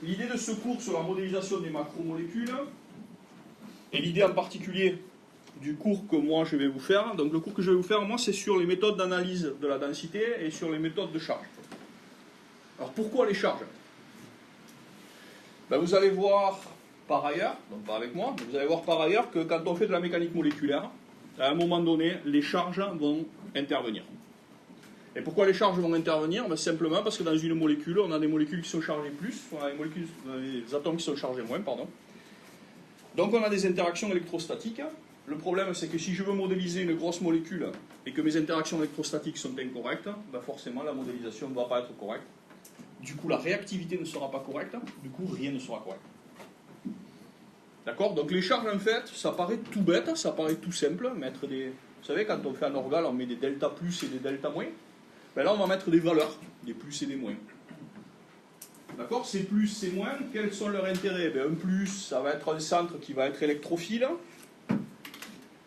l'idée de ce cours sur la modélisation des macromolécules, et l'idée en particulier du cours que moi je vais vous faire, donc le cours que je vais vous faire, moi, c'est sur les méthodes d'analyse de la densité et sur les méthodes de charge. Alors pourquoi les charges? Ben, vous allez voir par ailleurs, donc pas avec moi, mais vous allez voir par ailleurs que quand on fait de la mécanique moléculaire, à un moment donné, les charges vont intervenir. Et pourquoi les charges vont intervenir? Ben, simplement parce que dans une molécule, on a des molécules qui sont chargées plus, on a des atomes qui sont chargés moins, pardon. Donc on a des interactions électrostatiques. Le problème, c'est que si je veux modéliser une grosse molécule et que mes interactions électrostatiques sont incorrectes, ben forcément la modélisation ne va pas être correcte. Du coup, la réactivité ne sera pas correcte, du coup, rien ne sera correct. D'accord? Donc les charges, en fait, ça paraît tout bête, ça paraît tout simple, mettre des... Vous savez, quand on fait un organe, on met des delta plus et des delta moins. Ben là, on va mettre des valeurs, des plus et des moins. D'accord? Ces plus, ces moins, quels sont leurs intérêts? Ben, un plus, ça va être un centre qui va être électrophile.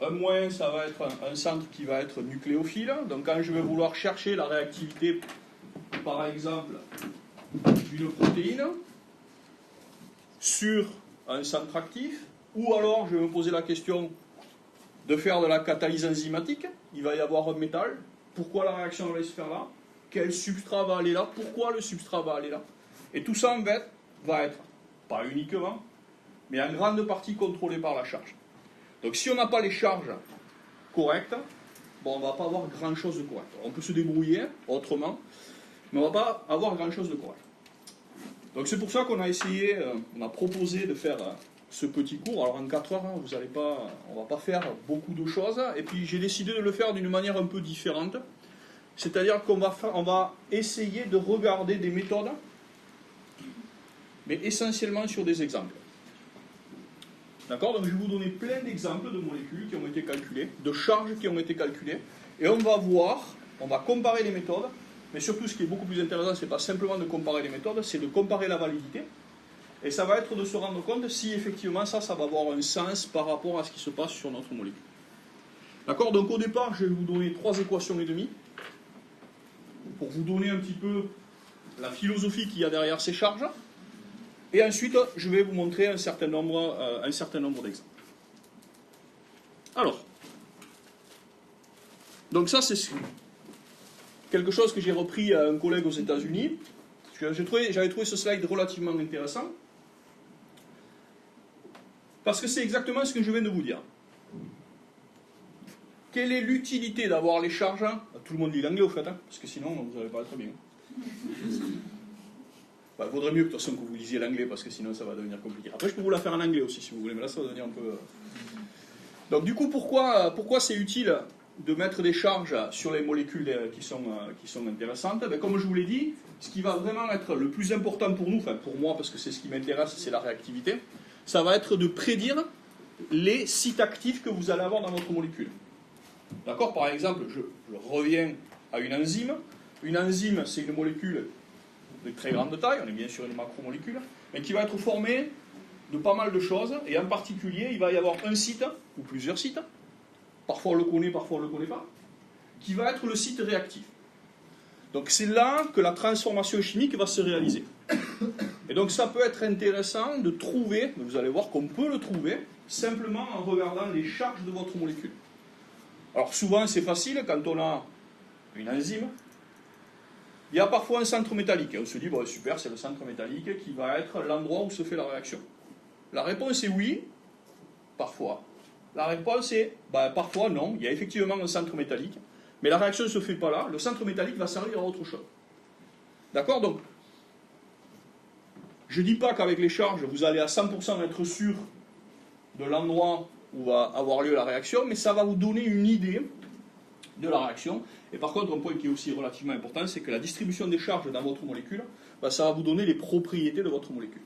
Un moins, ça va être un centre qui va être nucléophile. Donc quand je vais vouloir chercher la réactivité, par exemple, d'une protéine sur un centre actif, ou alors je vais me poser la question de faire de la catalyse enzymatique, il va y avoir un métal, pourquoi la réaction va se faire là, quel substrat va aller là, pourquoi le substrat va aller là, et tout ça en fait va être, pas uniquement, mais en grande partie contrôlé par la charge. Donc si on n'a pas les charges correctes, bon, on ne va pas avoir grand chose de correct. On peut se débrouiller autrement, mais on ne va pas avoir grand chose de correct. Donc c'est pour ça qu'on a essayé, on a proposé de faire ce petit cours. Alors en 4 heures, on ne va pas faire beaucoup de choses. Et puis j'ai décidé de le faire d'une manière un peu différente. C'est-à-dire qu'on va essayer de regarder des méthodes, mais essentiellement sur des exemples. D'accord? Donc je vais vous donner plein d'exemples de molécules qui ont été calculées, de charges qui ont été calculées. Et on va voir, on va comparer les méthodes. Mais surtout, ce qui est beaucoup plus intéressant, ce n'est pas simplement de comparer les méthodes, c'est de comparer la validité. Et ça va être de se rendre compte si effectivement ça va avoir un sens par rapport à ce qui se passe sur notre molécule. D'accord? Donc au départ, je vais vous donner 3 équations et demie, pour vous donner un petit peu la philosophie qu'il y a derrière ces charges. Et ensuite, je vais vous montrer un certain nombre d'exemples. Alors, donc ça c'est quelque chose que j'ai repris à un collègue aux États-Unis. J'avais trouvé ce slide relativement intéressant. Parce que c'est exactement ce que je viens de vous dire. Quelle est l'utilité d'avoir les charges? Tout le monde lit l'anglais au fait, parce que sinon vous n'allez pas être bien. Il vaudrait mieux que, de toute façon, que vous lisiez l'anglais, parce que sinon ça va devenir compliqué. Après je peux vous la faire en anglais aussi si vous voulez, mais là ça va devenir un peu... Donc du coup, pourquoi c'est utile de mettre des charges sur les molécules qui sont intéressantes? Ben, comme je vous l'ai dit, ce qui va vraiment être le plus important pour nous, enfin pour moi parce que c'est ce qui m'intéresse, c'est la réactivité, ça va être de prédire les sites actifs que vous allez avoir dans votre molécule. D'accord? Par exemple, je reviens à une enzyme. Une enzyme, c'est une molécule de très grande taille, on est bien sur une macromolécule, mais qui va être formée de pas mal de choses, et en particulier, il va y avoir un site, ou plusieurs sites, parfois on le connaît, parfois on ne le connaît pas, qui va être le site réactif. Donc c'est là que la transformation chimique va se réaliser. Et donc ça peut être intéressant de trouver, vous allez voir qu'on peut le trouver, simplement en regardant les charges de votre molécule. Alors souvent c'est facile, quand on a une enzyme, il y a parfois un centre métallique. On se dit, bon, super, c'est le centre métallique qui va être l'endroit où se fait la réaction. La réponse est oui, parfois. La réponse est, parfois non, il y a effectivement un centre métallique, mais la réaction ne se fait pas là, le centre métallique va servir à autre chose. D'accord? Donc, je ne dis pas qu'avec les charges, vous allez à 100% être sûr de l'endroit où va avoir lieu la réaction, mais ça va vous donner une idée de la réaction. Et par contre, un point qui est aussi relativement important, c'est que la distribution des charges dans votre molécule, ça va vous donner les propriétés de votre molécule.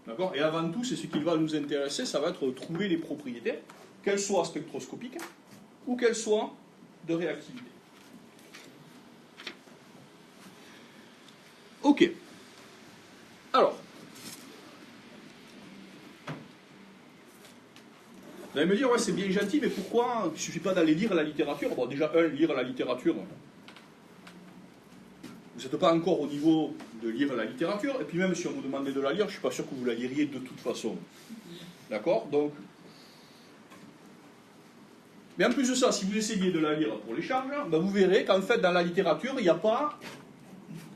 D'accord? Et avant tout, c'est ce qui va nous intéresser, ça va être de trouver les propriétés, qu'elles soient spectroscopiques ou qu'elles soient de réactivité. Ok. Alors, vous allez me dire, ouais, c'est bien gentil, mais pourquoi il ne suffit pas d'aller lire la littérature? Bon, déjà, lire la littérature, vous n'êtes pas encore au niveau de lire la littérature, et puis même si on vous demandait de la lire, je ne suis pas sûr que vous la liriez de toute façon. D'accord? Donc, mais en plus de ça, si vous essayez de la lire pour les charges, ben vous verrez qu'en fait, dans la littérature, il n'y a pas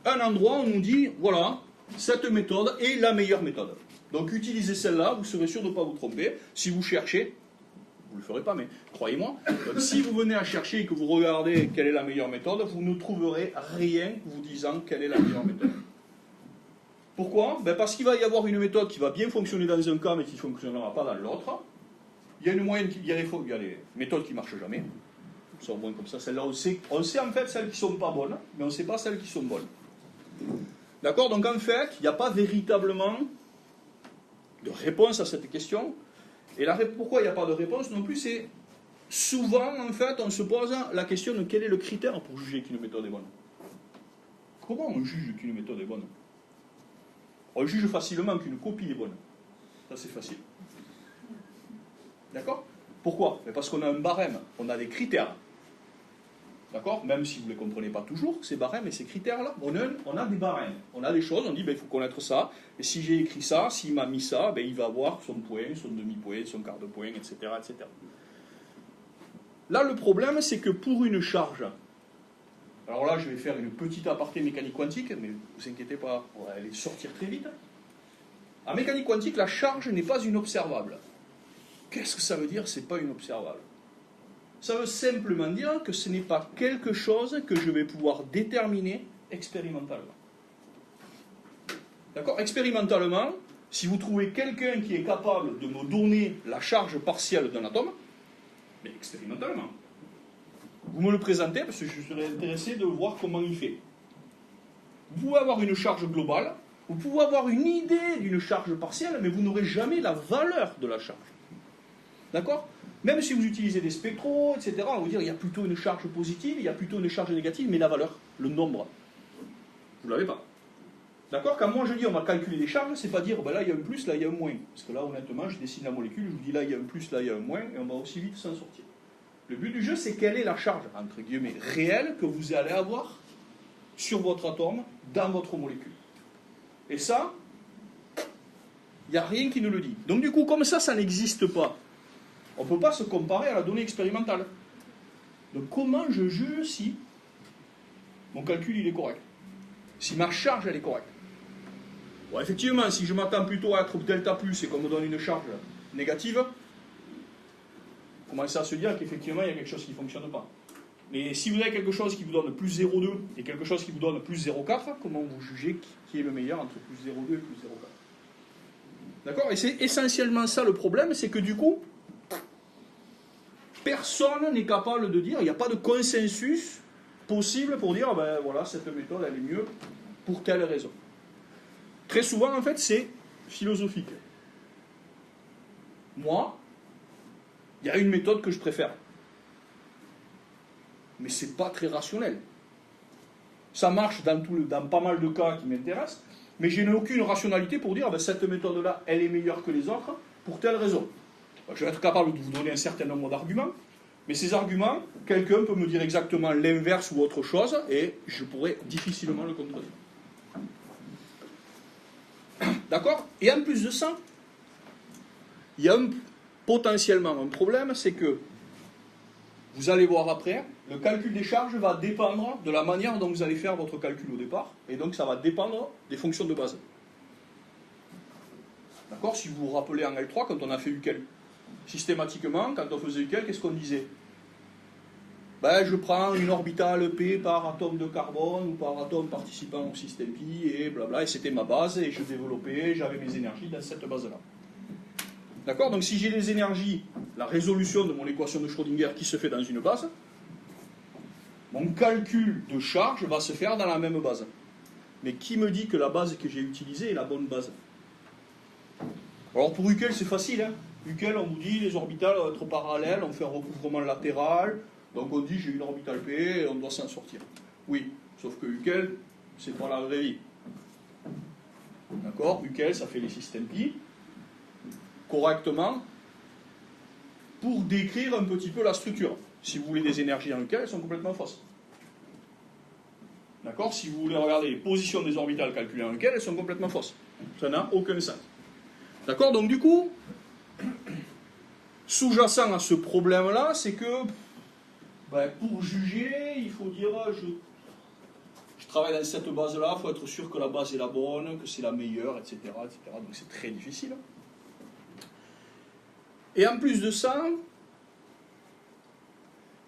un endroit où on nous dit, voilà, cette méthode est la meilleure méthode. Donc utilisez celle-là, vous serez sûr de ne pas vous tromper. Si vous cherchez, vous ne le ferez pas, mais croyez-moi, si vous venez à chercher et que vous regardez quelle est la meilleure méthode, vous ne trouverez rien vous disant quelle est la meilleure méthode. Pourquoi? Ben parce qu'il va y avoir une méthode qui va bien fonctionner dans un cas, mais qui ne fonctionnera pas dans l'autre. Il y a il y a les méthodes qui ne marchent jamais. Ça, au moins comme ça, celles-là, on sait en fait celles qui ne sont pas bonnes, mais on ne sait pas celles qui sont bonnes. D'accord? Donc en fait, il n'y a pas véritablement de réponse à cette question. Et pourquoi il n'y a pas de réponse non plus, c'est souvent, en fait, on se pose la question de quel est le critère pour juger qu'une méthode est bonne. Comment on juge qu'une méthode est bonne? On juge facilement qu'une copie est bonne. Ça, c'est facile. D'accord? Pourquoi? Parce qu'on a un barème, on a des critères. D'accord? Même si vous ne les comprenez pas toujours, ces barèmes et ces critères-là, on a des barèmes. On a des choses, on dit, il faut connaître ça, et si j'ai écrit ça, s'il m'a mis ça, il va avoir son point, son demi-point, son quart de point, etc., etc. Là, le problème, c'est que pour une charge, alors là, je vais faire une petite aparté mécanique quantique, mais ne vous inquiétez pas, on va aller sortir très vite. En mécanique quantique, la charge n'est pas une observable. Qu'est-ce que ça veut dire, c'est pas une observable? Ça veut simplement dire que ce n'est pas quelque chose que je vais pouvoir déterminer expérimentalement. D'accord? Expérimentalement, si vous trouvez quelqu'un qui est capable de me donner la charge partielle d'un atome, mais expérimentalement, vous me le présentez parce que je serais intéressé de voir comment il fait. Vous pouvez avoir une charge globale, vous pouvez avoir une idée d'une charge partielle, mais vous n'aurez jamais la valeur de la charge. D'accord? Même si vous utilisez des spectros, etc., on va vous dire qu'il y a plutôt une charge positive, il y a plutôt une charge négative, mais la valeur, le nombre, vous ne l'avez pas. D'accord? Quand moi je dis on va calculer des charges, c'est pas dire là il y a un plus, là il y a un moins. Parce que là honnêtement, je dessine la molécule, je vous dis là il y a un plus, là il y a un moins, et on va aussi vite s'en sortir. Le but du jeu, c'est quelle est la charge, entre guillemets, réelle que vous allez avoir sur votre atome, dans votre molécule. Et ça, il n'y a rien qui ne le dit. Donc du coup, comme ça n'existe pas, on ne peut pas se comparer à la donnée expérimentale. Donc comment je juge si mon calcul il est correct? Si ma charge elle est correcte? Bon, effectivement, si je m'attends plutôt à être delta plus et qu'on me donne une charge négative, commencez à se dire qu'effectivement il y a quelque chose qui ne fonctionne pas. Mais si vous avez quelque chose qui vous donne plus 0,2 et quelque chose qui vous donne plus 0,4, comment vous jugez qui est le meilleur entre plus 0,2 et plus 0,4? D'accord? Et c'est essentiellement ça le problème, c'est que du coup, personne n'est capable de dire, il n'y a pas de consensus possible pour dire, voilà, cette méthode, elle est mieux pour telle raison. Très souvent, en fait, c'est philosophique. Moi, il y a une méthode que je préfère. Mais ce n'est pas très rationnel. Ça marche dans pas mal de cas qui m'intéressent, mais je n'ai aucune rationalité pour dire, cette méthode-là, elle est meilleure que les autres, pour telle raison. Je vais être capable de vous donner un certain nombre d'arguments, mais ces arguments, quelqu'un peut me dire exactement l'inverse ou autre chose, et je pourrais difficilement le contredire. D'accord? Et en plus de ça, il y a potentiellement un problème, c'est que, vous allez voir après, le calcul des charges va dépendre de la manière dont vous allez faire votre calcul au départ, et donc ça va dépendre des fonctions de base. D'accord? Si vous vous rappelez en L3, quand on a fait UQEL, systématiquement, quand on faisait UQEL, qu'est-ce qu'on disait? Je prends une orbitale P par atome de carbone ou par atome participant au système pi, et blabla, et c'était ma base, et je développais, j'avais mes énergies dans cette base-là. D'accord? Donc si j'ai les énergies, la résolution de mon équation de Schrödinger qui se fait dans une base, mon calcul de charge va se faire dans la même base. Mais qui me dit que la base que j'ai utilisée est la bonne base? Alors pour UQEL, c'est facile. Hein. UQEL, on vous dit les orbitales vont être parallèles, on fait un recouvrement latéral, donc on dit j'ai une orbitale P et on doit s'en sortir. Oui, sauf que UQEL, c'est pas la vraie vie. D'accord? UQEL, ça fait les systèmes pi correctement pour décrire un petit peu la structure. Si vous voulez des énergies en UQEL, elles sont complètement fausses. D'accord? Si vous voulez regarder les positions des orbitales calculées en lequel, elles sont complètement fausses. Ça n'a aucun sens. D'accord? Donc du coup, sous-jacent à ce problème-là, c'est que pour juger, il faut dire je travaille dans cette base-là, il faut être sûr que la base est la bonne, que c'est la meilleure, etc., etc. Donc c'est très difficile. Et en plus de ça,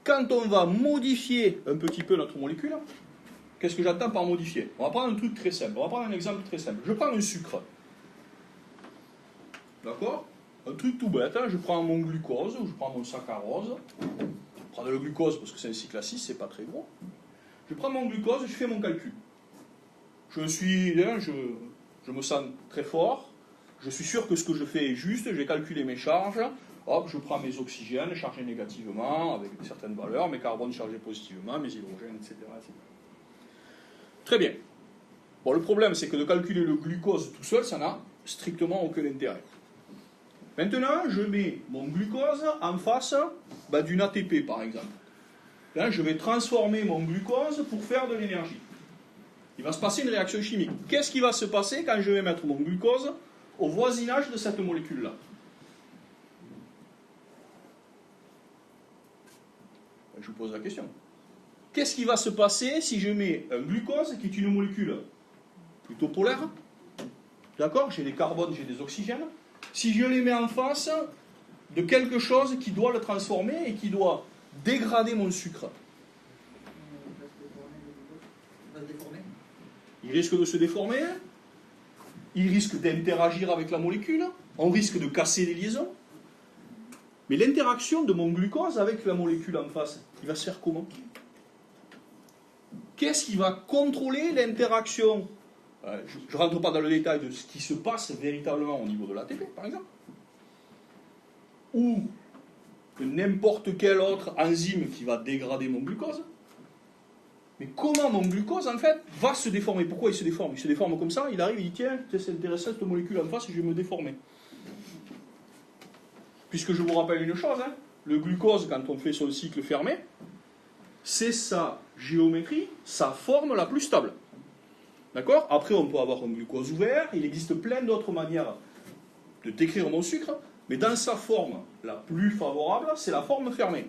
quand on va modifier un petit peu notre molécule, qu'est-ce que j'entends par modifier? On va prendre un truc très simple. On va prendre un exemple très simple. Je prends un sucre. D'accord? Un truc tout bête. Hein. Je prends mon glucose ou je prends mon saccharose. Je prends le glucose parce que c'est un cycle à 6, c'est pas très gros. Je prends mon glucose, je fais mon calcul. Je me sens très fort. Je suis sûr que ce que je fais est juste. J'ai calculé mes charges. Hop, je prends mes oxygènes chargés négativement avec certaines valeurs, mes carbones chargés positivement, mes hydrogènes, etc., etc. Très bien. Bon, le problème, c'est que de calculer le glucose tout seul, ça n'a strictement aucun intérêt. Maintenant, je mets mon glucose en face d'une ATP, par exemple. Là, je vais transformer mon glucose pour faire de l'énergie. Il va se passer une réaction chimique. Qu'est-ce qui va se passer quand je vais mettre mon glucose au voisinage de cette molécule-là? Je vous pose la question. Qu'est-ce qui va se passer si je mets un glucose qui est une molécule plutôt polaire? D'accord? J'ai des carbones, j'ai des oxygènes. Si je les mets en face de quelque chose qui doit le transformer et qui doit dégrader mon sucre, il risque de se déformer, il risque d'interagir avec la molécule, on risque de casser des liaisons. Mais l'interaction de mon glucose avec la molécule en face, il va se faire comment? Qu'est-ce qui va contrôler l'interaction? Je ne rentre pas dans le détail de ce qui se passe véritablement au niveau de l'ATP, par exemple. Ou de n'importe quel autre enzyme qui va dégrader mon glucose. Mais comment mon glucose, en fait, va se déformer? Pourquoi il se déforme? Il se déforme comme ça, il arrive, il dit tiens, c'est intéressant cette molécule en face, je vais me déformer. Puisque je vous rappelle une chose, hein, le glucose, quand on fait son cycle fermé, c'est sa géométrie, sa forme la plus stable. D'accord? Après, on peut avoir un glucose ouvert, il existe plein d'autres manières de décrire mon sucre, mais dans sa forme la plus favorable, c'est la forme fermée,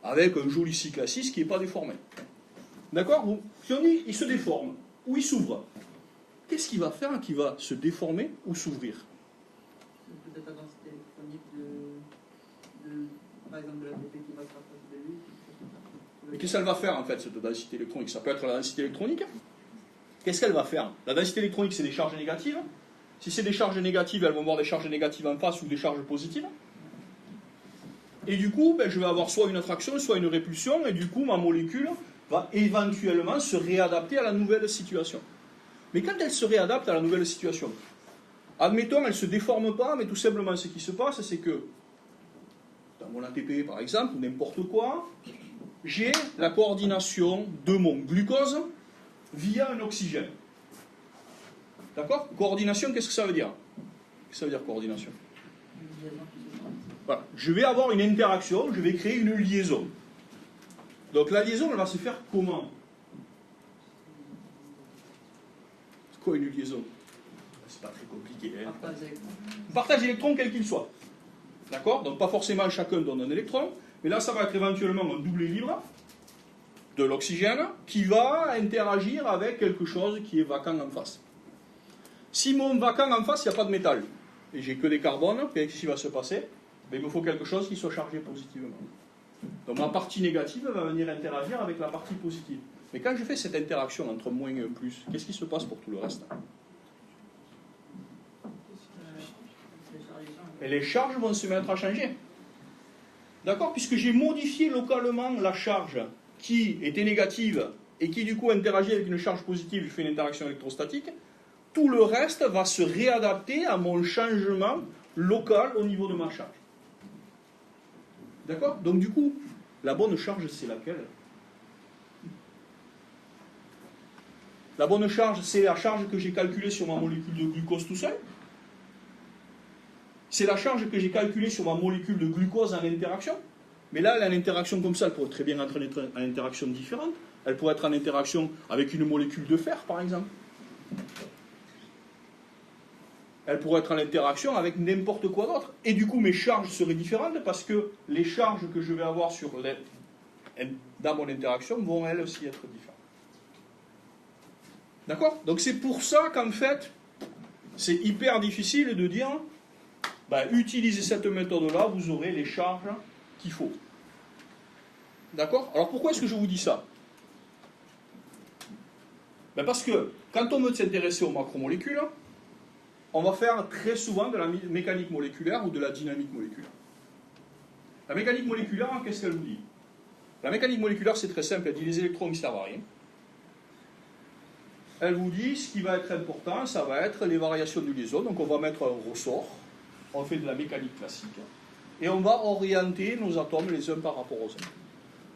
avec un joli cycle à 6 qui n'est pas déformé. D'accord? Si on dit il se déforme, ou il s'ouvre, qu'est-ce qu'il va faire qui va se déformer ou s'ouvrir? Peut-être la densité électronique par exemple, de l'ATP qui va se rapprocher de lui. Mais qu'est-ce qu'elle va faire en fait, cette densité électronique? Ça peut être la densité électronique. Qu'est-ce qu'elle va faire? La densité électronique, c'est des charges négatives. Si c'est des charges négatives, elles vont avoir des charges négatives en face ou des charges positives. Et du coup, je vais avoir soit une attraction, soit une répulsion, et du coup, ma molécule va éventuellement se réadapter à la nouvelle situation. Mais quand elle se réadapte à la nouvelle situation, admettons, elle ne se déforme pas, mais tout simplement ce qui se passe, c'est que dans mon ATP par exemple, ou n'importe quoi, j'ai la coordination de mon glucose via un oxygène. D'accord? Coordination, qu'est-ce que ça veut dire? Qu'est-ce que ça veut dire coordination? Voilà. Je vais avoir une interaction, je vais créer une liaison. Donc la liaison, elle va se faire comment? C'est quoi une liaison? C'est pas très compliqué. Hein? Partage d'électrons quel qu'il soit. D'accord? Donc pas forcément chacun donne un électron, mais là ça va être éventuellement un doublé libre de l'oxygène qui va interagir avec quelque chose qui est vacant en face. Si mon vacant en face, il n'y a pas de métal, et j'ai que des carbones, qu'est-ce qui va se passer? Il me faut quelque chose qui soit chargé positivement. Donc ma partie négative va venir interagir avec la partie positive. Mais quand je fais cette interaction entre moins et un plus, qu'est-ce qui se passe pour tout le reste? Et les charges vont se mettre à changer. D'accord? Puisque j'ai modifié localement la charge qui était négative et qui du coup interagit avec une charge positive, je fais une interaction électrostatique, tout le reste va se réadapter à mon changement local au niveau de ma charge. D'accord? Donc du coup, la bonne charge, c'est laquelle? La bonne charge, c'est la charge que j'ai calculée sur ma molécule de glucose tout seul. C'est la charge que j'ai calculée sur ma molécule de glucose en interaction. Mais là, elle a une interaction comme ça, elle pourrait très bien entrer en interaction différente. Elle pourrait être en interaction avec une molécule de fer, par exemple. Elle pourrait être en interaction avec n'importe quoi d'autre. Et du coup, mes charges seraient différentes parce que les charges que je vais avoir dans mon interaction vont elles aussi être différentes. D'accord? Donc c'est pour ça qu'en fait, c'est hyper difficile de dire, utilisez cette méthode-là, vous aurez les charges qu'il faut. D'accord? Alors pourquoi est-ce que je vous dis ça? Parce que quand on veut s'intéresser aux macromolécules, on va faire très souvent de la mécanique moléculaire ou de la dynamique moléculaire. La mécanique moléculaire, qu'est-ce qu'elle vous dit? La mécanique moléculaire, c'est très simple, elle dit les électrons qui servent à rien. Elle vous dit ce qui va être important, ça va être les variations du liaison. Donc on va mettre un ressort, on fait de la mécanique classique, et on va orienter nos atomes les uns par rapport aux autres.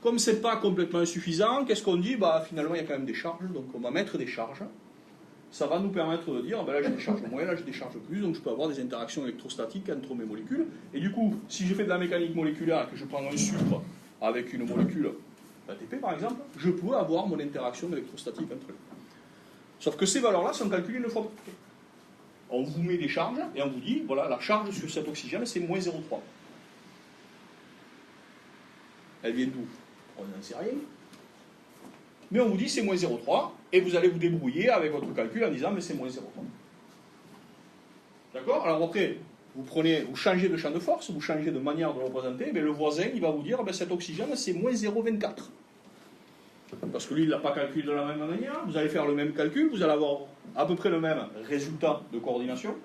Comme ce n'est pas complètement suffisant, qu'est-ce qu'on dit? Finalement, il y a quand même des charges, donc on va mettre des charges. Ça va nous permettre de dire, là j'ai des charges moins, là j'ai des charges plus, donc je peux avoir des interactions électrostatiques entre mes molécules. Et du coup, si je fais de la mécanique moléculaire et que je prends un sucre avec une molécule ATP par exemple, je peux avoir mon interaction électrostatique entre eux. Sauf que ces valeurs-là sont calculées une fois. On vous met des charges et on vous dit, voilà, la charge sur cet oxygène c'est moins 0,3. Elle vient d'où? On n'en sait rien. Mais on vous dit c'est moins 0,3 et vous allez vous débrouiller avec votre calcul en disant mais c'est moins 0,3. D'accord? Alors après, vous changez de champ de force, vous changez de manière de le représenter, mais le voisin il va vous dire cet oxygène c'est moins 0,24. Parce que lui il ne l'a pas calculé de la même manière, vous allez faire le même calcul, vous allez avoir à peu près le même résultat de coordination,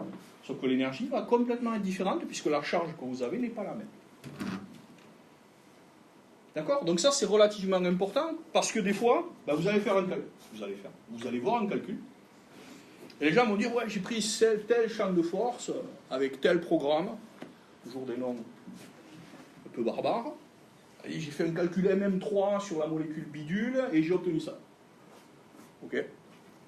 sauf que l'énergie va complètement être différente puisque la charge que vous avez n'est pas la même. D'accord? Donc ça, c'est relativement important parce que des fois, vous allez faire un calcul. Vous allez voir un calcul. Et les gens vont dire, ouais, j'ai pris tel champ de force avec tel programme, toujours des noms un peu barbares, et j'ai fait un calcul MM3 sur la molécule bidule et j'ai obtenu ça. Ok?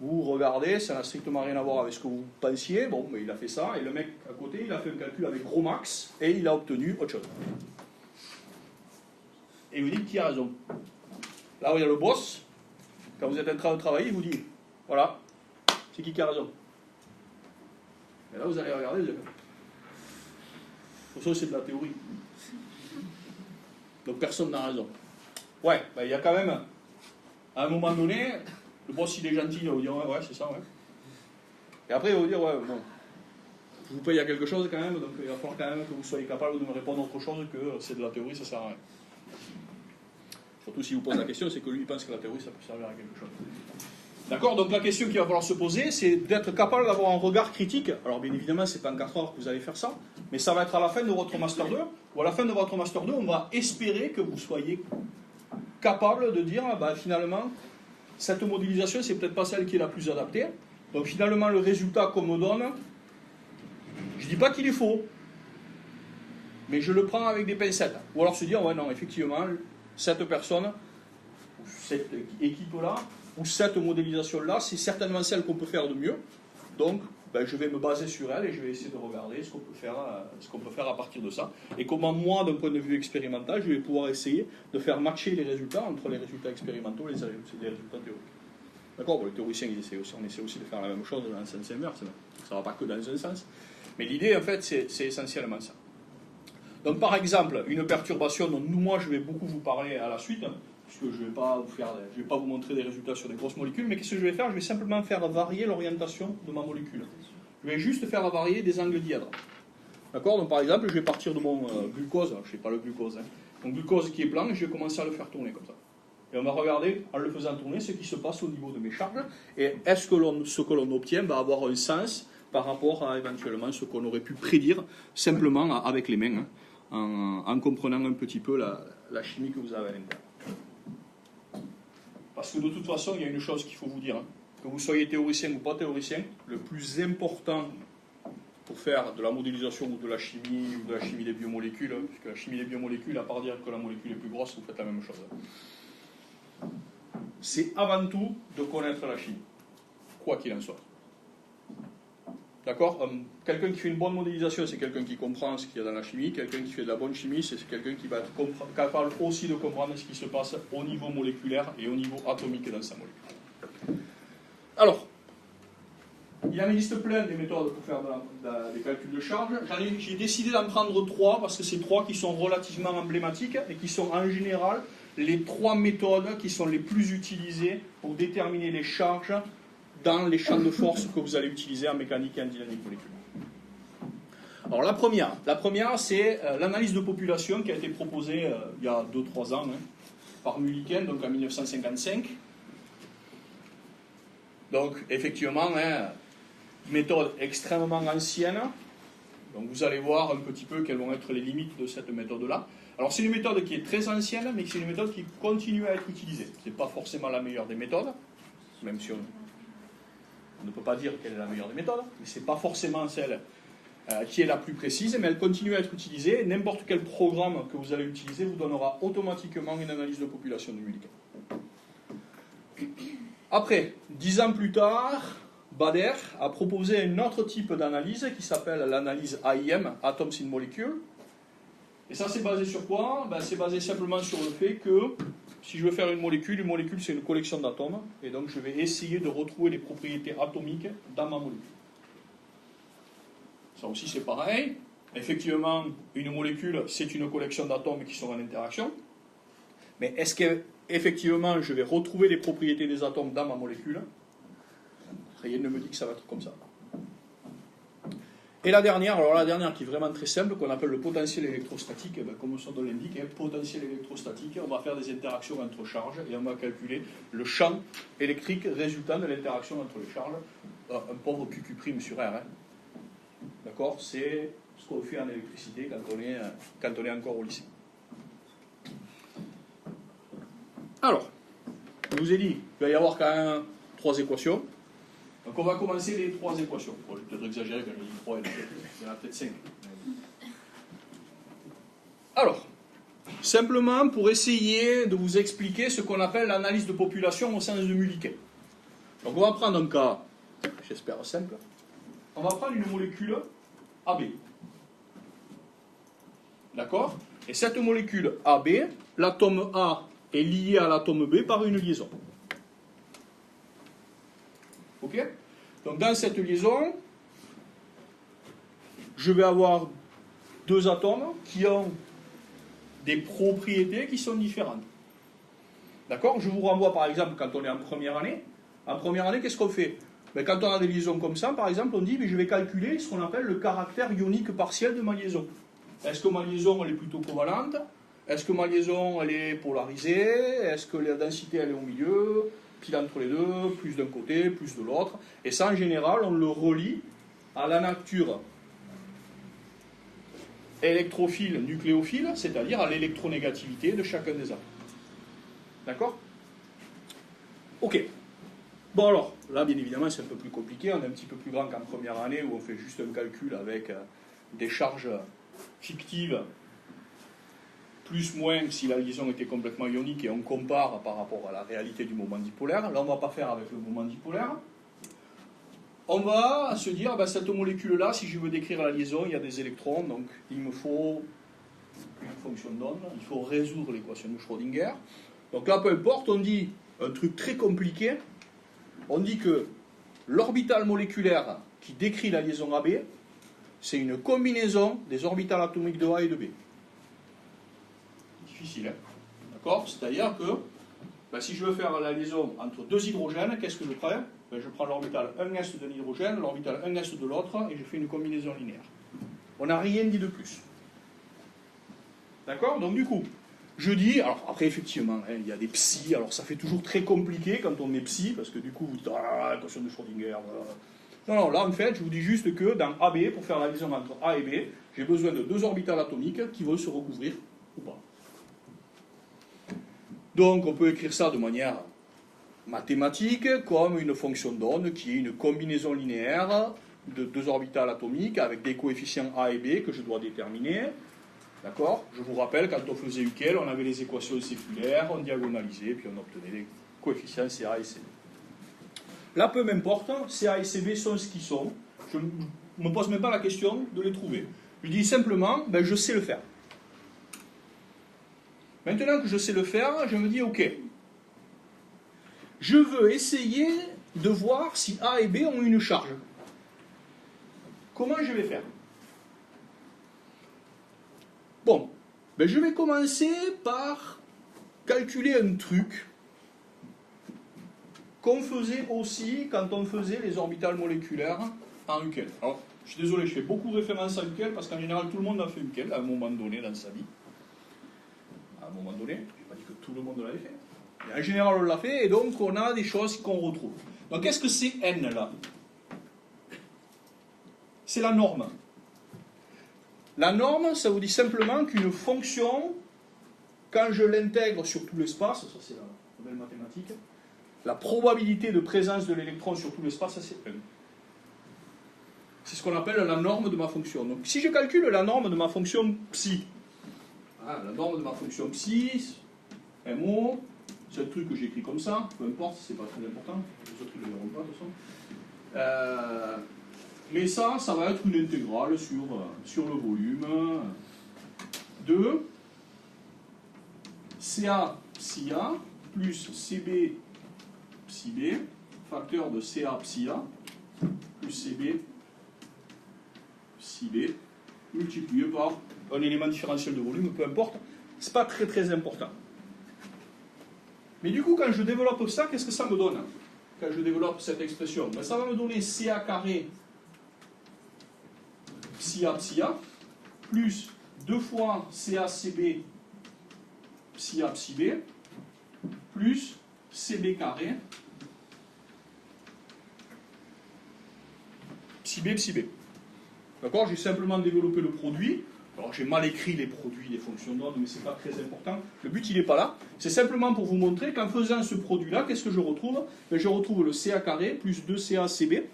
Vous regardez, ça n'a strictement rien à voir avec ce que vous pensiez. Bon, mais il a fait ça, et le mec à côté, il a fait un calcul avec gros max et il a obtenu autre chose. Et vous dites qui a raison. Là où il y a le boss, quand vous êtes en train de travailler, il vous dit, voilà, c'est qui a raison. Et là vous allez regarder, vous allez... Pour ça c'est de la théorie. Donc personne n'a raison. Ouais, il y a quand même, à un moment donné, le boss il est gentil, il va vous dire, ouais, c'est ça, ouais. Et après il va vous dire, ouais, bon, je vous paye à quelque chose quand même, donc il va falloir quand même que vous soyez capable de me répondre autre chose que c'est de la théorie, ça sert à rien. Surtout si vous posez la question, c'est que lui il pense que la théorie ça peut servir à quelque chose. D'accord? Donc la question qu'il va falloir se poser, c'est d'être capable d'avoir un regard critique. Alors bien évidemment, c'est pas en 4 heures que vous allez faire ça, mais ça va être à la fin de votre Master 2, ou à la fin de votre Master 2, on va espérer que vous soyez capable de dire, finalement, cette modélisation, c'est peut-être pas celle qui est la plus adaptée. Donc finalement, le résultat qu'on me donne, je ne dis pas qu'il est faux, mais je le prends avec des pincettes. Ou alors se dire, ouais non, effectivement, cette personne, cette équipe-là, ou cette modélisation-là, c'est certainement celle qu'on peut faire de mieux. Donc, je vais me baser sur elle et je vais essayer de regarder ce qu'on peut faire à partir de ça. Et comment moi, d'un point de vue expérimental, je vais pouvoir essayer de faire matcher les résultats entre les résultats expérimentaux et les résultats théoriques. D'accord? Les théoriciens, on essaie aussi de faire la même chose dans le sens inverse. Ça ne va pas que dans un sens. Mais l'idée, en fait, c'est essentiellement ça. Donc, par exemple, une perturbation dont moi, je vais beaucoup vous parler à la suite, puisque je ne vais pas vous montrer des résultats sur des grosses molécules, mais qu'est-ce que je vais faire? Je vais simplement faire varier l'orientation de ma molécule. Je vais juste faire varier des angles dièdres. D'accord? Donc par exemple, je vais partir de mon glucose, je ne sais pas le glucose, mon glucose qui est blanc, et je vais commencer à le faire tourner comme ça. Et on va regarder, en le faisant tourner, ce qui se passe au niveau de mes charges, et est-ce que ce que l'on obtient va avoir un sens par rapport à éventuellement ce qu'on aurait pu prédire simplement avec les mains, en comprenant un petit peu la chimie que vous avez à l'intérieur. Parce que de toute façon, il y a une chose qu'il faut vous dire. Que vous soyez théoricien ou pas théoricien, le plus important pour faire de la modélisation ou de la chimie des biomolécules, puisque la chimie des biomolécules, à part dire que la molécule est plus grosse, vous faites la même chose. C'est avant tout de connaître la chimie, quoi qu'il en soit. D'accord? Quelqu'un qui fait une bonne modélisation, c'est quelqu'un qui comprend ce qu'il y a dans la chimie. Quelqu'un qui fait de la bonne chimie, c'est quelqu'un qui va être capable aussi de comprendre ce qui se passe au niveau moléculaire et au niveau atomique dans sa molécule. Alors, il en existe plein des méthodes pour faire des calculs de charge. J'ai décidé d'en prendre 3 parce que c'est 3 qui sont relativement emblématiques et qui sont en général les 3 méthodes qui sont les plus utilisées pour déterminer les charges dans les champs de force que vous allez utiliser en mécanique et en dynamique moléculaire. Alors la première c'est l'analyse de population qui a été proposée il y a 2-3 ans par Mulliken, donc en 1955. Donc effectivement, méthode extrêmement ancienne. Donc vous allez voir un petit peu quelles vont être les limites de cette méthode-là. Alors c'est une méthode qui est très ancienne, mais c'est une méthode qui continue à être utilisée. Ce n'est pas forcément la meilleure des méthodes, même si on ne peut pas dire quelle est la meilleure des méthodes, mais ce n'est pas forcément celle qui est la plus précise, mais elle continue à être utilisée. N'importe quel programme que vous allez utiliser vous donnera automatiquement une analyse de population de Mulliken. Après, 10 ans plus tard, Bader a proposé un autre type d'analyse qui s'appelle l'analyse AIM, Atoms in Molecule. Et ça, c'est basé sur quoi? C'est basé simplement sur le fait que si je veux faire une molécule c'est une collection d'atomes, et donc je vais essayer de retrouver les propriétés atomiques dans ma molécule. Ça aussi, c'est pareil. Effectivement, une molécule, c'est une collection d'atomes qui sont en interaction. Mais est-ce qu'effectivement, je vais retrouver les propriétés des atomes dans ma molécule? Rien ne me dit que ça va être comme ça. Et la dernière qui est vraiment très simple, qu'on appelle le potentiel électrostatique, comme son nom l'indique, potentiel électrostatique, on va faire des interactions entre charges et on va calculer le champ électrique résultant de l'interaction entre les charges. Un pauvre QQ' sur R. D'accord? C'est ce qu'on fait en électricité quand on est encore au lycée. Alors, je vous ai dit, il va y avoir quand même 3 équations. Donc on va commencer les 3 équations. Bon, je vais peut-être exagérer quand je dis 3, il y en a peut-être 5. Alors, simplement pour essayer de vous expliquer ce qu'on appelle l'analyse de population au sens de Mulliken. Donc on va prendre un cas, j'espère simple. On va prendre une molécule AB. D'accord? Et cette molécule AB, l'atome A est lié à l'atome B par une liaison. Ok? Donc dans cette liaison, je vais avoir 2 atomes qui ont des propriétés qui sont différentes. D'accord? Je vous renvoie par exemple quand on est en première année. En première année, qu'est-ce qu'on fait? Quand on a des liaisons comme ça, par exemple, on dit je vais calculer ce qu'on appelle le caractère ionique partiel de ma liaison. Est-ce que ma liaison elle est plutôt covalente? Est-ce que ma liaison elle est polarisée? Est-ce que la densité elle est au milieu? Pile entre les deux, plus d'un côté, plus de l'autre. Et ça, en général, on le relie à la nature électrophile, nucléophile, c'est-à-dire à l'électronégativité de chacun des atomes. D'accord? Ok. Bon alors, là, bien évidemment, c'est un peu plus compliqué. On est un petit peu plus grand qu'en première année où on fait juste un calcul avec des charges fictives plus/moins si la liaison était complètement ionique et on compare par rapport à la réalité du moment dipolaire. Là, on ne va pas faire avec le moment dipolaire. On va se dire, cette molécule-là, si je veux décrire la liaison, il y a des électrons, donc il me faut une fonction d'onde, il faut résoudre l'équation de Schrödinger. Donc là, peu importe, on dit un truc très compliqué, on dit que l'orbital moléculaire qui décrit la liaison AB, c'est une combinaison des orbitales atomiques de A et de B. Difficile, d'accord? C'est-à-dire que si je veux faire la liaison entre 2 hydrogènes, qu'est-ce que je prends? Je prends l'orbital 1s d'un hydrogène, l'orbital 1s de l'autre, et je fais une combinaison linéaire. On n'a rien dit de plus. D'accord? Donc du coup, je dis, alors après effectivement, il y a des psi, alors ça fait toujours très compliqué quand on est psi, parce que du coup vous dites, équation de Schrödinger, voilà. Non, là en fait, je vous dis juste que dans AB, pour faire la liaison entre A et B, j'ai besoin de 2 orbitales atomiques qui vont se recouvrir ou pas. Donc on peut écrire ça de manière mathématique comme une fonction d'onde qui est une combinaison linéaire de 2 orbitales atomiques avec des coefficients A et B que je dois déterminer. D'accord? Je vous rappelle, quand on faisait UQL, on avait les équations séculaires, on diagonalisait, puis on obtenait les coefficients CA et CB. Là, peu m'importe, CA et CB sont ce qu'ils sont. Je ne me pose même pas la question de les trouver. Je dis simplement, ben, je sais le faire. Maintenant que je sais le faire, je me dis, ok, je veux essayer de voir si A et B ont une charge. Comment je vais faire? Bon, ben, je vais commencer par calculer un truc qu'on faisait aussi quand on faisait les orbitales moléculaires en Huckel. Alors, je suis désolé, je fais beaucoup référence à Huckel parce qu'en général, tout le monde a fait Huckel à un moment donné dans sa vie. À un moment donné, je n'ai pas dit que tout le monde l'avait fait. Mais en général, on l'a fait et donc on a des choses qu'on retrouve. Donc, qu'est-ce que c'est N là? C'est la norme. La norme, ça vous dit simplement qu'une fonction, quand je l'intègre sur tout l'espace, ça c'est la nouvelle mathématique, la probabilité de présence de l'électron sur tout l'espace, ça c'est 1. C'est ce qu'on appelle la norme de ma fonction. Donc si je calcule la norme de ma fonction psi, la norme de ma fonction psi, MO, c'est un truc que j'écris comme ça, peu importe, c'est pas très important, les autres ils ne le verront pas de toute façon. Mais ça va être une intégrale sur le volume de CA psi A plus CB psi B, facteur de CA psi A plus CB psi B, multiplié par un élément différentiel de volume, peu importe, c'est pas très très important. Mais du coup, quand je développe ça, qu'est-ce que ça me donne? Quand je développe cette expression, ben, ça va me donner CA carré psi A psi A plus 2 fois CA CB psi A psi B plus CB carré psi B psi B. D'accord? J'ai simplement développé le produit. Alors j'ai mal écrit les produits des fonctions d'ordre, mais ce n'est pas très important. Le but, il n'est pas là. C'est simplement pour vous montrer qu'en faisant ce produit-là, qu'est-ce que je retrouve? Ben, je retrouve le CA carré plus 2CA CB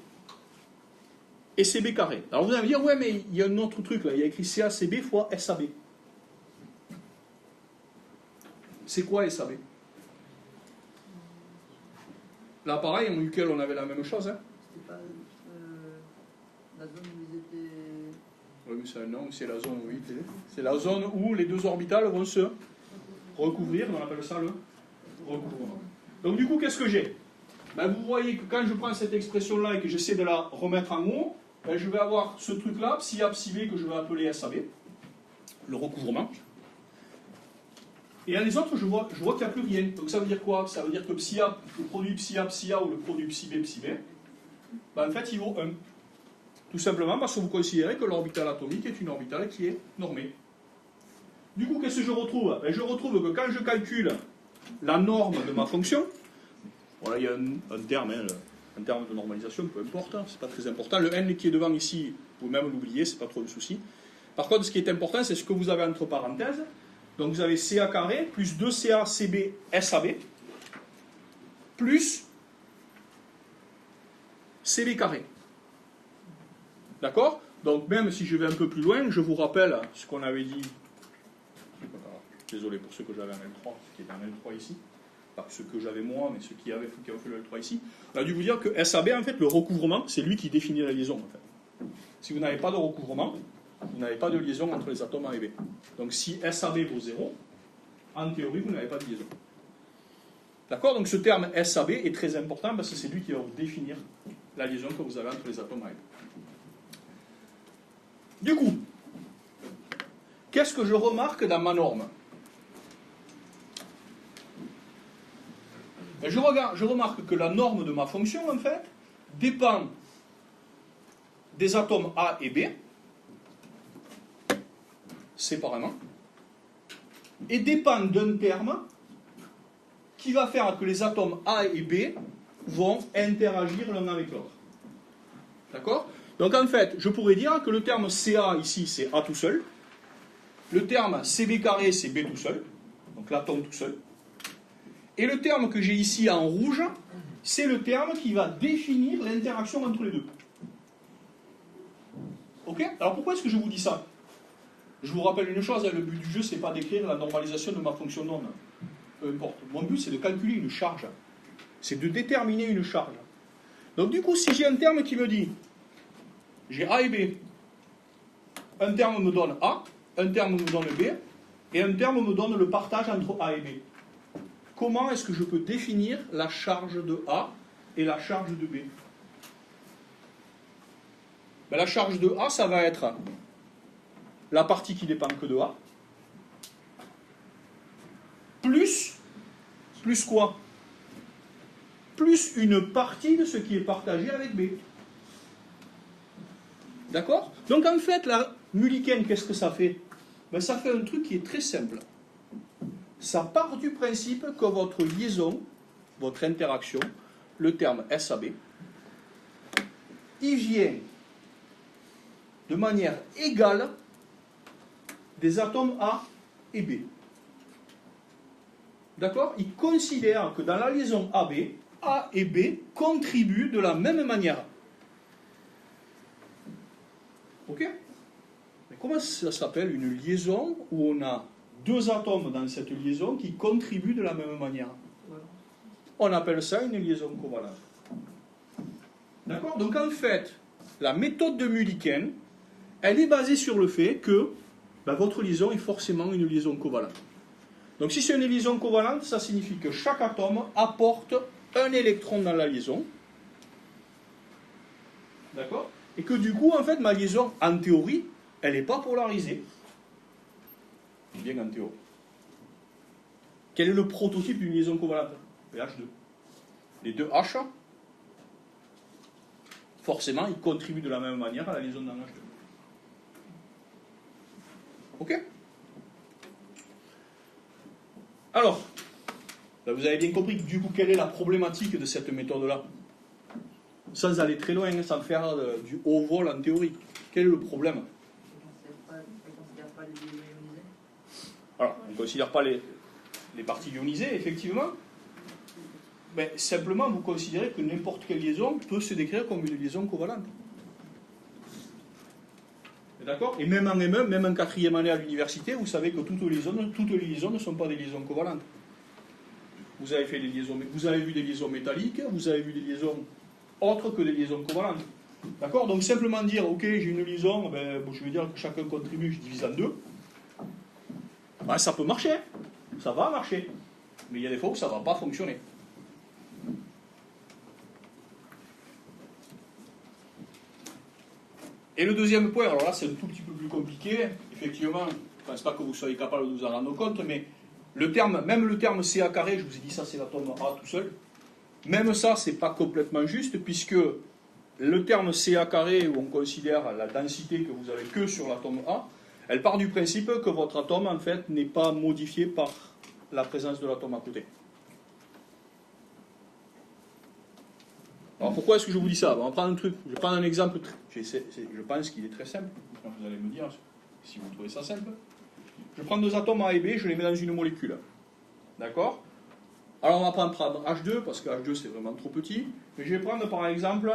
et CB carré. Alors vous allez me dire, ouais, mais il y a un autre truc là. Il y a écrit CA CB fois SAB. C'est quoi SAB? Là, pareil, en Huckel, on avait la même chose. Hein. C'était pas la zone où ils étaient. Oui, mais c'est la zone, oui. C'est la zone où les deux orbitales vont se recouvrir. On appelle ça le recouvrement. Donc, du coup, qu'est-ce que j'ai? Ben, vous voyez que quand je prends cette expression-là et que j'essaie de la remettre en haut, ben, je vais avoir ce truc-là, psi A, psi B, que je vais appeler SAB, le recouvrement. Et à les autres, je vois qu'il n'y a plus rien. Donc ça veut dire quoi? Ça veut dire que psi A, le produit psi A ou le produit psi B, ben, en fait, il vaut 1. Tout simplement parce que vous considérez que l'orbitale atomique est une orbitale qui est normée. Du coup, qu'est-ce que je retrouve? Ben, je retrouve que quand je calcule la norme de ma fonction, voilà, il y a un terme, hein, un terme de normalisation, peu importe, hein, c'est pas très important. Le n qui est devant ici, vous pouvez même l'oublier, c'est pas trop le souci. Par contre, ce qui est important, c'est ce que vous avez entre parenthèses. Donc vous avez CA carré plus 2CA CB SAB plus CB carré. D'accord? Donc même si je vais un peu plus loin, je vous rappelle ce qu'on avait dit. Désolé pour ceux que j'avais en L3, ce qui est en L3 ici. Pas ceux que j'avais moi, mais ceux qui ont fait le L3 ici. On a dû vous dire que SAB, en fait, le recouvrement, c'est lui qui définit la liaison. En fait. Si vous n'avez pas de recouvrement, vous n'avez pas de liaison entre les atomes A et B. Donc si SAB vaut 0, en théorie, vous n'avez pas de liaison. D'accord? Donc ce terme SAB est très important parce que c'est lui qui va vous définir la liaison que vous avez entre les atomes A et B. Du coup, qu'est-ce que je remarque dans ma norme? Je remarque que la norme de ma fonction, en fait, dépend des atomes A et B, séparément, et dépend d'un terme qui va faire que les atomes A et B vont interagir l'un avec l'autre. D'accord? Donc en fait, je pourrais dire que le terme CA ici, c'est A tout seul, le terme CB carré, c'est B tout seul, donc l'atome tout seul, et le terme que j'ai ici en rouge, c'est le terme qui va définir l'interaction entre les deux. Ok? Alors pourquoi est-ce que je vous dis ça? Je vous rappelle une chose, le but du jeu, c'est pas d'écrire la normalisation de ma fonction d'onde. Peu importe. Mon but, c'est de calculer une charge. C'est de déterminer une charge. Donc du coup, si j'ai un terme qui me dit J'ai A et B. Un terme me donne A, un terme me donne B, et un terme me donne le partage entre A et B. Comment est-ce que je peux définir la charge de A et la charge de B? Ben, la charge de A, ça va être la partie qui dépend que de A, plus quoi? Plus une partie de ce qui est partagé avec B. D'accord? Donc en fait, la Mulliken, qu'est-ce que ça fait? Ben, ça fait un truc qui est très simple. Ça part du principe que votre liaison, votre interaction, le terme SAB, il vient de manière égale des atomes A et B. D'accord? Il considère que dans la liaison AB, A et B contribuent de la même manière. Ok? Mais comment ça s'appelle une liaison où on a deux atomes dans cette liaison qui contribuent de la même manière? On appelle ça une liaison covalente. D'accord? Donc en fait, la méthode de Mulliken, elle est basée sur le fait que votre liaison est forcément une liaison covalente. Donc si c'est une liaison covalente, ça signifie que chaque atome apporte un électron dans la liaison. D'accord? Et que du coup, en fait, ma liaison, en théorie, elle n'est pas polarisée. Bien en théorie. Quel est le prototype d'une liaison covalente? Les H2. Les deux H, forcément, ils contribuent de la même manière à la liaison d'un H2. Ok? Alors, là, vous avez bien compris, du coup, quelle est la problématique de cette méthode-là? Sans aller très loin, sans faire du haut vol en théorie. Quel est le problème? On ne considère pas les liaisons ionisées. Alors, on ne considère pas les parties ionisées, effectivement. Mais simplement, vous considérez que n'importe quelle liaison peut se décrire comme une liaison covalente. D'accord? Et même en M1, même en quatrième année à l'université, vous savez que toutes les liaisons ne sont pas des liaisons covalentes. Vous avez fait des liaisons, vous avez vu des liaisons métalliques, vous avez vu des liaisons autres que des liaisons covalentes. D'accord? Donc simplement dire, ok, j'ai une liaison, je vais dire que chacun contribue, je divise en deux. Ça peut marcher, ça va marcher. Mais il y a des fois où ça ne va pas fonctionner. Et le deuxième point, alors là c'est un tout petit peu plus compliqué, effectivement, je ne pense pas que vous soyez capable de vous en rendre compte, mais même le terme CA carré, je vous ai dit ça c'est l'atome A tout seul, même ça c'est pas complètement juste, puisque le terme CA carré, où on considère la densité que vous avez que sur l'atome A, elle part du principe que votre atome en fait n'est pas modifié par la présence de l'atome à côté. Alors pourquoi est-ce que je vous dis ça? On va prendre un truc, je vais prendre un exemple, je pense qu'il est très simple, vous allez me dire si vous trouvez ça simple. Je prends deux atomes A et B, je les mets dans une molécule. D'accord? Alors on va pas en prendre H2, parce que H2 c'est vraiment trop petit, mais je vais prendre par exemple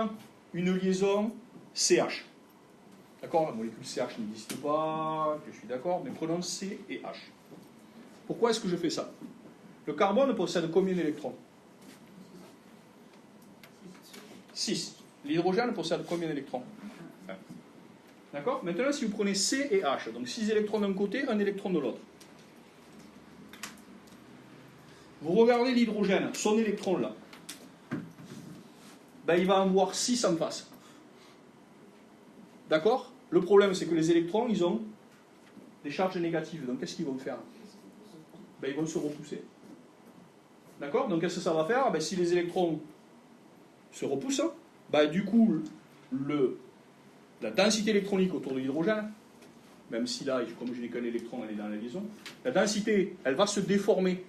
une liaison CH. D'accord? La molécule CH n'existe pas, je suis d'accord, mais prenons C et H. Pourquoi est-ce que je fais ça? Le carbone possède combien d'électrons? 6. L'hydrogène possède combien d'électrons? 1. D'accord? Maintenant, si vous prenez C et H, donc 6 électrons d'un côté, 1 électron de l'autre. Vous regardez l'hydrogène, son électron là. Il va en avoir 6 en face. D'accord? Le problème, c'est que les électrons, ils ont des charges négatives. Donc, qu'est-ce qu'ils vont faire? Ils vont se repousser. D'accord? Donc, qu'est-ce que ça va faire? Si les électrons se repoussent, du coup, la densité électronique autour de l'hydrogène, même si là, comme je n'ai qu'un électron, elle est dans la liaison, la densité, elle va se déformer.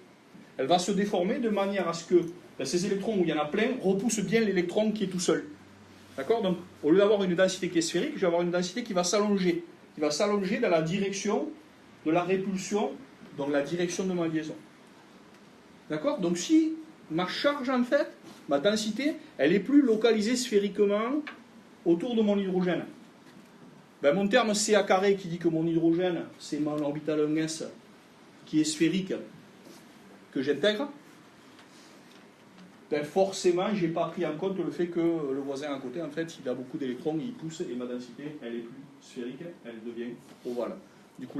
Elle va se déformer de manière à ce que ces électrons où il y en a plein repoussent bien l'électron qui est tout seul. D'accord? Donc, au lieu d'avoir une densité qui est sphérique, je vais avoir une densité qui va s'allonger. Qui va s'allonger dans la direction de la répulsion, dans la direction de ma liaison. D'accord? Donc, si ma charge, en fait, ma densité, elle est plus localisée sphériquement autour de mon hydrogène. Mon terme CA carré qui dit que mon hydrogène, c'est mon orbital 1s, 1 s, qui est sphérique, que j'intègre, ben, mon terme CA carré qui dit que mon hydrogène, c'est mon orbital 1s, qui est sphérique, que j'intègre, ben, mon terme CA carré qui dit que mon hydrogène, c'est mon orbital 1s, qui est sphérique, que j'intègre, que j'intègre, ben forcément, je n'ai pas pris en compte le fait que le voisin à côté, en fait, il a beaucoup d'électrons, il pousse, et ma densité, elle est plus sphérique, elle devient ovale. Du coup,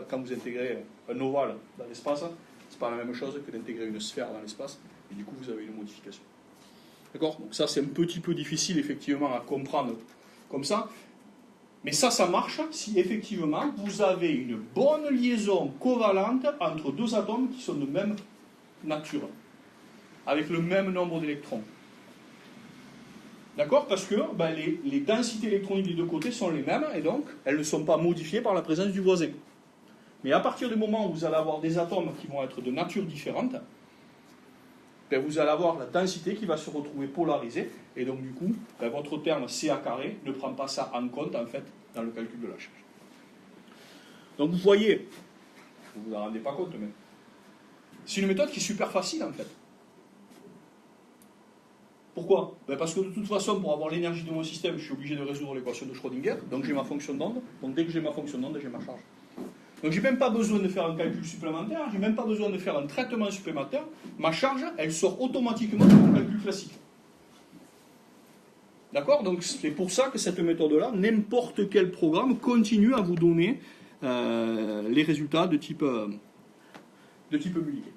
quand vous intégrez un ovale dans l'espace, ce n'est pas la même chose que d'intégrer une sphère dans l'espace, et du coup, vous avez une modification. D'accord? Donc ça, c'est un petit peu difficile, effectivement, à comprendre comme ça. Mais ça marche si, effectivement, vous avez une bonne liaison covalente entre deux atomes qui sont de même nature, avec le même nombre d'électrons. D'accord? Parce que ben, les densités électroniques des deux côtés sont les mêmes, et donc, elles ne sont pas modifiées par la présence du voisin. Mais à partir du moment où vous allez avoir des atomes qui vont être de nature différente, ben vous allez avoir la densité qui va se retrouver polarisée, et donc du coup, ben votre terme CA carré ne prend pas ça en compte, en fait, dans le calcul de la charge. Donc vous voyez, vous ne vous en rendez pas compte, mais c'est une méthode qui est super facile, en fait. Pourquoi? Ben parce que de toute façon, pour avoir l'énergie de mon système, je suis obligé de résoudre l'équation de Schrödinger, donc j'ai ma fonction d'onde, donc dès que j'ai ma fonction d'onde, j'ai ma charge. Donc je n'ai même pas besoin de faire un calcul supplémentaire, je n'ai même pas besoin de faire un traitement supplémentaire, ma charge, elle sort automatiquement de mon calcul classique. D'accord? Donc c'est pour ça que cette méthode-là, n'importe quel programme continue à vous donner les résultats de type Mulliken.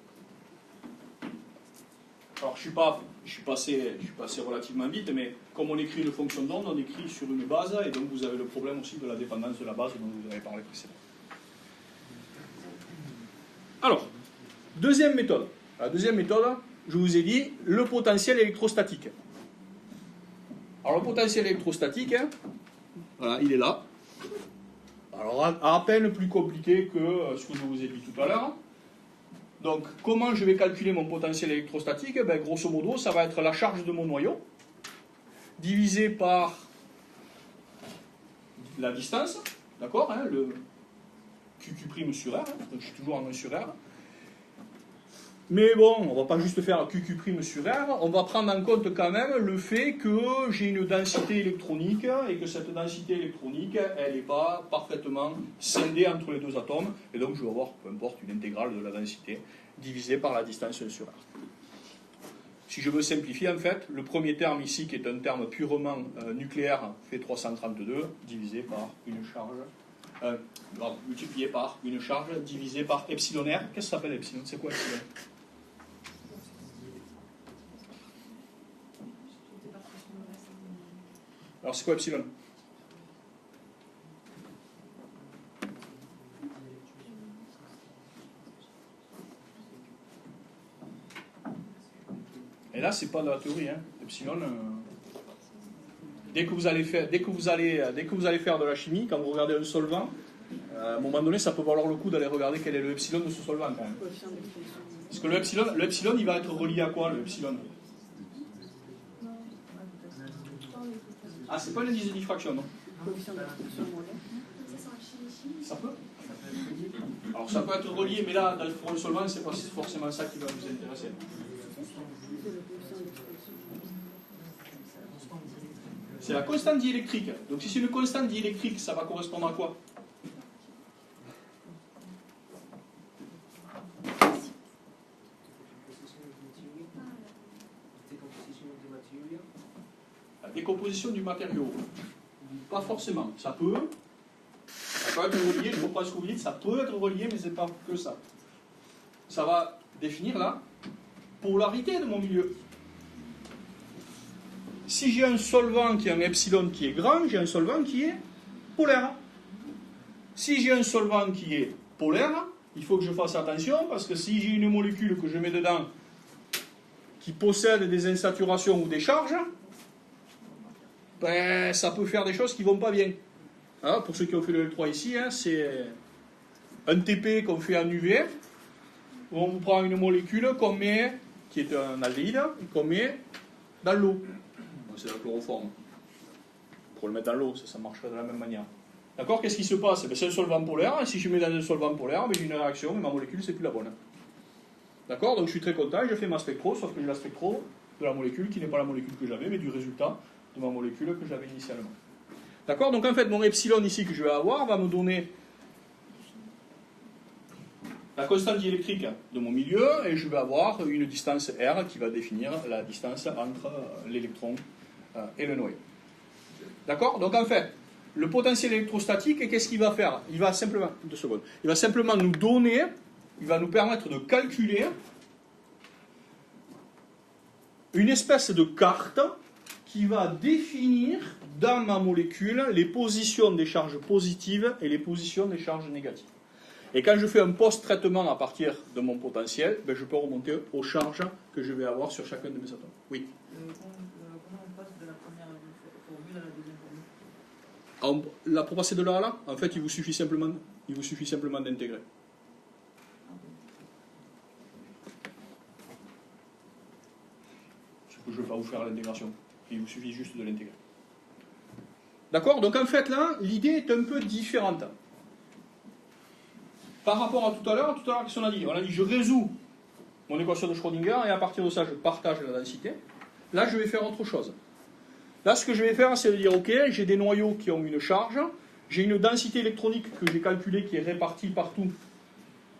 Alors je suis passé relativement vite, mais comme on écrit une fonction d'onde, on écrit sur une base, et donc vous avez le problème aussi de la dépendance de la base dont vous avez parlé précédemment. Alors, deuxième méthode. La deuxième méthode, je vous ai dit, le potentiel électrostatique. Alors, le potentiel électrostatique, voilà, il est là. Alors, à peine plus compliqué que ce que je vous ai dit tout à l'heure. Donc, comment je vais calculer mon potentiel électrostatique? Ben, grosso modo, ça va être la charge de mon noyau, divisé par la distance, d'accord, hein, le QQ' sur R, hein, donc je suis toujours en 1 sur R. Mais bon, on ne va pas juste faire QQ' sur R, on va prendre en compte quand même le fait que j'ai une densité électronique et que cette densité électronique, elle n'est pas parfaitement scindée entre les deux atomes, et donc je vais avoir, peu importe, une intégrale de la densité divisée par la distance sur R. Si je veux simplifier, en fait, le premier terme ici, qui est un terme purement nucléaire, fait 332, divisé par une charge, multiplié par une charge divisée par epsilon R. Qu'est-ce que ça s'appelle epsilon? C'est quoi epsilon? Alors c'est quoi epsilon? Et là, c'est pas de la théorie, hein. Epsilon. Dès que vous allez faire de la chimie, quand vous regardez un solvant, à un moment donné, ça peut valoir le coup d'aller regarder quel est le epsilon de ce solvant, quand même. Parce que le epsilon, il va être relié à quoi, le epsilon? Ah, c'est pas un indice de diffraction, non? Ça peut. Alors, ça peut être relié, mais là, pour le solvant, c'est pas forcément ça qui va vous intéresser. C'est la constante diélectrique. Donc si c'est une constante diélectrique, ça va correspondre à quoi? La décomposition du matériau. Pas forcément. Ça peut être relié, je comprends ce que vous dites, ça peut être relié, mais c'est pas que ça. Ça va définir la polarité de mon milieu. Si j'ai un solvant qui a un epsilon qui est grand, j'ai un solvant qui est polaire. Si j'ai un solvant qui est polaire, il faut que je fasse attention, parce que si j'ai une molécule que je mets dedans qui possède des insaturations ou des charges, ben, ça peut faire des choses qui ne vont pas bien. Alors, pour ceux qui ont fait le L3 ici, hein, c'est un TP qu'on fait en UV, où on vous prend une molécule qu'on met, qui est un aldéhyde, qu'on met dans l'eau. C'est la chloroforme. Pour le mettre dans l'eau, ça marcherait de la même manière. D'accord? Qu'est-ce qui se passe? C'est un solvant polaire, et si je mets dans un solvant polaire, j'ai une réaction, mais ma molécule, c'est plus la bonne. D'accord? Donc je suis très content, je fais ma spectro, sauf que j'ai la spectro de la molécule qui n'est pas la molécule que j'avais, mais du résultat de ma molécule que j'avais initialement. D'accord? Donc en fait, mon epsilon ici que je vais avoir va me donner la constante diélectrique de mon milieu, et je vais avoir une distance R qui va définir la distance entre l'électron et le noyau. D'accord? Donc en fait, le potentiel électrostatique, qu'est-ce qu'il va faire? Il va simplement, 2 secondes, il va simplement nous donner, il va nous permettre de calculer une espèce de carte qui va définir dans ma molécule les positions des charges positives et les positions des charges négatives. Et quand je fais un post-traitement à partir de mon potentiel, ben je peux remonter aux charges que je vais avoir sur chacun de mes atomes. Oui. Comment on passe de la première formule à la deuxième formule? Pour passer de là à là, en fait, il vous suffit simplement d'intégrer. Ce que je vais pas vous faire l'intégration. Il vous suffit juste de l'intégrer. D'accord? Donc en fait, là, l'idée est un peu différente. Par rapport à tout à l'heure, qu'est-ce qu'on a dit? On a dit, je résous mon équation de Schrödinger et à partir de ça, je partage la densité. Là, je vais faire autre chose. Là, ce que je vais faire, c'est de dire, ok, j'ai des noyaux qui ont une charge, j'ai une densité électronique que j'ai calculée qui est répartie partout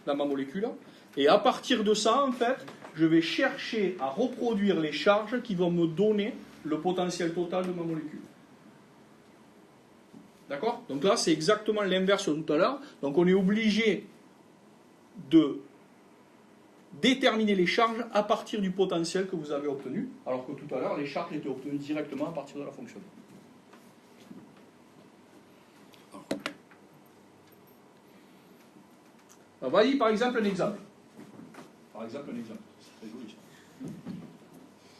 dans ma molécule, et à partir de ça, en fait, je vais chercher à reproduire les charges qui vont me donner le potentiel total de ma molécule. D'accord? Donc là, c'est exactement l'inverse de tout à l'heure. Donc on est obligé de déterminer les charges à partir du potentiel que vous avez obtenu, alors que tout à l'heure, les charges étaient obtenues directement à partir de la fonction. Alors, voyez par exemple un exemple. C'est très joli ça.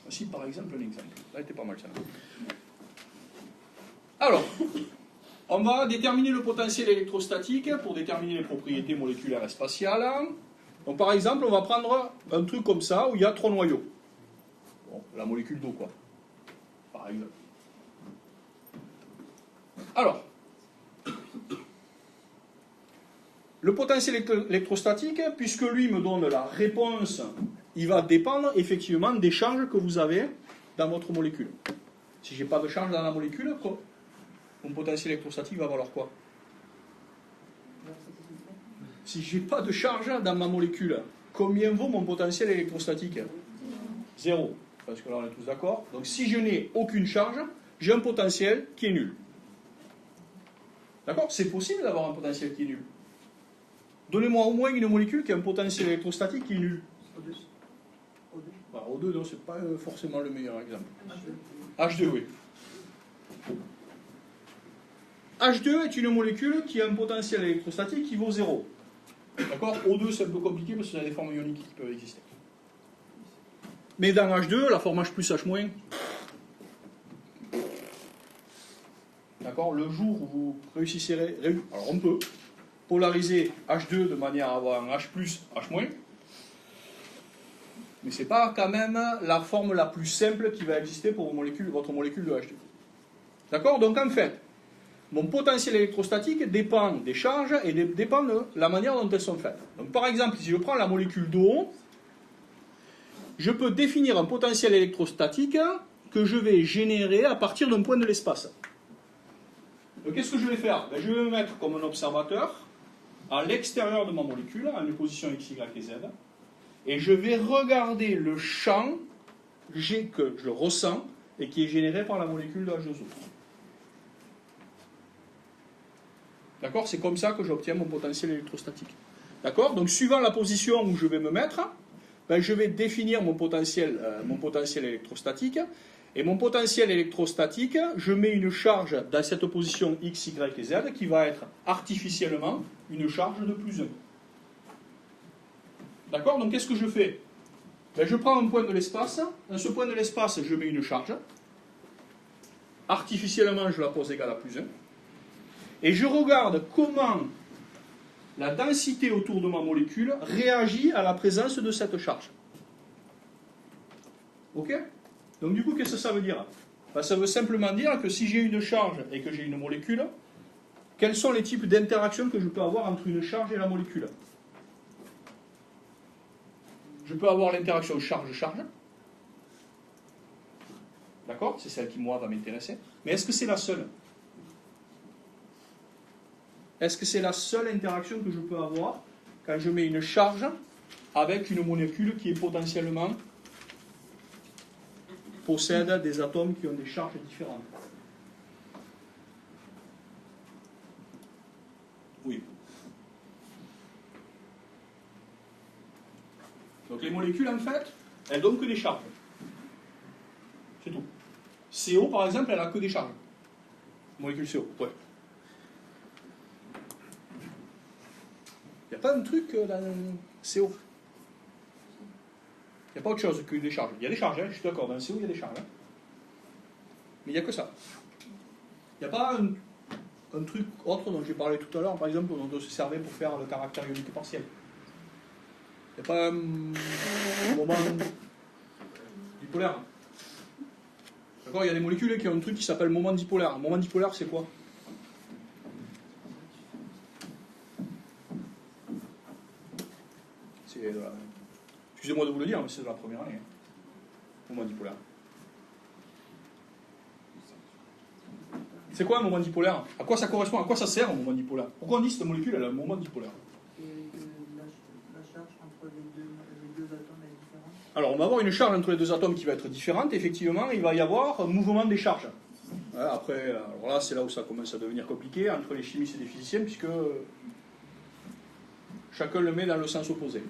Voici par exemple un exemple. Là, était pas mal ça. Alors, on va déterminer le potentiel électrostatique pour déterminer les propriétés moléculaires et spatiales. Donc par exemple, on va prendre un truc comme ça où il y a 3 noyaux. Bon, la molécule d'eau, quoi. Par exemple. Alors, le potentiel électrostatique, puisque lui me donne la réponse, il va dépendre effectivement des charges que vous avez dans votre molécule. Si je n'ai pas de charge dans la molécule, quoi, mon potentiel électrostatique va valoir quoi? Si je n'ai pas de charge dans ma molécule, combien vaut mon potentiel électrostatique? 0. Parce que là on est tous d'accord. Donc si je n'ai aucune charge, j'ai un potentiel qui est nul. D'accord? C'est possible d'avoir un potentiel qui est nul. Donnez-moi au moins une molécule qui a un potentiel électrostatique qui est nul. O2. Bah, O2, non, c'est pas forcément le meilleur exemple. H2, oui. H2 est une molécule qui a un potentiel électrostatique qui vaut 0. D'accord? O2, c'est un peu compliqué parce qu'il y a des formes ioniques qui peuvent exister. Mais dans H2, la forme H plus H-, d'accord? Le jour où vous réussirez, alors on peut polariser H2 de manière à avoir un H plus H-, mais ce n'est pas quand même la forme la plus simple qui va exister pour votre molécule de H2. D'accord? Donc en fait, mon potentiel électrostatique dépend des charges et dépend de la manière dont elles sont faites. Donc par exemple, si je prends la molécule d'eau, je peux définir un potentiel électrostatique que je vais générer à partir d'un point de l'espace. Donc qu'est-ce que je vais faire? Je vais me mettre comme un observateur à l'extérieur de ma molécule, à une position x, y et z, et je vais regarder le champ que je ressens et qui est généré par la molécule de H2O. D'accord? C'est comme ça que j'obtiens mon potentiel électrostatique. D'accord? Donc, suivant la position où je vais me mettre, je vais définir mon potentiel électrostatique. Et mon potentiel électrostatique, je mets une charge dans cette position x, y et z qui va être artificiellement une charge de plus 1. D'accord? Donc, qu'est-ce que je fais? Je prends un point de l'espace. Dans ce point de l'espace, je mets une charge. Artificiellement, je la pose égale à plus 1. Et je regarde comment la densité autour de ma molécule réagit à la présence de cette charge. Ok? Donc du coup, qu'est-ce que ça veut dire? Ça veut simplement dire que si j'ai une charge et que j'ai une molécule, quels sont les types d'interactions que je peux avoir entre une charge et la molécule? Je peux avoir l'interaction charge-charge. D'accord? C'est celle qui, moi, va m'intéresser. Mais est-ce que c'est la seule? Est-ce que c'est la seule interaction que je peux avoir quand je mets une charge avec une molécule qui est potentiellement possède des atomes qui ont des charges différentes. Oui. Donc les molécules, en fait, elles donnent que des charges. C'est tout. CO, par exemple, elle a que des charges. Molécule CO, ouais. Il n'y a pas un truc dans CO. Il n'y a pas autre chose que des charges. Il y a des charges, hein, je suis d'accord. Dans le CO, il y a des charges. Hein. Mais il n'y a que ça. Il n'y a pas un truc autre dont j'ai parlé tout à l'heure, par exemple, dont on se servait pour faire le caractère ionique partiel. Il n'y a pas un moment dipolaire. D'accord, il y a des molécules qui ont un truc qui s'appelle moment dipolaire. Un moment dipolaire, c'est quoi? C'est excusez-moi de vous le dire, mais c'est de la première année. Moment dipolaire. C'est quoi un moment dipolaire? À quoi ça correspond? À quoi ça sert un moment dipolaire? Pourquoi on dit que cette molécule elle a un moment dipolaire? La charge entre les deux atomes est différente. Alors on va avoir une charge entre les deux atomes qui va être différente. Effectivement, il va y avoir un mouvement des charges. Après, alors là, c'est là où ça commence à devenir compliqué entre les chimistes et les physiciens, puisque chacun le met dans le sens opposé.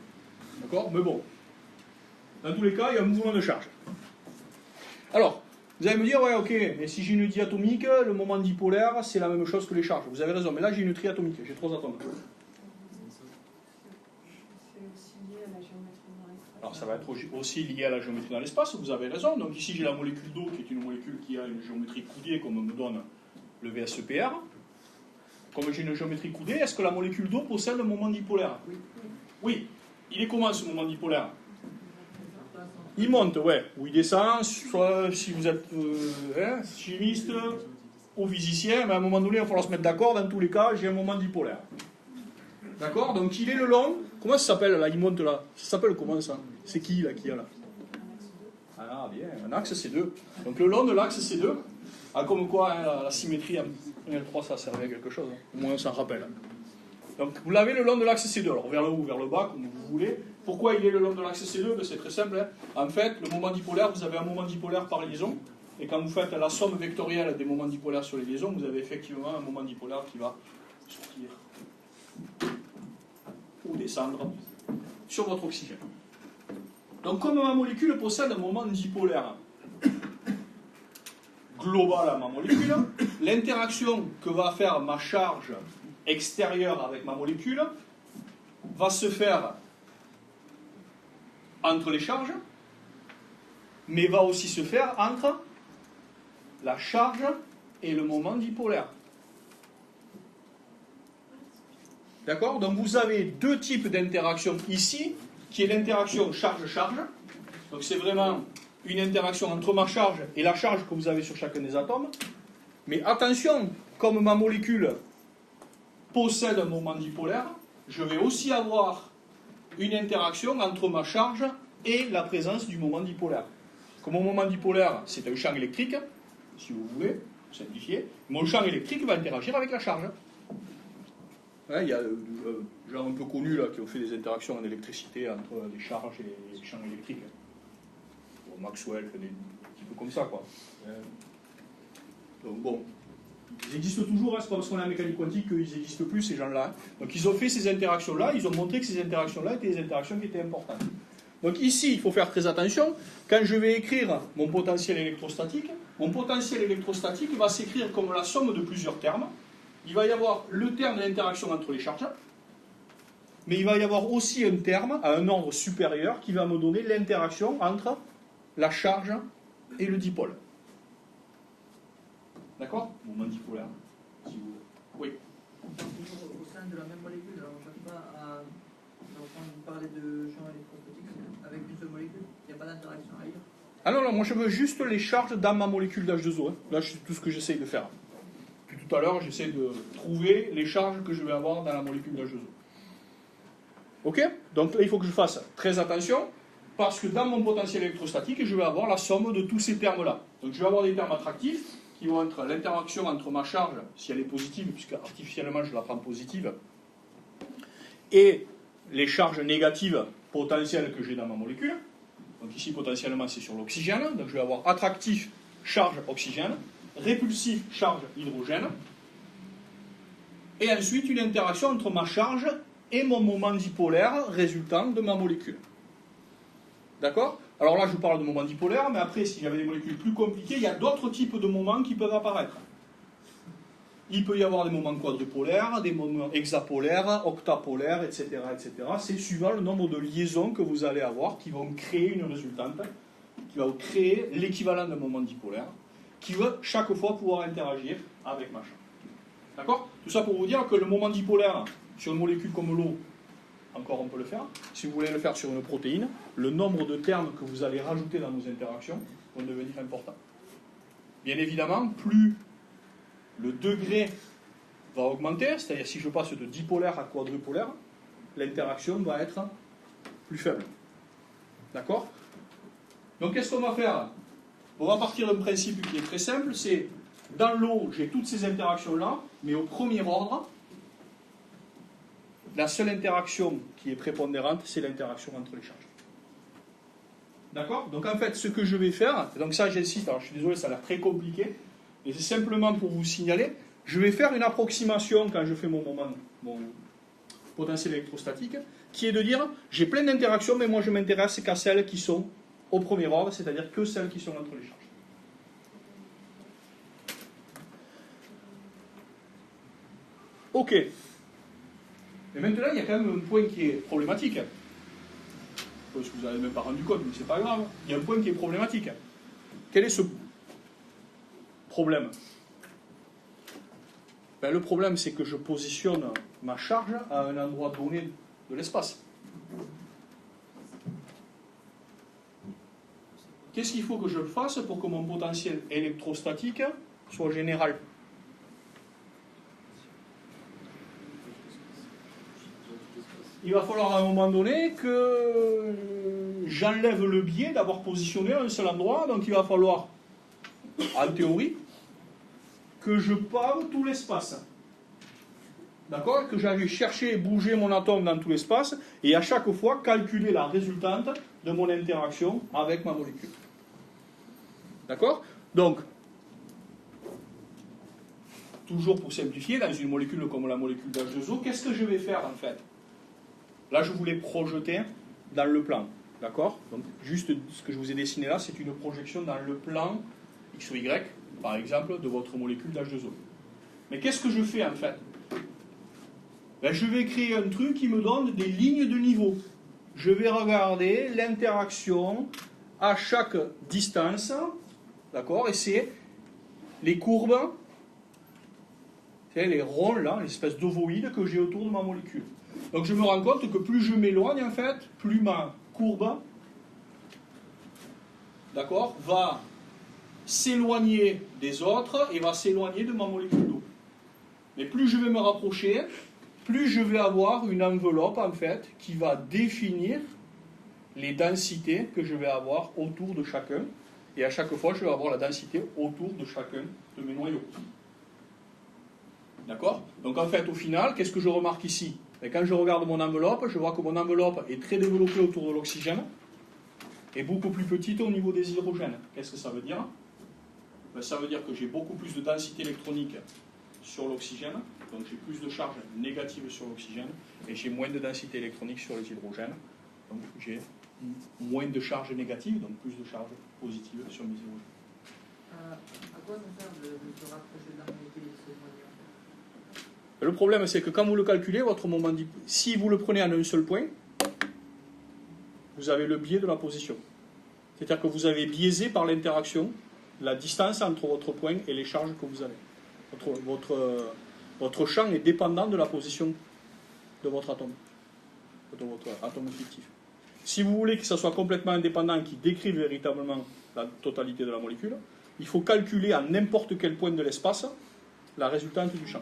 D'accord? Mais bon, dans tous les cas, il y a un mouvement de charge. Alors, vous allez me dire, ouais, ok, mais si j'ai une diatomique, le moment dipolaire, c'est la même chose que les charges. Vous avez raison, mais là, j'ai une triatomique, j'ai 3 atomes. C'est aussi lié à la géométrie dans l'espace. Alors, ça va être aussi lié à la géométrie dans l'espace, vous avez raison. Donc ici, j'ai la molécule d'eau, qui est une molécule qui a une géométrie coudée, comme me donne le VSEPR. Comme j'ai une géométrie coudée, est-ce que la molécule d'eau possède un moment dipolaire? Oui. Il est comment, ce moment dipolaire? Il monte, ouais, ou il descend, soit si vous êtes chimiste ou physicien, mais à un moment donné, il va falloir se mettre d'accord. Dans tous les cas, j'ai un moment dipolaire. D'accord? Donc il est le long. Comment ça s'appelle là? Il monte là. Ça s'appelle comment ça? C'est qui là qui a là? Ah bien, un axe C2. Donc le long de l'axe C2, comme quoi hein, la symétrie en L3 ça servait à quelque chose. Hein. Au moins on s'en rappelle. Donc vous l'avez le long de l'axe C2, alors vers le haut ou vers le bas, comme vous voulez. Pourquoi il est le long de l'axe C2? Ben, c'est très simple. Hein. En fait, le moment dipolaire, vous avez un moment dipolaire par liaison. Et quand vous faites la somme vectorielle des moments dipolaires sur les liaisons, vous avez effectivement un moment dipolaire qui va sortir ou descendre sur votre oxygène. Donc comme ma molécule possède un moment dipolaire global à ma molécule, l'interaction que va faire ma charge extérieure avec ma molécule va se faire entre les charges, mais va aussi se faire entre la charge et le moment dipolaire. D'accord? Donc vous avez 2 types d'interactions ici, qui est l'interaction charge-charge. Donc c'est vraiment une interaction entre ma charge et la charge que vous avez sur chacun des atomes. Mais attention, comme ma molécule possède un moment dipolaire, je vais aussi avoir une interaction entre ma charge et la présence du moment dipolaire. Comme mon moment dipolaire, c'est un champ électrique, si vous voulez, simplifier, mon champ électrique va interagir avec la charge. Ouais, il y a des gens un peu connus là, qui ont fait des interactions en électricité entre les charges et les champs électriques. Bon, Maxwell fait des petits peu comme ça, quoi. Donc bon, ils existent toujours, hein, c'est pas parce qu'on est en mécanique quantique qu'ils n'existent plus, ces gens-là. Donc ils ont fait ces interactions-là, ils ont montré que ces interactions-là étaient des interactions qui étaient importantes. Donc ici, il faut faire très attention. Quand je vais écrire mon potentiel électrostatique va s'écrire comme la somme de plusieurs termes. Il va y avoir le terme de l'interaction entre les charges, mais il va y avoir aussi un terme à un ordre supérieur qui va me donner l'interaction entre la charge et le dipôle. D'accord? Moment dipolaire, si vous voulez. Oui. Au sein de la même molécule, alors on ne cherche pas à. Quand vous parlez de champ électrostatique, avec une seule molécule, il n'y a pas d'interaction ailleurs. Ah non, moi je veux juste les charges dans ma molécule d'H2O. Hein. Là, c'est tout ce que j'essaye de faire. Puis tout à l'heure, j'essaie de trouver les charges que je vais avoir dans la molécule d'H2O. Ok? Donc là, il faut que je fasse très attention, parce que dans mon potentiel électrostatique, je vais avoir la somme de tous ces termes-là. Donc je vais avoir des termes attractifs, qui vont être l'interaction entre ma charge, si elle est positive, puisque artificiellement je la prends positive, et les charges négatives potentielles que j'ai dans ma molécule. Donc ici, potentiellement, c'est sur l'oxygène. Donc je vais avoir attractif, charge oxygène, répulsif, charge hydrogène. Et ensuite, une interaction entre ma charge et mon moment dipolaire résultant de ma molécule. D'accord? Alors là, je vous parle de moment dipolaire, mais après, si j'avais des molécules plus compliquées, il y a d'autres types de moments qui peuvent apparaître. Il peut y avoir des moments quadrupolaires, des moments hexapolaires, octapolaires, etc., etc. C'est suivant le nombre de liaisons que vous allez avoir qui vont créer une résultante, qui va créer l'équivalent d'un moment dipolaire, qui va chaque fois pouvoir interagir avec ma charge. D'accord? Tout ça pour vous dire que le moment dipolaire sur une molécule comme l'eau, encore on peut le faire. Si vous voulez le faire sur une protéine, le nombre de termes que vous allez rajouter dans vos interactions vont devenir important. Bien évidemment, plus le degré va augmenter, c'est-à-dire si je passe de dipolaire à quadrupolaire, l'interaction va être plus faible. D'accord? Donc qu'est-ce qu'on va faire? On va partir d'un principe qui est très simple, c'est dans l'eau, j'ai toutes ces interactions-là, mais au premier ordre, la seule interaction qui est prépondérante, c'est l'interaction entre les charges. D'accord? Donc en fait, ce que je vais faire, donc ça j'insiste, alors je suis désolé, ça a l'air très compliqué, mais c'est simplement pour vous signaler, je vais faire une approximation quand je fais mon potentiel électrostatique, qui est de dire, j'ai plein d'interactions, mais moi je m'intéresse qu'à celles qui sont au premier ordre, c'est-à-dire que celles qui sont entre les charges. Ok. Mais maintenant, il y a quand même un point qui est problématique. Parce que vous n'avez même pas rendu compte, mais c'est pas grave. Il y a un point qui est problématique. Quel est ce problème? Ben, le problème, c'est que je positionne ma charge à un endroit donné de l'espace. Qu'est-ce qu'il faut que je fasse pour que mon potentiel électrostatique soit général? Il va falloir à un moment donné que j'enlève le biais d'avoir positionné à un seul endroit, donc il va falloir, en théorie, que je parle tout l'espace. D'accord? Que j'aille chercher et bouger mon atome dans tout l'espace, et à chaque fois calculer la résultante de mon interaction avec ma molécule. D'accord? Donc, toujours pour simplifier, dans une molécule comme la molécule d'H2O, qu'est-ce que je vais faire en fait? Là, je voulais projeter dans le plan. D'accord? Donc, juste ce que je vous ai dessiné là, c'est une projection dans le plan X ou Y, par exemple, de votre molécule d'H2O. Mais qu'est-ce que je fais en fait? Ben, je vais créer un truc qui me donne des lignes de niveau. Je vais regarder l'interaction à chaque distance. D'accord? Et c'est les courbes, c'est les ronds là, l'espèce d'ovoïde que j'ai autour de ma molécule. Donc je me rends compte que plus je m'éloigne en fait, plus ma courbe, d'accord, va s'éloigner des autres et va s'éloigner de ma molécule d'eau. Mais plus je vais me rapprocher, plus je vais avoir une enveloppe en fait qui va définir les densités que je vais avoir autour de chacun. Et à chaque fois, je vais avoir la densité autour de chacun de mes noyaux. D'accord? Donc en fait, au final, qu'est-ce que je remarque ici? Et quand je regarde mon enveloppe, je vois que mon enveloppe est très développée autour de l'oxygène et beaucoup plus petite au niveau des hydrogènes. Qu'est-ce que ça veut dire? Ben, ça veut dire que j'ai beaucoup plus de densité électronique sur l'oxygène, donc j'ai plus de charge négative sur l'oxygène, et j'ai moins de densité électronique sur les hydrogènes, donc j'ai moins de charge négative, donc plus de charge positive sur mes hydrogènes. À quoi ça sert de se rapprocher de la molécule et de s'éloigner? Le problème, c'est que quand vous le calculez, votre moment si vous le prenez en un seul point, vous avez le biais de la position. C'est-à-dire que vous avez biaisé par l'interaction la distance entre votre point et les charges que vous avez. Votre champ est dépendant de la position de votre atome, de votre atome fictif. Si vous voulez que ça soit complètement indépendant, qu'il décrive véritablement la totalité de la molécule, il faut calculer à n'importe quel point de l'espace la résultante du champ.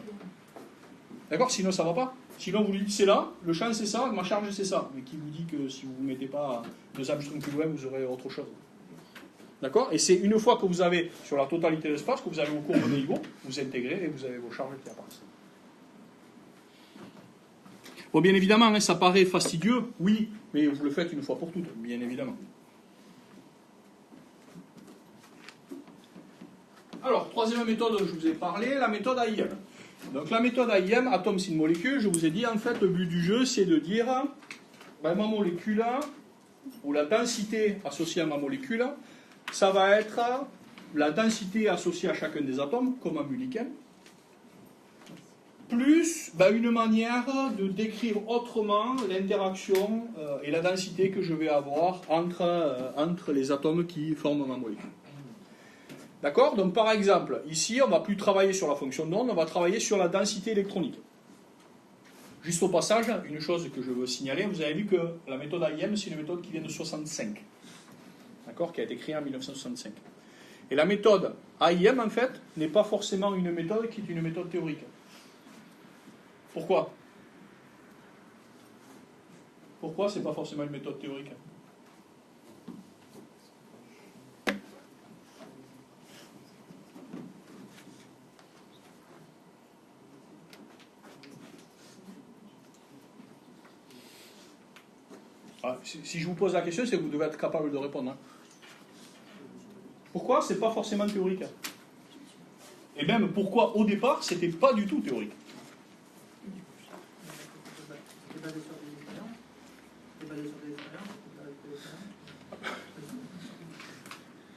D'accord? Sinon, ça ne va pas. Sinon, vous lui dites, c'est là, le champ, c'est ça, ma charge, c'est ça. Mais qui vous dit que si vous ne mettez pas 2 Armstrong plus loin, vous aurez autre chose? D'accord? Et c'est une fois que vous avez, sur la totalité de l'espace, que vous avez vos courbes de niveau, vous intégrez et vous avez vos charges qui apparaissent. Bon, bien évidemment, hein, ça paraît fastidieux, oui, mais vous le faites une fois pour toutes, bien évidemment. Alors, troisième méthode dont je vous ai parlé, la méthode AIM. Donc la méthode AIM, Atoms in Molecule, je vous ai dit, en fait, le but du jeu, c'est de dire, ben, ma molécule, ou la densité associée à ma molécule, ça va être la densité associée à chacun des atomes, comme un Mulliken, plus une manière de décrire autrement l'interaction et la densité que je vais avoir entre les atomes qui forment ma molécule. D'accord? Donc par exemple, ici, on ne va plus travailler sur la fonction d'onde, on va travailler sur la densité électronique. Juste au passage, une chose que je veux signaler, vous avez vu que la méthode AIM, c'est une méthode qui vient de 65. D'accord? Qui a été créée en 1965. Et la méthode AIM, en fait, n'est pas forcément une méthode qui est une méthode théorique. Pourquoi? Pourquoi c'est pas forcément une méthode théorique? Si je vous pose la question, c'est que vous devez être capable de répondre. Hein. Pourquoi c'est pas forcément théorique? Et même pourquoi au départ c'était pas du tout théorique? C'est basé sur des expériences. C'est basé sur des expériences.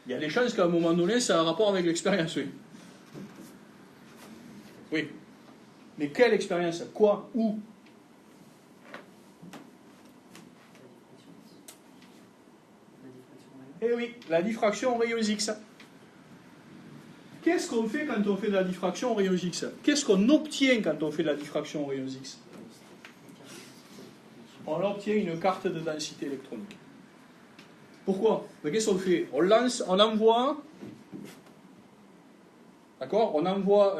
Il y a des chances qu'à un moment donné ça a un rapport avec l'expérience, oui. Oui. Mais quelle expérience? Quoi? Où? Eh oui, la diffraction aux rayons X. Qu'est-ce qu'on fait quand on fait de la diffraction aux rayons X? Qu'est-ce qu'on obtient quand on fait de la diffraction aux rayons X? On obtient une carte de densité électronique. Pourquoi? Qu'est-ce qu'on fait? On envoie... D'accord? On envoie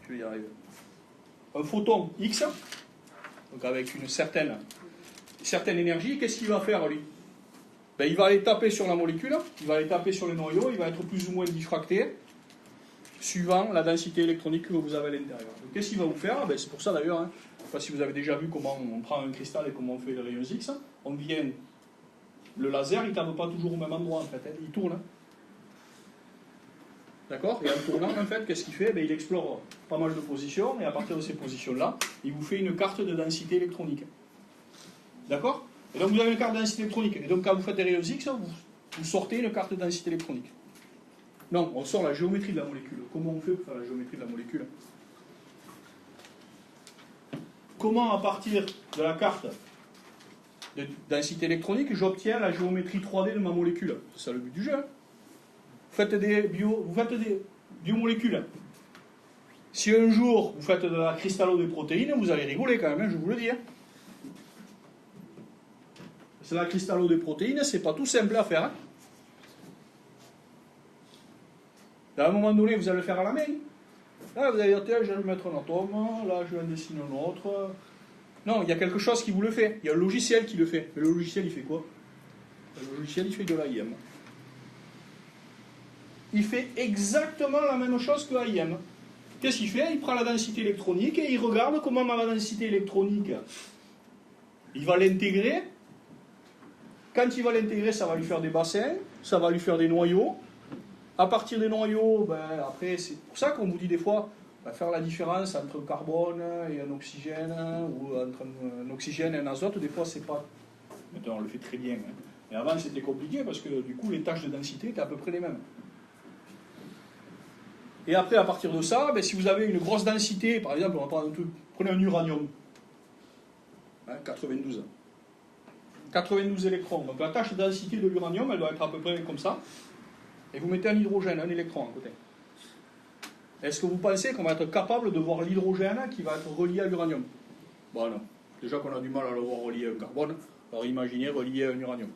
je vais y arriver. Un photon X, donc avec une certaine énergie, qu'est-ce qu'il va faire lui? Il va aller taper sur la molécule, il va aller taper sur le noyau, il va être plus ou moins diffracté suivant la densité électronique que vous avez à l'intérieur. Qu'est-ce qu'il va vous faire? C'est pour ça d'ailleurs, hein, je ne sais pas si vous avez déjà vu comment on prend un cristal et comment on fait les rayons X, on vient, le laser il ne tape pas toujours au même endroit en fait, hein, il tourne. D'accord? Et en tournant, en fait, qu'est-ce qu'il fait? Il explore pas mal de positions, et à partir de ces positions-là, il vous fait une carte de densité électronique. D'accord? Et donc vous avez une carte de densité électronique. Et donc quand vous faites des rayons X, vous sortez une carte de densité électronique. Non, on sort la géométrie de la molécule. Comment on fait pour faire la géométrie de la molécule? Comment, à partir de la carte de densité électronique, j'obtiens la géométrie 3D de ma molécule? C'est ça le but du jeu. Hein. Vous faites des biomolécules. Si un jour vous faites de la cristallo des protéines, vous allez rigoler quand même, hein, je vous le dis. Hein. C'est la cristallo des protéines, c'est pas tout simple à faire. Hein. À un moment donné, vous allez le faire à la main. Là, vous allez dire, tiens, je vais mettre un atome, là, je vais en dessiner un autre. Non, il y a quelque chose qui vous le fait. Il y a un logiciel qui le fait. Mais le logiciel, il fait quoi? Le logiciel, il fait de l'AIM. Il fait exactement la même chose que l'AIM. Qu'est-ce qu'il fait? Il prend la densité électronique et il regarde comment ma densité électronique, il va l'intégrer. Quand il va l'intégrer, ça va lui faire des bassins, ça va lui faire des noyaux. À partir des noyaux, après, c'est pour ça qu'on vous dit des fois, faire la différence entre un carbone et un oxygène, ou entre un oxygène et un azote, des fois, c'est pas... Maintenant, on le fait très bien. Hein. Mais avant, c'était compliqué parce que, du coup, les tâches de densité étaient à peu près les mêmes. Et après, à partir de ça, si vous avez une grosse densité, par exemple, on va prendre un truc, prenez un uranium, 92. 92 électrons. Donc la tâche de densité de l'uranium, elle doit être à peu près comme ça. Et vous mettez un hydrogène, un électron à côté. Est-ce que vous pensez qu'on va être capable de voir l'hydrogène qui va être relié à l'uranium? Bon, non. Déjà qu'on a du mal à le voir relié à un carbone, alors imaginez relié à un uranium.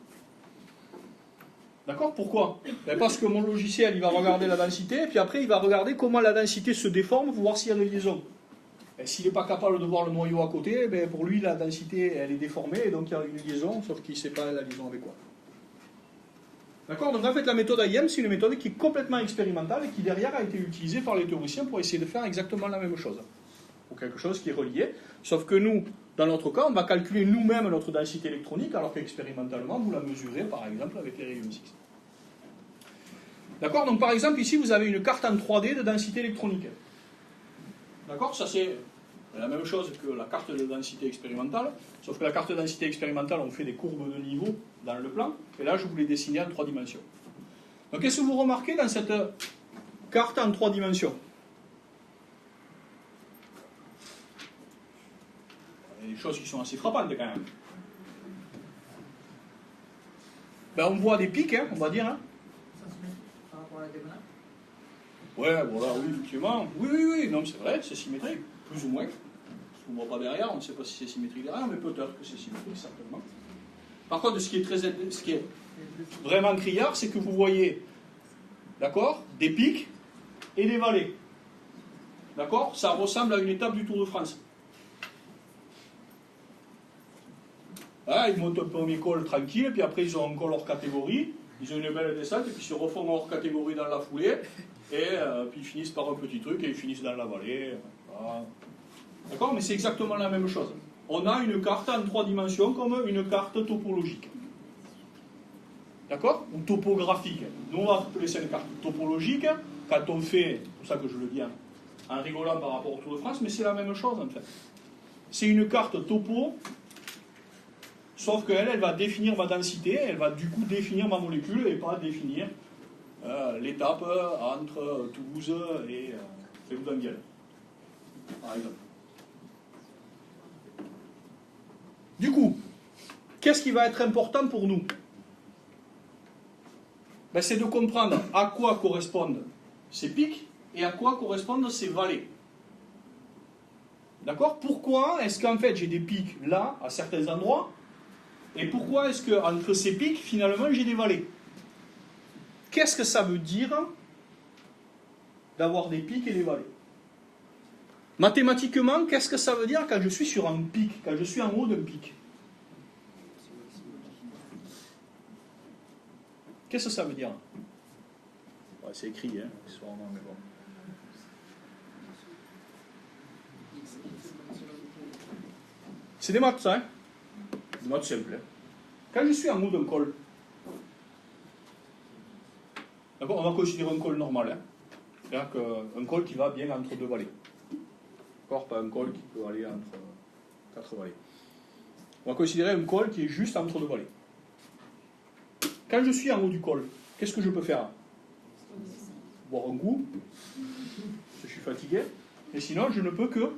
D'accord? Pourquoi? Parce que mon logiciel, il va regarder la densité, et puis après, il va regarder comment la densité se déforme pour voir s'il y a des liaisons. Et s'il n'est pas capable de voir le noyau à côté, pour lui, la densité, elle est déformée, et donc il y a une liaison, sauf qu'il ne sait pas la liaison avec quoi. D'accord? Donc en fait, la méthode AIM, c'est une méthode qui est complètement expérimentale et qui derrière a été utilisée par les théoriciens pour essayer de faire exactement la même chose. Ou quelque chose qui est relié. Sauf que nous, dans notre cas, on va calculer nous-mêmes notre densité électronique, alors qu'expérimentalement, vous la mesurez par exemple avec les rayons X. D'accord? Donc par exemple, ici, vous avez une carte en 3D de densité électronique. D'accord? Ça c'est la même chose que la carte de densité expérimentale, sauf que la carte de densité expérimentale, on fait des courbes de niveau dans le plan, et là je vous l'ai dessiné en 3 dimensions. Donc qu'est-ce que vous remarquez dans cette carte en 3 dimensions? Il y a des choses qui sont assez frappantes quand même. Ben, on voit des pics, hein, on va dire. Hein. Par rapport à la diagonale. Ouais, voilà, oui, effectivement. Oui, non, c'est vrai, c'est symétrique, plus ou moins. On ne voit pas derrière, on ne sait pas si c'est symétrique derrière, mais peut-être que c'est symétrique, certainement. Par contre, ce qui est vraiment criard, c'est que vous voyez, d'accord, des pics et des vallées. D'accord? Ça ressemble à une étape du Tour de France. Ah, ils montent un premier col tranquille, puis après ils ont un col hors catégorie, ils ont une belle descente, et puis ils se refont hors catégorie dans la foulée, et puis ils finissent par un petit truc, et ils finissent dans la vallée. Voilà. D'accord? Mais c'est exactement la même chose. On a une carte en 3 dimensions comme une carte topologique. D'accord? Ou topographique. Nous, on va appeler ça une carte topologique quand on fait, c'est pour ça que je le dis en rigolant par rapport au Tour de France, mais c'est la même chose en fait. C'est une carte topo, sauf qu'elle, elle va définir ma densité, elle va du coup définir ma molécule et pas définir l'étape entre Toulouse et Loudanguel, par exemple. Du coup, qu'est-ce qui va être important pour nous? Ben, c'est de comprendre à quoi correspondent ces pics et à quoi correspondent ces vallées. D'accord? Pourquoi est-ce qu'en fait j'ai des pics là, à certains endroits, et pourquoi est-ce qu'entre ces pics, finalement, j'ai des vallées? Qu'est-ce que ça veut dire d'avoir des pics et des vallées? Mathématiquement, qu'est-ce que ça veut dire quand je suis sur un pic, quand je suis en haut d'un pic? Qu'est-ce que ça veut dire? Ouais, c'est écrit, hein, sûrement, mais bon. C'est des maths, ça, hein? Des maths simples. Hein. Quand je suis en haut d'un col, d'accord, on va considérer un col normal, hein? C'est-à-dire qu'un col qui va bien entre deux vallées. D'accord, pas un col qui peut aller entre 4 vallées. On va considérer un col qui est juste entre deux vallées. Quand je suis en haut du col, qu'est-ce que je peux faire? Boire un coup, je suis fatigué, et sinon je ne peux que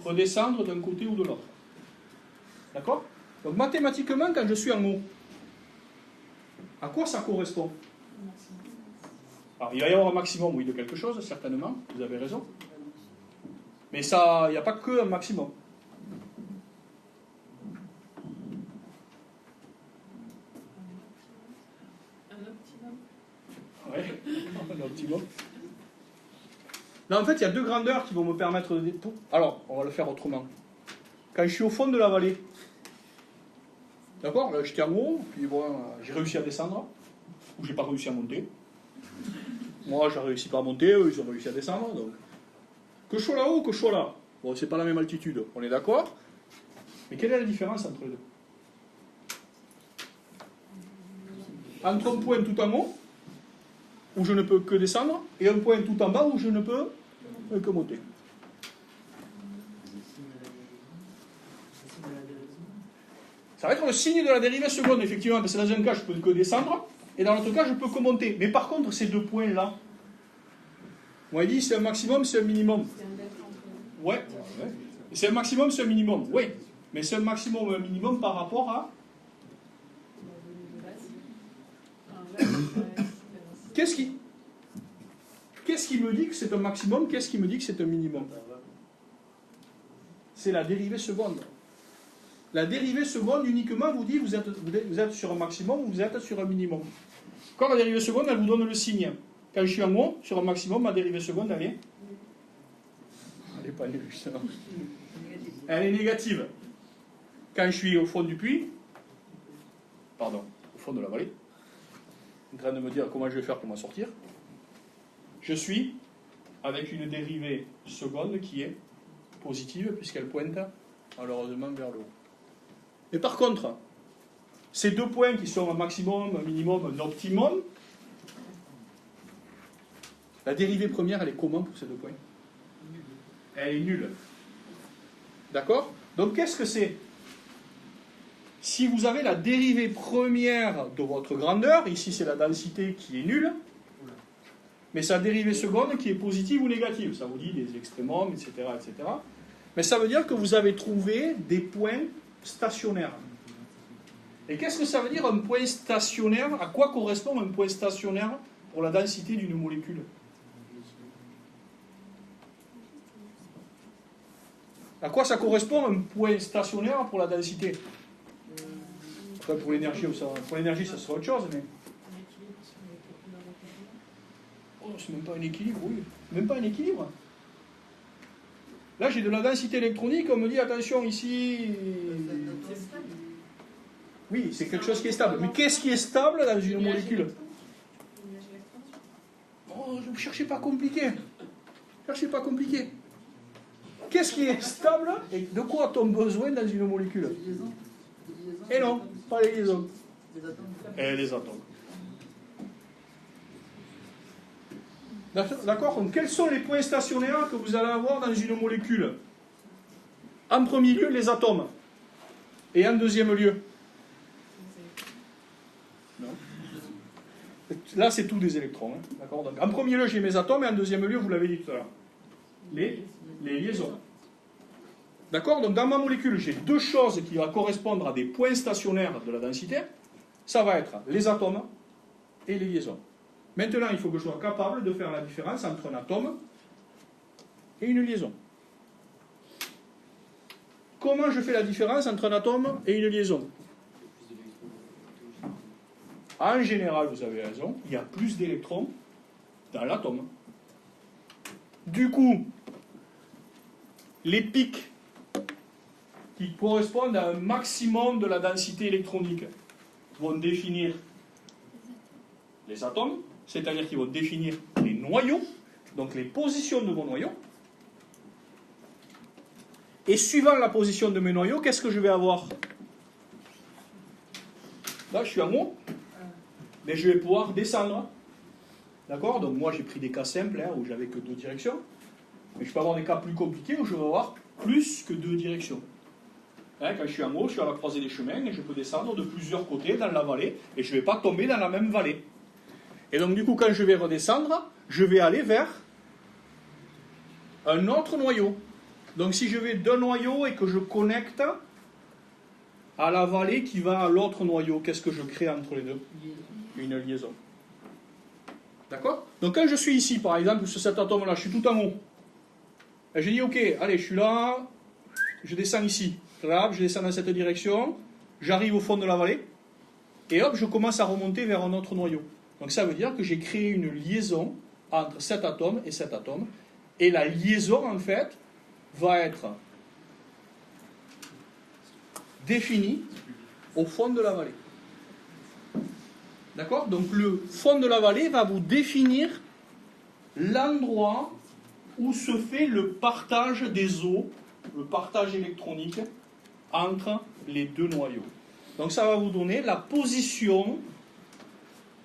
redescendre d'un côté ou de l'autre. D'accord? Donc mathématiquement, quand je suis en haut, à quoi ça correspond? Alors, il va y avoir un maximum, oui, de quelque chose, certainement, vous avez raison. Mais ça, il n'y a pas que un maximum. Ouais, un optimum. Là, en fait, il y a deux grandeurs qui vont me permettre de... Alors, on va le faire autrement. Quand je suis au fond de la vallée, d'accord, là, j'étais en haut, puis bon, j'ai réussi à descendre, ou j'ai pas réussi à monter. Moi, j'ai réussi pas à monter, eux, ils ont réussi à descendre, donc... Que je sois là-haut, que je sois là. Bon, c'est pas la même altitude, on est d'accord. Mais quelle est la différence entre les deux? Entre un point tout en haut, où je ne peux que descendre, et un point tout en bas, où je ne peux que monter. Ça va être le signe de la dérivée seconde, effectivement, parce que dans un cas, je peux que descendre, et dans l'autre cas, je peux que monter. Mais par contre, ces deux points-là, on m'a dit c'est un maximum, c'est un minimum. Ouais. C'est un maximum, c'est un minimum. Oui. Mais c'est un maximum ou un minimum par rapport à... Qu'est-ce qui me dit que c'est un maximum? Qu'est-ce qui me dit que c'est un minimum? C'est la dérivée seconde. La dérivée seconde uniquement vous dit vous êtes sur un maximum ou vous êtes sur un minimum. Quand la dérivée seconde, elle vous donne le signe. Quand je suis en haut, sur un maximum, ma dérivée seconde, elle n'est pas nulle, justement. Elle est négative. Quand je suis au fond du puits, pardon, au fond de la vallée, en train de me dire comment je vais faire pour m'en sortir. Je suis avec une dérivée seconde qui est positive, puisqu'elle pointe malheureusement vers le haut. Mais par contre, ces deux points qui sont un maximum, un minimum, un optimum, la dérivée première, elle est comment pour ces deux points? Elle est nulle. D'accord? Donc qu'est-ce que c'est? Si vous avez la dérivée première de votre grandeur, ici c'est la densité qui est nulle, mais sa dérivée seconde qui est positive ou négative, ça vous dit des extrémums, etc., etc. Mais ça veut dire que vous avez trouvé des points stationnaires. Et qu'est-ce que ça veut dire un point stationnaire? À quoi correspond un point stationnaire pour la densité d'une molécule? À quoi ça correspond un point stationnaire pour la densité? Enfin, pour l'énergie, ça sera autre chose, mais... Oh, c'est même pas un équilibre, oui. Même pas un équilibre. Là, j'ai de la densité électronique, on me dit, attention, ici... Oui, c'est quelque chose qui est stable. Mais qu'est-ce qui est stable dans une molécule? Oh, ne cherchez pas compliqué. Cherchez pas compliqué. Qu'est-ce qui est stable et de quoi a-t-on besoin dans une molécule? Et non, pas les liaisons. Et les atomes. D'accord? Donc, quels sont les points stationnaires que vous allez avoir dans une molécule? En premier lieu, les atomes. Et en deuxième lieu? Non. Là, c'est tout des électrons. Hein. D'accord? Donc, en premier lieu, j'ai mes atomes, et en deuxième lieu, vous l'avez dit tout à l'heure, les liaisons. D'accord? Donc, dans ma molécule, j'ai deux choses qui vont correspondre à des points stationnaires de la densité. Ça va être les atomes et les liaisons. Maintenant, il faut que je sois capable de faire la différence entre un atome et une liaison. Comment je fais la différence entre un atome et une liaison? En général, vous avez raison, il y a plus d'électrons dans l'atome. Du coup, les pics qui correspondent à un maximum de la densité électronique vont définir les atomes, c'est-à-dire qu'ils vont définir les noyaux, donc les positions de vos noyaux. Et suivant la position de mes noyaux, qu'est-ce que je vais avoir? Là, je suis en haut, mais je vais pouvoir descendre. D'accord? Donc moi, j'ai pris des cas simples, hein, où j'avais que deux directions. Mais je peux avoir des cas plus compliqués où je vais avoir plus que deux directions. Hein, quand je suis en haut, je suis à la croisée des chemins et je peux descendre de plusieurs côtés dans la vallée et je ne vais pas tomber dans la même vallée. Et donc du coup, quand je vais redescendre, je vais aller vers un autre noyau. Donc si je vais d'un noyau et que je connecte à la vallée qui va à l'autre noyau, qu'est-ce que je crée entre les deux? Une liaison. D'accord? Donc quand je suis ici, par exemple, sur cet atome-là, je suis tout en haut. Et je dis, ok, allez, je suis là, je descends ici. Je descends dans cette direction, j'arrive au fond de la vallée, et hop, je commence à remonter vers un autre noyau. Donc ça veut dire que j'ai créé une liaison entre cet atome et cet atome, et la liaison, en fait, va être définie au fond de la vallée. D'accord? Donc le fond de la vallée va vous définir l'endroit où se fait le partage des eaux, le partage électronique entre les deux noyaux. Donc ça va vous donner la position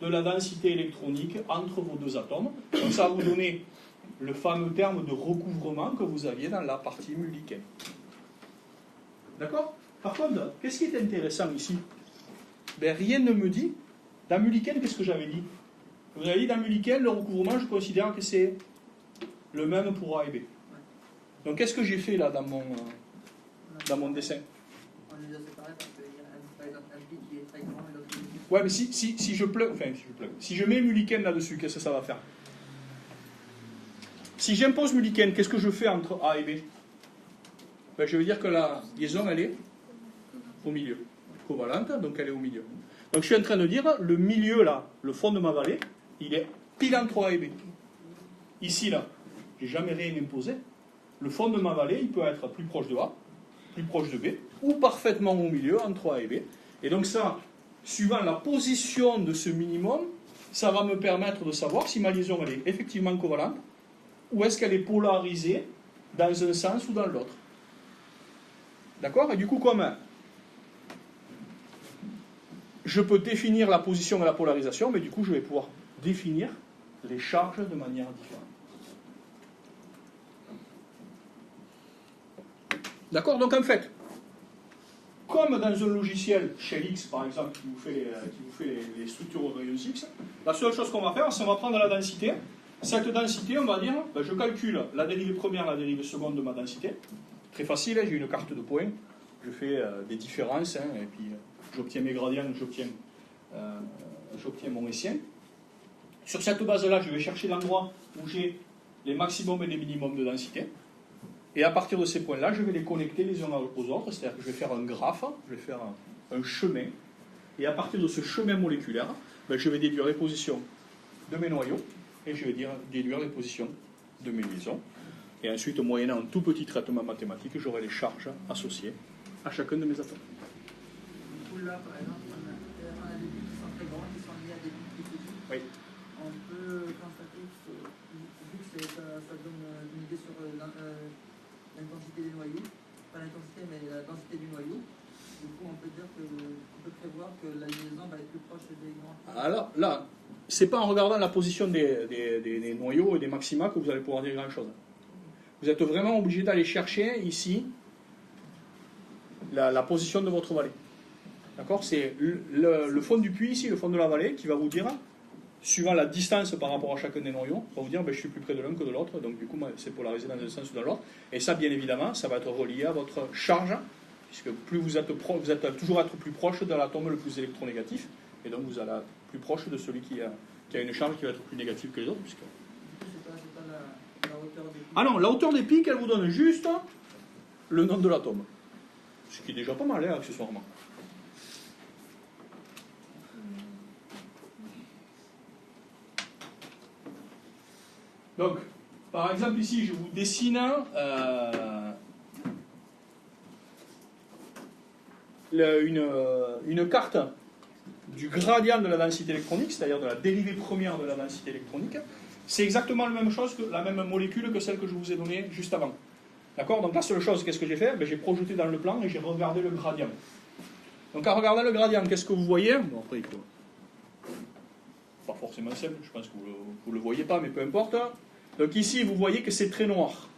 de la densité électronique entre vos deux atomes. Donc ça va vous donner le fameux terme de recouvrement que vous aviez dans la partie mulliken. D'accord? Par contre, qu'est-ce qui est intéressant ici? Ben, rien ne me dit. Dans mulliken, qu'est-ce que j'avais dit? Vous avez dit dans mulliken, le recouvrement, je considère que c'est le même pour A et B. Donc qu'est-ce que j'ai fait là dans mon dessin? On les a séparés parce qu'il y a par exemple un pic qui est très grand et l'autre qui est petit. Ouais, mais si je mets mulliken là-dessus, qu'est-ce que ça va faire? Si j'impose mulliken, qu'est-ce que je fais entre A et B? Ben, je veux dire que la liaison, elle est au milieu. Covalente, donc elle est au milieu. Donc je suis en train de dire, le milieu là, le fond de ma vallée, il est pile entre A et B. Ici là, j'ai jamais rien imposé. Le fond de ma vallée, il peut être plus proche de A, plus proche de B, ou parfaitement au milieu, entre A et B. Et donc ça, suivant la position de ce minimum, ça va me permettre de savoir si ma liaison elle est effectivement covalente ou est-ce qu'elle est polarisée dans un sens ou dans l'autre. D'accord? Et du coup, comme je peux définir la position et la polarisation, mais du coup, je vais pouvoir définir les charges de manière différente. D'accord? Donc en fait, comme dans un logiciel Shell X, par exemple, qui vous fait les structures aux rayons X, la seule chose qu'on va faire, c'est qu'on va prendre la densité. Cette densité, on va dire, ben, je calcule la dérivée première, la dérivée seconde de ma densité. Très facile, j'ai une carte de points, je fais des différences, et puis j'obtiens mes gradients, j'obtiens mon Hessien. Sur cette base-là, je vais chercher l'endroit où j'ai les maximums et les minimums de densité. Et à partir de ces points-là, je vais les connecter les uns aux autres, c'est-à-dire que je vais faire un graphe, je vais faire un chemin. Et à partir de ce chemin moléculaire, ben, je vais déduire les positions de mes noyaux et je vais déduire les positions de mes liaisons. Et ensuite, moyennant un tout petit traitement mathématique, j'aurai les charges associées à chacun de mes atomes. Du coup, là, par exemple, on a des bits qui sont très grands, qui sont liés à des bits plus petits. Oui. On peut constater que, vu que ça donne une idée sur l'intensité des noyaux, pas l'intensité, mais la densité du noyau, du coup, on peut dire on peut prévoir que la liaison va être plus proche des grands. Alors là, c'est pas en regardant la position des noyaux et des maxima que vous allez pouvoir dire grand-chose. Vous êtes vraiment obligé d'aller chercher ici la position de votre vallée. D'accord? C'est le fond du puits ici, le fond de la vallée, qui va vous dire, suivant la distance par rapport à chacun des noyaux, va vous dire ben, je suis plus près de l'un que de l'autre, donc du coup c'est polarisé dans un sens ou dans l'autre. Et ça, bien évidemment, ça va être relié à votre charge, puisque plus vous êtes toujours être plus proche de l'atome le plus électronégatif, et donc vous allez être plus proche de celui qui a une charge qui va être plus négative que les autres. Puisque... C'est pas la hauteur des pics. Ah non, la hauteur des pics, elle vous donne juste le nom de l'atome. Ce qui est déjà pas mal, hein, accessoirement. Donc, par exemple, ici, je vous dessine une carte du gradient de la densité électronique, c'est-à-dire de la dérivée première de la densité électronique. C'est exactement la même chose, la même molécule que celle que je vous ai donnée juste avant. D'accord? Donc la seule chose, qu'est-ce que j'ai fait? Ben, j'ai projeté dans le plan et j'ai regardé le gradient. Donc en regardant le gradient, qu'est-ce que vous voyez? Bon, après, pas forcément simple, je pense que vous ne le voyez pas, mais peu importe. Donc ici, vous voyez que c'est très noir.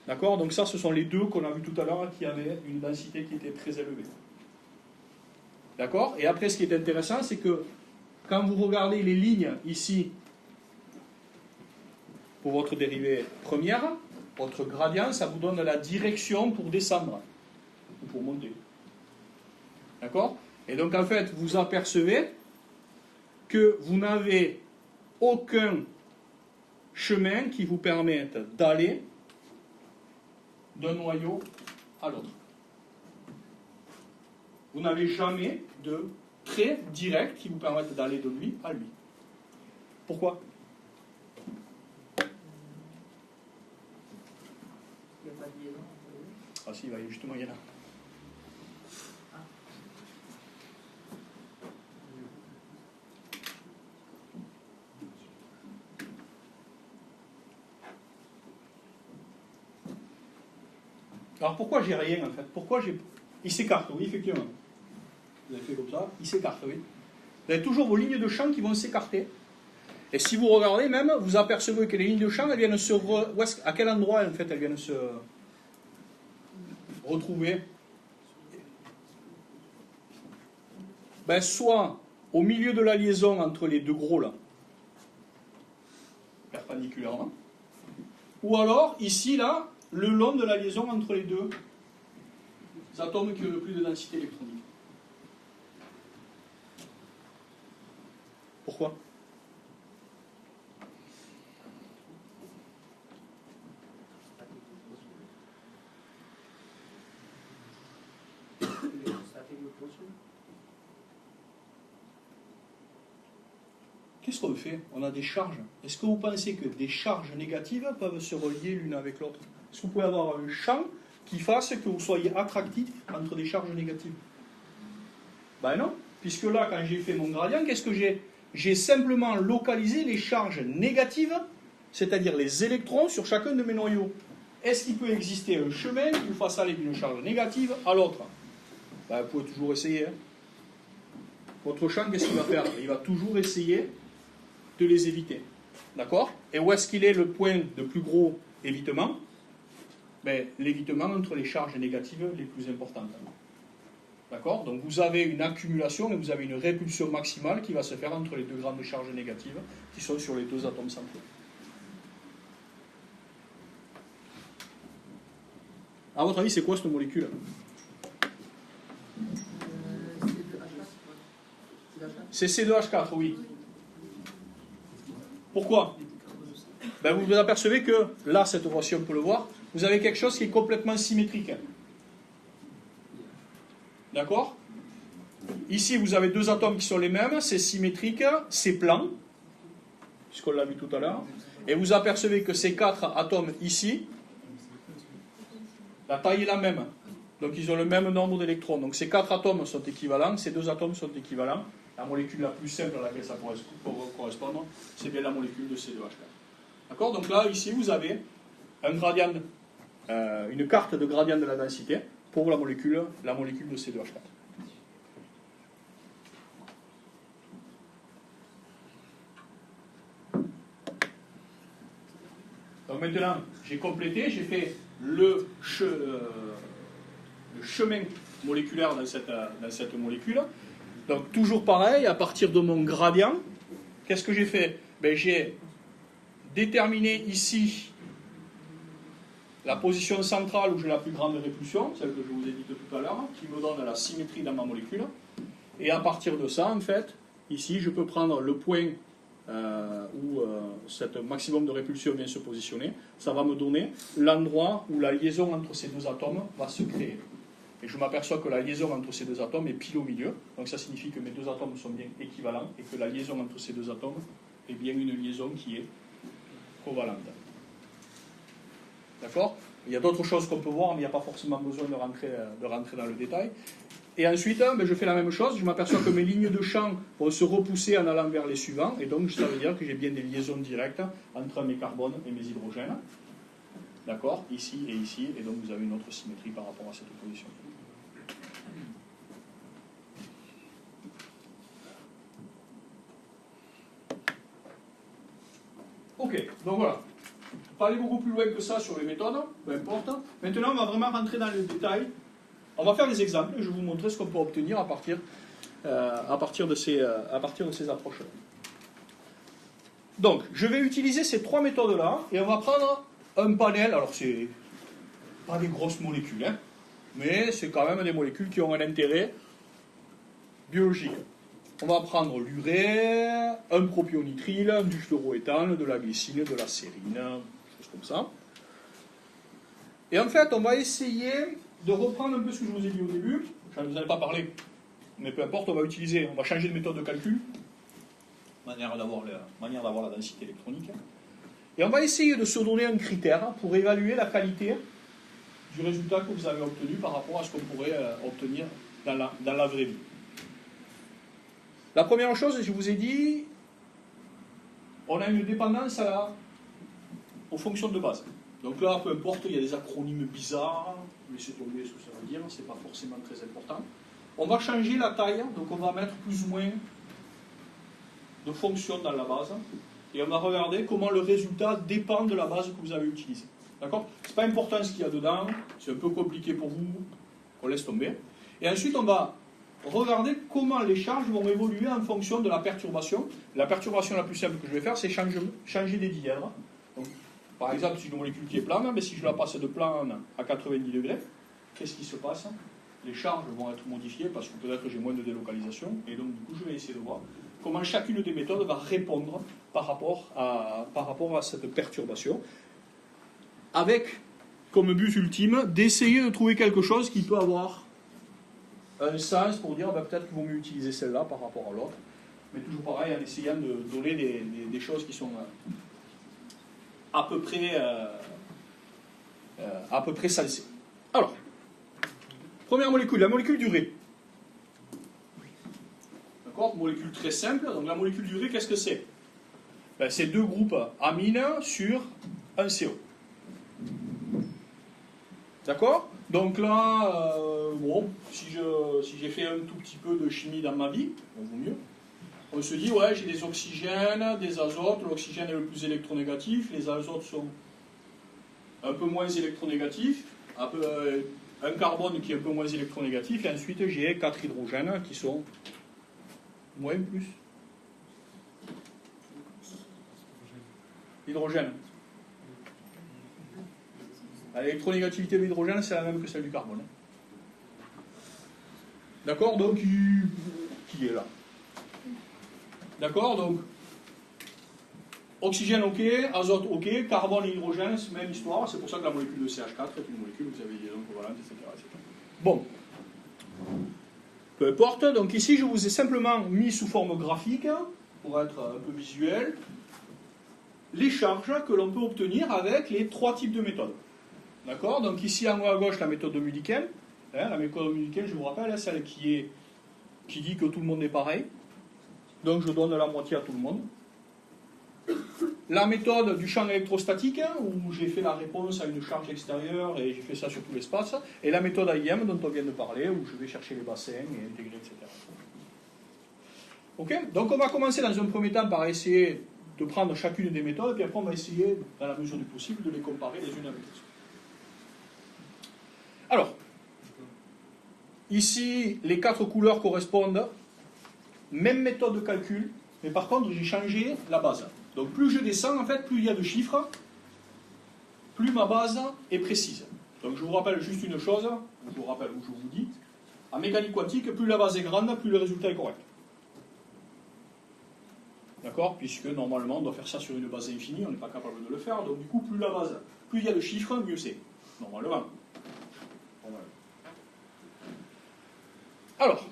D'accord? Donc ça, ce sont les deux qu'on a vu tout à l'heure qui avaient une densité qui était très élevée. D'accord? Et après, ce qui est intéressant, c'est que quand vous regardez les lignes ici, pour votre dérivée première, votre gradient, ça vous donne la direction pour descendre ou pour monter. D'accord? Et donc, en fait, vous apercevez que vous n'avez aucun chemin qui vous permette d'aller d'un noyau à l'autre. Vous n'avez jamais de trait direct qui vous permette d'aller de lui à lui. Pourquoi? Il n'y a pas de liaison entre eux. Ah si, justement, il y en a. Alors pourquoi j'ai rien en fait? Il s'écarte, oui, effectivement. Vous avez fait comme ça, il s'écarte, oui. Vous avez toujours vos lignes de champ qui vont s'écarter. Et si vous regardez même, vous apercevez que les lignes de champ, elles viennent se... À quel endroit, en fait, elles viennent se retrouver? Ben, soit au milieu de la liaison entre les deux gros, là, perpendiculairement, ou alors, ici, là, le long de la liaison entre les deux atomes qui ont le plus de densité électronique. Pourquoi? Qu'est-ce qu'on fait? On a des charges. Est-ce que vous pensez que des charges négatives peuvent se relier l'une avec l'autre? Est-ce que vous pouvez avoir un champ qui fasse que vous soyez attractif entre des charges négatives? Ben non, puisque là, quand j'ai fait mon gradient, qu'est-ce que j'ai? j'ai simplement localisé les charges négatives, c'est-à-dire les électrons sur chacun de mes noyaux. Est-ce qu'il peut exister un chemin qui vous fasse aller d'une charge négative à l'autre? Ben, vous pouvez toujours essayer. Hein. Votre champ, qu'est-ce qu'il va faire? Il va toujours essayer de les éviter. D'accord? Et où est-ce qu'il est le point de plus gros évitement? Ben, l'évitement entre les charges négatives les plus importantes. D'accord? Donc vous avez une accumulation et vous avez une répulsion maximale qui va se faire entre les deux grandes charges négatives qui sont sur les deux atomes centraux. À votre avis, c'est quoi cette molécule? C'est C2H4, oui. Pourquoi? Ben vous vous apercevez que, là, cette fois-ci, on peut le voir, vous avez quelque chose qui est complètement symétrique. D'accord? Ici, vous avez deux atomes qui sont les mêmes, c'est symétrique, c'est plan, puisqu'on l'a vu tout à l'heure. Et vous apercevez que ces quatre atomes ici, la taille est la même. Donc ils ont le même nombre d'électrons. Donc ces quatre atomes sont équivalents, ces deux atomes sont équivalents. La molécule la plus simple à laquelle ça pourrait correspondre, c'est bien la molécule de C2H4. D'accord? Donc là, ici, vous avez un gradient, une carte de gradient de la densité pour la molécule de C2H4. Donc maintenant, j'ai complété, j'ai fait le chemin moléculaire dans cette molécule. Donc toujours pareil, à partir de mon gradient, qu'est-ce que j'ai fait? Ben, j'ai déterminé ici la position centrale où j'ai la plus grande répulsion, celle que je vous ai dit tout à l'heure, qui me donne la symétrie dans ma molécule. Et à partir de ça, en fait, ici, je peux prendre le point où cet maximum de répulsion vient se positionner. Ça va me donner l'endroit où la liaison entre ces deux atomes va se créer. Et je m'aperçois que la liaison entre ces deux atomes est pile au milieu. Donc ça signifie que mes deux atomes sont bien équivalents et que la liaison entre ces deux atomes est bien une liaison qui est covalente. D'accord? Il y a d'autres choses qu'on peut voir, mais il n'y a pas forcément besoin de rentrer dans le détail. Et ensuite, ben, je fais la même chose. Je m'aperçois que mes lignes de champ vont se repousser en allant vers les suivants. Et donc, ça veut dire que j'ai bien des liaisons directes entre mes carbones et mes hydrogènes. D'accord? Ici et ici. Et donc, vous avez une autre symétrie par rapport à cette position. Ok, donc voilà. Pas aller beaucoup plus loin que ça sur les méthodes, peu importe. Maintenant, on va vraiment rentrer dans le détail. On va faire des exemples et je vais vous montrer ce qu'on peut obtenir à partir de ces approches-là. Donc, je vais utiliser ces trois méthodes-là et on va prendre un panel. Alors, c'est pas des grosses molécules, hein, mais c'est quand même des molécules qui ont un intérêt biologique. On va prendre l'urée, un propionitrile, du fluoroéthane, de la glycine, de la sérine, choses comme ça. Et en fait, on va essayer de reprendre un peu ce que je vous ai dit au début. Je ne vous en ai pas parlé, mais peu importe, on va changer de méthode de calcul, manière d'avoir la densité électronique. Et on va essayer de se donner un critère pour évaluer la qualité du résultat que vous avez obtenu par rapport à ce qu'on pourrait obtenir dans la vraie vie. La première chose, je vous ai dit, on a une dépendance aux fonctions de base. Donc là, peu importe, il y a des acronymes bizarres, laissez tomber ce que ça veut dire, c'est pas forcément très important. On va changer la taille, donc on va mettre plus ou moins de fonctions dans la base, et on va regarder comment le résultat dépend de la base que vous avez utilisée. D'accord? C'est pas important ce qu'il y a dedans, c'est un peu compliqué pour vous, on laisse tomber. Et ensuite, on va regarder comment les charges vont évoluer en fonction de la perturbation. La perturbation la plus simple que je vais faire, c'est changer des dièdres. Donc, par exemple, si j'ai une molécule qui est plane, mais si je la passe de plane à 90 degrés, qu'est-ce qui se passe? Les charges vont être modifiées parce que peut-être j'ai moins de délocalisation. Et donc, du coup, je vais essayer de voir comment chacune des méthodes va répondre par rapport à cette perturbation. Avec comme but ultime d'essayer de trouver quelque chose qui peut avoir un sens pour dire peut-être qu'il vaut mieux utiliser celle-là par rapport à l'autre. Mais toujours pareil, en essayant de donner des choses qui sont à peu près sensées. Alors, première molécule, la molécule d'urée. D'accord? D'accord? Molécule très simple. Donc la molécule d'urée, qu'est-ce que c'est? Ben, c'est deux groupes amines sur un CO. D'accord? Donc là, bon, si j'ai fait un tout petit peu de chimie dans ma vie, on vaut mieux. On se dit, ouais, j'ai des oxygènes, des azotes. L'oxygène est le plus électronégatif, les azotes sont un peu moins électronégatifs, un carbone qui est un peu moins électronégatif, et ensuite j'ai 4 hydrogènes qui sont moins plus. L'hydrogène. L'électronégativité de l'hydrogène, c'est la même que celle du carbone. D'accord? Donc, qui est là? D'accord? Donc, oxygène, ok, azote, ok, carbone et hydrogène, c'est même histoire, c'est pour ça que la molécule de CH4 est une molécule, vous avez liaison covalente, etc., etc. Bon. Peu importe, donc ici je vous ai simplement mis sous forme graphique, pour être un peu visuel, les charges que l'on peut obtenir avec les trois types de méthodes. D'accord? Donc ici en haut à gauche la méthode de Mulliken. La méthode de Mulliken, je vous rappelle, celle qui dit que tout le monde est pareil. Donc je donne la moitié à tout le monde. La méthode du champ électrostatique, où j'ai fait la réponse à une charge extérieure et j'ai fait ça sur tout l'espace. Et la méthode AIM dont on vient de parler, où je vais chercher les bassins et intégrer, etc. Ok? Donc on va commencer dans un premier temps par essayer de prendre chacune des méthodes, et puis après on va essayer, dans la mesure du possible, de les comparer les unes avec les autres. Alors, ici, les 4 couleurs correspondent, même méthode de calcul, mais par contre j'ai changé la base. Donc plus je descends, en fait, plus il y a de chiffres, plus ma base est précise. Donc je vous rappelle juste une chose, je vous rappelle ou je vous dis, en mécanique quantique, plus la base est grande, plus le résultat est correct. D'accord? Puisque normalement on doit faire ça sur une base infinie, on n'est pas capable de le faire, donc du coup plus la base, plus il y a de chiffres, mieux c'est. Normalement. Alors,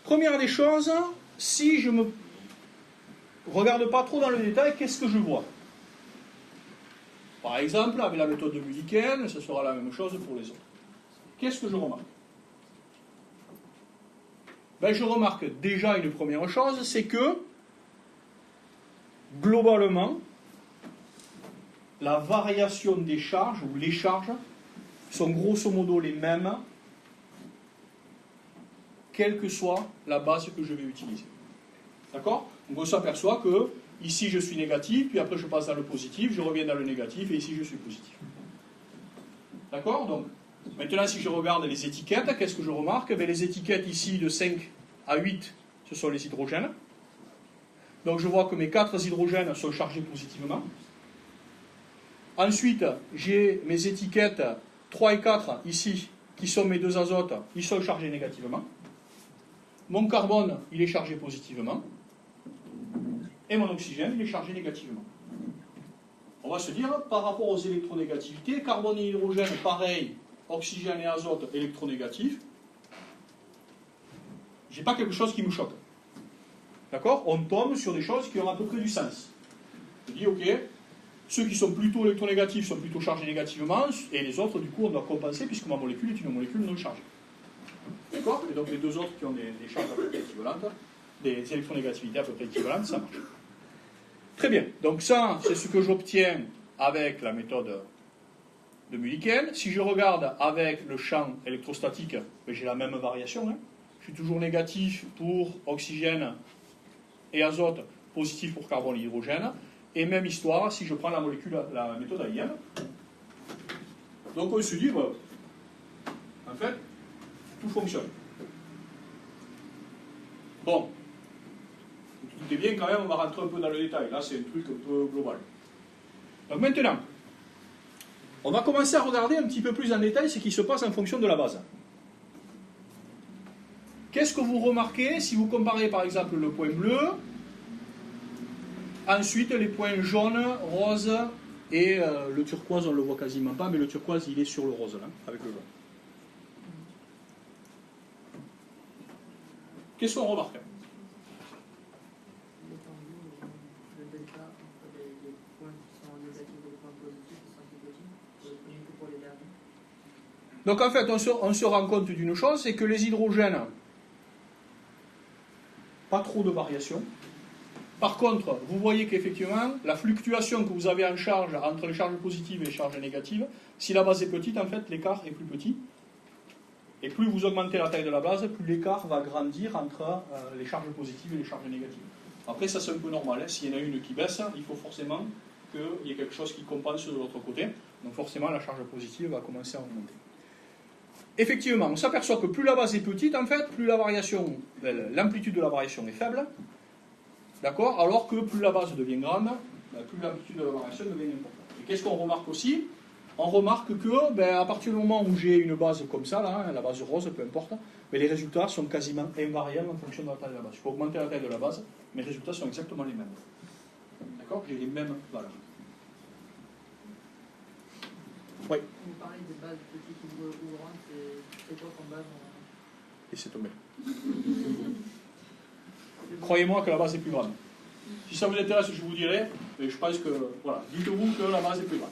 première des choses, si je me regarde pas trop dans le détail, qu'est-ce que je vois? Par exemple, avec la méthode de Mulliken, ce sera la même chose pour les autres. Qu'est-ce que je remarque? Ben, je remarque déjà une première chose, c'est que, globalement, la variation des charges, ou les charges, sont grosso modo les mêmes, quelle que soit la base que je vais utiliser. D'accord? Donc on s'aperçoit que ici je suis négatif, puis après je passe dans le positif, je reviens dans le négatif, et ici je suis positif. D'accord? Donc, maintenant si je regarde les étiquettes, qu'est-ce que je remarque? Ben, les étiquettes ici de 5 à 8, ce sont les hydrogènes. Donc je vois que mes 4 hydrogènes sont chargés positivement. Ensuite, j'ai mes étiquettes 3 et 4 ici, qui sont mes 2 azotes, ils sont chargés négativement. Mon carbone, il est chargé positivement. Et mon oxygène, il est chargé négativement. On va se dire, par rapport aux électronégativités, carbone et hydrogène, pareil, oxygène et azote, électronégatifs. J'ai pas quelque chose qui me choque. D'accord? On tombe sur des choses qui ont à peu près du sens. Je dis, ok, ceux qui sont plutôt électronégatifs sont plutôt chargés négativement, et les autres, du coup, on doit compenser, puisque ma molécule est une molécule non chargée. D'accord? Et donc les deux autres qui ont des charges à peu près équivalentes, des électronégativités à peu près équivalentes, ça marche. Très bien. Donc ça, c'est ce que j'obtiens avec la méthode de Mulliken. Si je regarde avec le champ électrostatique, j'ai la même variation. Je suis toujours négatif pour oxygène et azote, positif pour carbone et hydrogène. Et même histoire si je prends la méthode AIM. Donc on se dit, bah, en fait, tout fonctionne. Bon. Vous doutez bien quand même, on va rentrer un peu dans le détail. Là, c'est un truc un peu global. Donc maintenant, on va commencer à regarder un petit peu plus en détail ce qui se passe en fonction de la base. Qu'est-ce que vous remarquez si vous comparez par exemple le point bleu, ensuite les points jaunes, roses et le turquoise, on ne le voit quasiment pas, mais le turquoise il est sur le rose là, avec le jaune. Qu'est-ce qu'on remarque? Le delta entre les points qui sont négatifs et les points positifs qui sont négatifs, que pour les derniers. Donc en fait, on se rend compte d'une chose, c'est que les hydrogènes pas trop de variations. Par contre, vous voyez qu'effectivement, la fluctuation que vous avez en charge entre les charges positives et les charges négatives, si la base est petite, en fait, l'écart est plus petit. Et plus vous augmentez la taille de la base, plus l'écart va grandir entre les charges positives et les charges négatives. Après, ça c'est un peu normal. Hein. S'il y en a une qui baisse, il faut forcément qu'il y ait quelque chose qui compense de l'autre côté. Donc forcément, la charge positive va commencer à augmenter. Effectivement, on s'aperçoit que plus la base est petite, en fait, plus la variation, l'amplitude de la variation est faible. D'accord? Alors que plus la base devient grande, plus l'amplitude de la variation devient importante. Et qu'est-ce qu'on remarque aussi? On remarque que, à partir du moment où j'ai une base comme ça, là, hein, la base rose, peu importe, mais les résultats sont quasiment invariables en fonction de la taille de la base. Je peux augmenter la taille de la base, mes résultats sont exactement les mêmes. D'accord? J'ai les mêmes valeurs. Oui. Vous parlez des bases petites ou grandes, c'est quoi comme base Et c'est tombé. Croyez-moi que la base est plus grande. Si ça vous intéresse, je vous dirai, mais je pense que, voilà, dites-vous que la base est plus grande.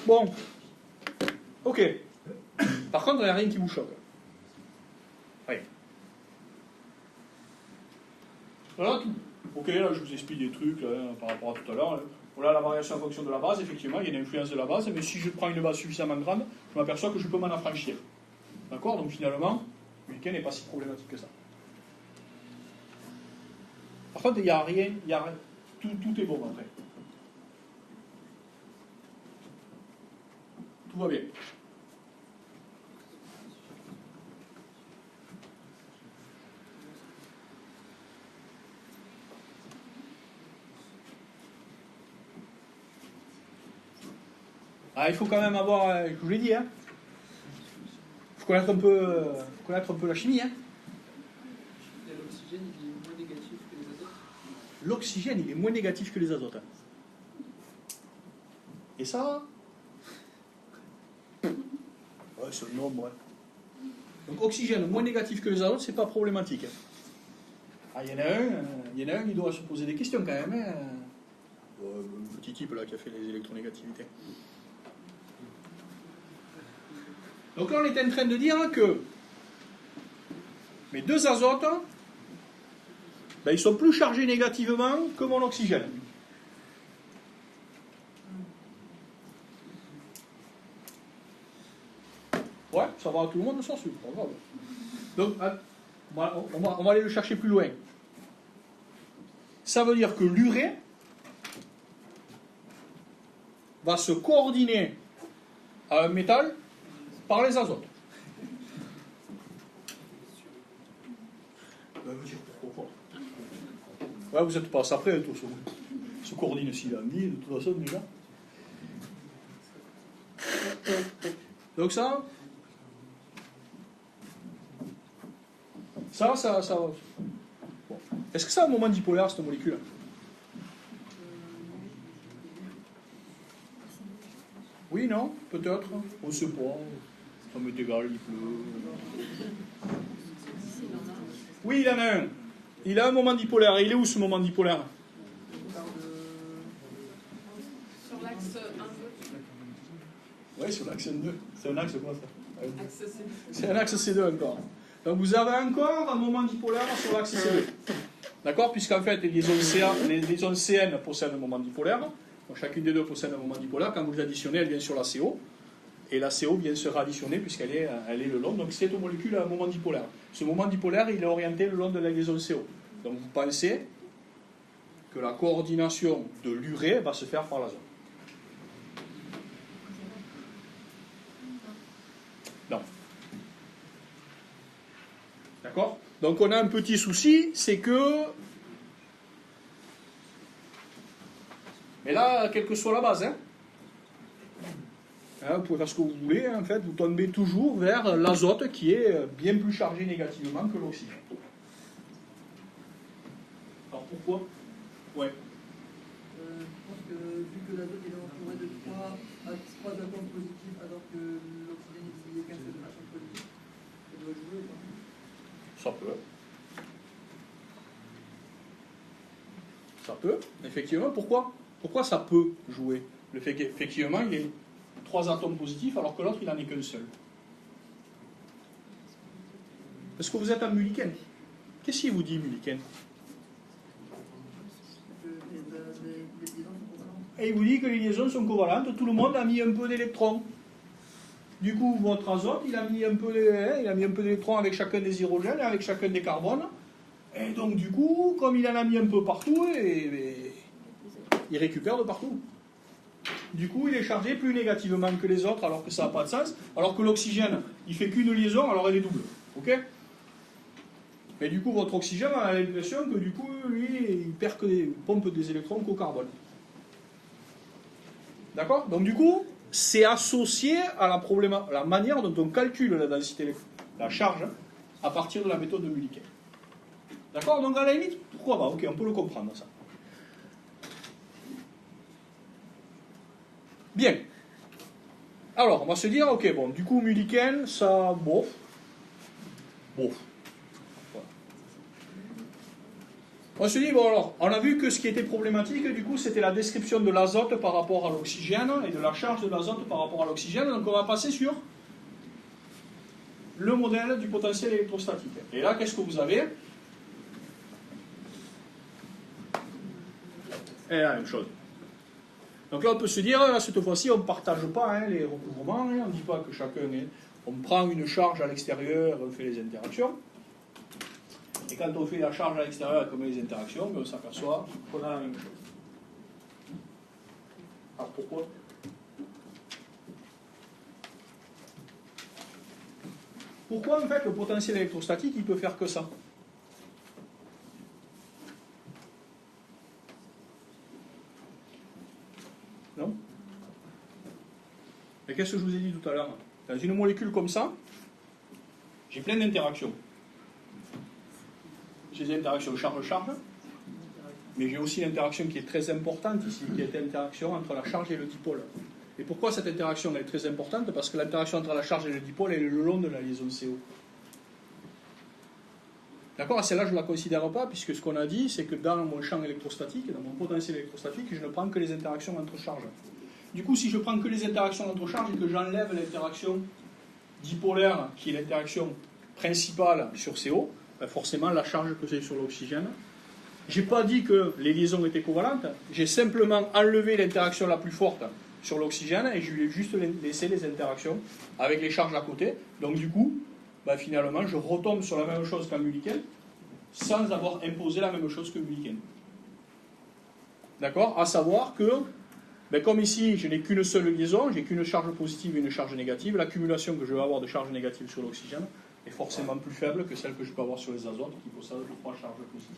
Bon. Ok. Par contre, il n'y a rien qui vous choque. Rien. Voilà tout. Ok, là, je vous explique des trucs là, par rapport à tout à l'heure. Voilà la variation en fonction de la base, effectivement, il y a une influence de la base, mais si je prends une base suffisamment grande, je m'aperçois que je peux m'en affranchir. D'accord? Donc finalement, le week-end n'est pas si problématique que ça. Par contre, il n'y a rien, tout est bon après. Tout va bien. Ah, il faut quand même avoir, je vous l'ai dit, hein, faut connaître un peu la chimie. Hein. L'oxygène, il est moins négatif que les azotes. L'oxygène, il est moins négatif que les azotes. Hein. Et ça, ouais, c'est le nombre. Ouais. Donc, oxygène moins négatif que les azotes, c'est pas problématique. Ah, il y en a un, il doit se poser des questions quand même. Hein. Le petit type là qui a fait les électronégativités. Donc là, on est en train de dire que mes deux azotes, ils sont plus chargés négativement que mon oxygène. Ouais, ça va à tout le monde, ça, c'est pas grave. Donc, on va aller le chercher plus loin. Ça veut dire que l'urée va se coordonner à un métal par les azotes. Ouais, vous n'êtes pas ça près, tout ça. Se coordonne s'il a mis, de toute façon, déjà. Donc ça. Bon. Est-ce que ça a un moment dipolaire, cette molécule? Oui, non? Peut-être. On ne sait pas. Ça m'est égal, il pleut. Oui, il en a un. Il a un moment dipolaire. Et il est où ce moment dipolaire? Sur l'axe 1-2. Oui, sur l'axe 2. C'est un axe quoi ça? Axe C2. C'est un axe C2 encore. Donc vous avez encore un moment dipolaire sur l'axe C2. D'accord? Puisqu'en fait, les liaisons CN possèdent un moment dipolaire. Donc chacune des deux possède un moment dipolaire. Quand vous les additionnez, elle vient sur la CO. Et la CO vient se réadditionner puisqu'elle est le long. Donc cette molécule a un moment dipolaire. Ce moment dipolaire, il est orienté le long de la liaison CO. Donc vous pensez que la coordination de l'urée va se faire par l'azote. Non. D'accord? Donc on a un petit souci, c'est que... Mais là, quelle que soit la base, vous pouvez faire ce que vous voulez, en fait, vous tombez toujours vers l'azote qui est bien plus chargé négativement que l'oxygène. Alors pourquoi? Ouais. Je pense que vu que l'azote est entouré de trois atomes positifs alors que l'oxygène il n'y a qu'un seul atome positif, ça doit jouer quoi. Ça peut. Ça peut, effectivement. Pourquoi ça peut jouer? Le fait qu'effectivement, il y ait 3 atomes positifs alors que l'autre, il n'en est qu'un seul. Est-ce que vous êtes un Mulliken? Qu'est-ce qu'il vous dit, Mulliken? Et il vous dit que les liaisons sont covalentes, tout le monde a mis un peu d'électrons. Du coup, votre azote, il a mis un peu d'électrons avec chacun des hydrogènes et avec chacun des carbones. Et donc, du coup, comme il en a mis un peu partout, il récupère de partout. Du coup, il est chargé plus négativement que les autres, alors que ça n'a pas de sens. Alors que l'oxygène, il fait qu'une liaison, alors elle est double. Ok? Mais du coup, votre oxygène, on a l'impression que du coup, lui, il pompe des électrons qu'au carbone. D'accord? Donc du coup, c'est associé à la manière dont on calcule la densité, la charge, à partir de la méthode de Mulliken. D'accord? Donc à la limite, pourquoi pas? Ok, on peut le comprendre, ça. Bien. Alors, on va se dire, ok, bon, du coup, Mulliken, ça, bof. Voilà. On se dit, bon alors, on a vu que ce qui était problématique, du coup, c'était la description de l'azote par rapport à l'oxygène et de la charge de l'azote par rapport à l'oxygène. Donc on va passer sur le modèle du potentiel électrostatique. Et là, qu'est-ce que vous avez? Et la même chose. Donc là, on peut se dire, là, cette fois-ci, on ne partage pas les recouvrements, on ne dit pas que chacun on prend une charge à l'extérieur et on fait les interactions. Et quand on fait la charge à l'extérieur et qu'on met les interactions, on s'aperçoit qu'on a la même chose. Alors pourquoi? Pourquoi en fait le potentiel électrostatique il peut faire que ça? Non? Et qu'est-ce que je vous ai dit tout à l'heure? Dans une molécule comme ça, j'ai plein d'interactions. J'ai des interactions charge-charge, mais j'ai aussi l'interaction qui est très importante ici, qui est l'interaction entre la charge et le dipôle. Et pourquoi cette interaction est très importante? Parce que l'interaction entre la charge et le dipôle est le long de la liaison CO. D'accord? Celle-là, je ne la considère pas, puisque ce qu'on a dit, c'est que dans mon champ électrostatique, dans mon potentiel électrostatique, je ne prends que les interactions entre charges. Du coup, si je prends que les interactions entre charges et que j'enlève l'interaction dipolaire, qui est l'interaction principale sur CO, ben forcément la charge que j'ai sur l'oxygène. Je n'ai pas dit que les liaisons étaient covalentes, j'ai simplement enlevé l'interaction la plus forte sur l'oxygène et je lui ai juste laissé les interactions avec les charges à côté. Donc du coup, ben finalement, je retombe sur la même chose qu'en Mulliken sans avoir imposé la même chose que Mulliken. D'accord? À savoir que, ben comme ici, je n'ai qu'une seule liaison, j'ai qu'une charge positive et une charge négative, l'accumulation que je vais avoir de charge négative sur l'oxygène est forcément plus faible que celle que je peux avoir sur les azotes qui possèdent 3 charges positives.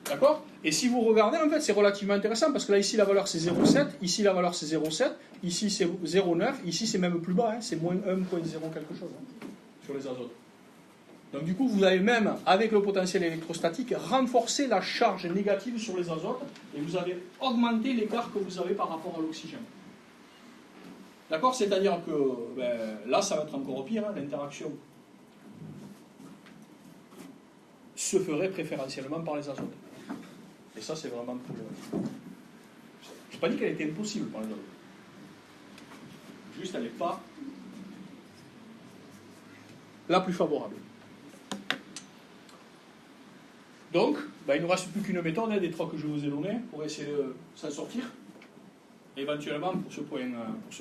D'accord? Et si vous regardez, en fait, c'est relativement intéressant parce que là, ici, la valeur c'est 0,7, ici, la valeur c'est 0,7, ici, c'est 0,9, ici, c'est même plus bas, c'est moins 1,0 quelque chose sur les azotes. Donc, du coup, vous avez même, avec le potentiel électrostatique, renforcé la charge négative sur les azotes et vous avez augmenté l'écart que vous avez par rapport à l'oxygène. D'accord? C'est-à-dire que là, ça va être encore pire, l'interaction se ferait préférentiellement par les azotes. Et ça, c'est vraiment problématique. Je n'ai pas dit qu'elle était impossible par les azotes. Juste, elle n'est pas la plus favorable. Donc, il ne nous reste plus qu'une méthode des 3 que je vous ai données pour essayer de s'en sortir. Éventuellement pour ce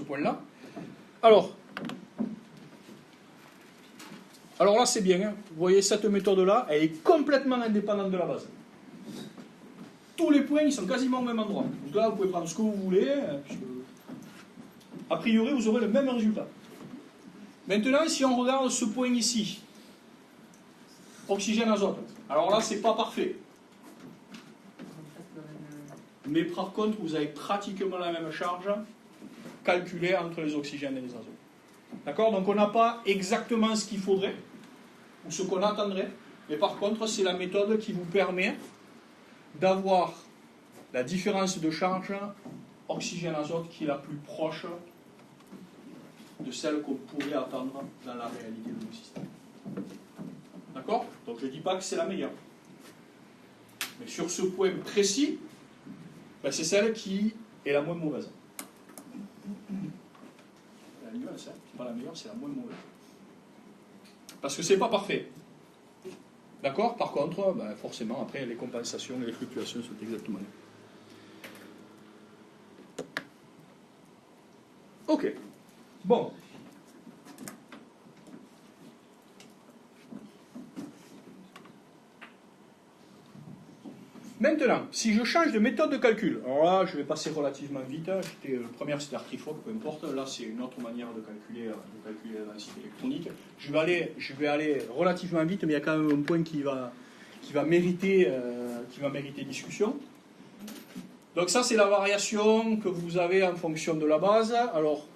point-là. Alors là c'est bien, hein. Vous voyez cette méthode-là, elle est complètement indépendante de la base. Tous les points, ils sont quasiment au même endroit. Donc là, vous pouvez prendre ce que vous voulez, puisque a priori, vous aurez le même résultat. Maintenant, si on regarde ce point ici, oxygène-azote, alors là, c'est pas parfait. Mais par contre, vous avez pratiquement la même charge calculée entre les oxygènes et les azotes. D'accord? Donc on n'a pas exactement ce qu'il faudrait, ou ce qu'on attendrait, mais par contre, c'est la méthode qui vous permet d'avoir la différence de charge oxygène-azote qui est la plus proche de celle qu'on pourrait attendre dans la réalité de nos systèmes. D'accord? Donc je ne dis pas que c'est la meilleure. Mais sur ce point précis, c'est celle qui est la moins mauvaise. La nuance, c'est pas pas la meilleure, c'est la moins mauvaise. Parce que c'est pas parfait. D'accord? Par contre, ben, forcément, après, les compensations et les fluctuations sont exactement les mêmes. Ok. Bon. Maintenant, si je change de méthode de calcul, alors là, je vais passer relativement vite. La première, c'était Archifoc, peu importe. Là, c'est une autre manière de calculer la densité électronique. Je vais aller relativement vite, mais il y a quand même un point qui va mériter discussion. Donc ça, c'est la variation que vous avez en fonction de la base. Alors,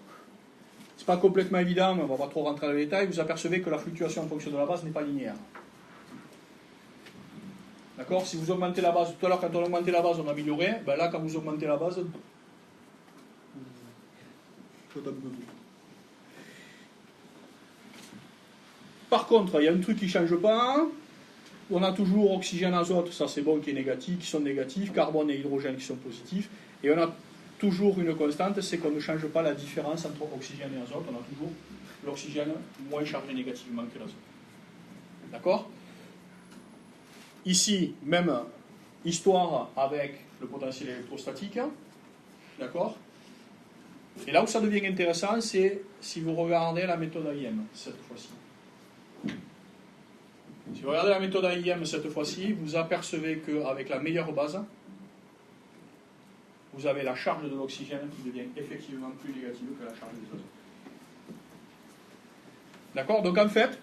c'est pas complètement évident, mais on ne va pas trop rentrer dans les détails. Vous apercevez que la fluctuation en fonction de la base n'est pas linéaire. D'accord? Si vous augmentez la base, tout à l'heure quand on augmentait la base, on a minoré. Ben là, quand vous augmentez la base, par contre, il y a un truc qui ne change pas. On a toujours oxygène, azote, ça c'est bon, qui est négatif, qui sont négatifs, carbone et hydrogène qui sont positifs. Et on a toujours une constante, c'est qu'on ne change pas la différence entre oxygène et azote. On a toujours l'oxygène moins chargé négativement que l'azote. D'accord? Ici, même histoire avec le potentiel électrostatique. D'accord? Et là où ça devient intéressant, c'est si vous regardez la méthode AIM, cette fois-ci. Si vous regardez la méthode AIM cette fois-ci, vous apercevez qu'avec la meilleure base, vous avez la charge de l'oxygène qui devient effectivement plus négative que la charge des azotes. D'accord? Donc en fait,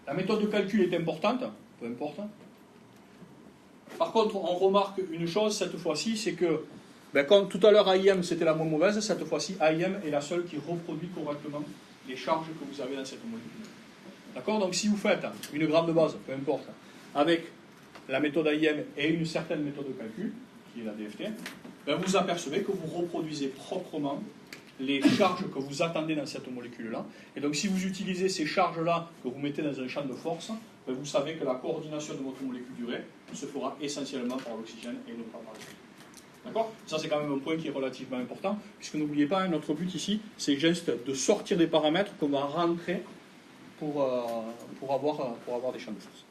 la méthode de calcul est importante, peu importe. Par contre, on remarque une chose cette fois-ci, c'est que, comme tout à l'heure AIM c'était la moins mauvaise, cette fois-ci AIM est la seule qui reproduit correctement les charges que vous avez dans cette molécule. D'accord? Donc si vous faites une grande base, peu importe, avec la méthode AIM et une certaine méthode de calcul, qui est la DFT, vous apercevez que vous reproduisez proprement les charges que vous attendez dans cette molécule-là. Et donc si vous utilisez ces charges-là que vous mettez dans un champ de force, vous savez que la coordination de votre molécule d'urée se fera essentiellement par l'oxygène et non pas par l'azote. D'accord? Ça c'est quand même un point qui est relativement important, puisque n'oubliez pas, notre but ici, c'est juste de sortir des paramètres qu'on va rentrer pour avoir des champs de force.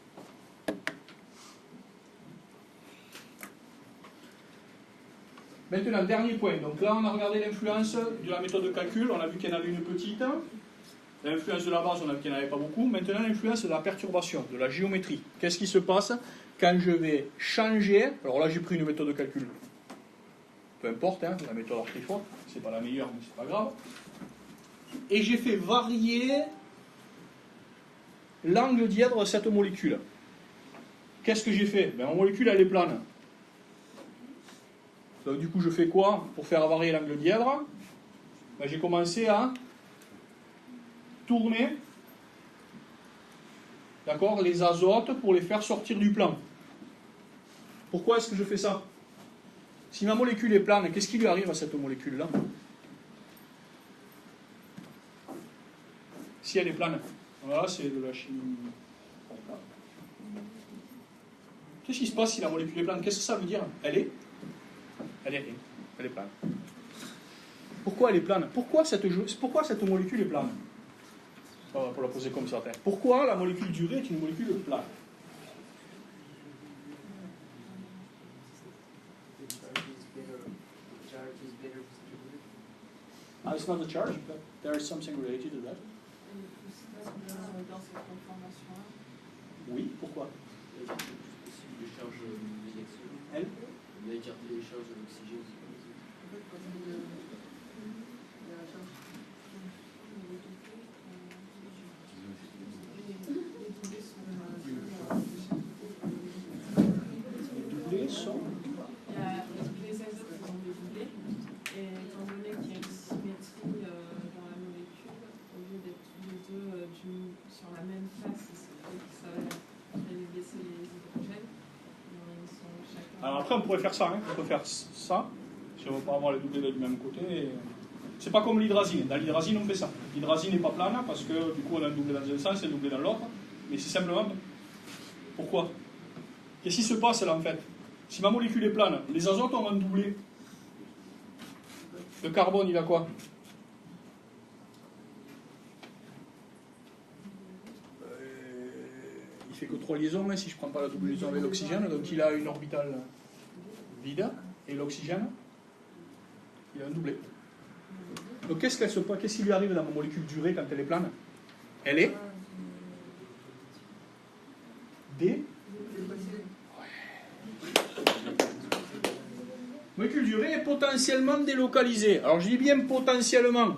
Maintenant, dernier point. Donc là, on a regardé l'influence de la méthode de calcul. On a vu qu'il y en avait une petite. L'influence de la base, on a vu qu'il n'y en avait pas beaucoup. Maintenant, l'influence de la perturbation, de la géométrie. Qu'est-ce qui se passe quand je vais changer... Alors là, j'ai pris une méthode de calcul. Peu importe, hein, la méthode Archifoc. C'est pas la meilleure, mais c'est pas grave. Et j'ai fait varier l'angle dièdre de cette molécule. Qu'est-ce que j'ai fait? Ma molécule, elle est plane. Donc du coup, je fais quoi pour faire varier l'angle dièdre? J'ai commencé à tourner, d'accord, les azotes pour les faire sortir du plan. Pourquoi est-ce que je fais ça? Si ma molécule est plane, qu'est-ce qui lui arrive à cette molécule-là? Si elle est plane. Voilà, c'est de la chimie. Qu'est-ce qui se passe si la molécule est plane? Qu'est-ce que ça veut dire? Elle est plane. Pourquoi elle est plane? Pourquoi cette molécule est plane? Pour la poser comme ça. Pourquoi la molécule d'urée est une molécule plane? It's not the charge, but there is something related to that. Dans cette conformation-là. Oui, pourquoi? Il y a des charges négatives. Elle? Il y a des charges de l'oxygène. En fait, quand il y a la charge. Les doublés sont... Il y a les azotes qui sont dédoublés, et étant donné qu'il y a une symétrie dans la molécule, au lieu d'être tous les deux sur la même face, ça va baisser les hydrogènes. Ils sont chacun... Alors après, on pourrait faire ça, hein. On peut faire ça, si on veut pas avoir les doublés du même côté. C'est pas comme l'hydrazine. Dans l'hydrazine, on fait ça. L'hydrazine n'est pas plane, parce que du coup, on a un doublé dans un sens et un doublé dans l'autre. Mais c'est simplement... Pourquoi? Qu'est-ce qui se passe là, en fait? Si ma molécule est plane, les azotes ont un doublé. Le carbone, il a quoi? fait que 3 liaisons, hein, si je ne prends pas la double liaison avec l'oxygène. Donc il a une orbitale vide, et l'oxygène, il a un doublé. Donc qu'est-ce qui lui arrive dans ma molécule d'urée quand elle est plane? Elle est D. Molécule d'urée est potentiellement délocalisée. Alors je dis bien potentiellement.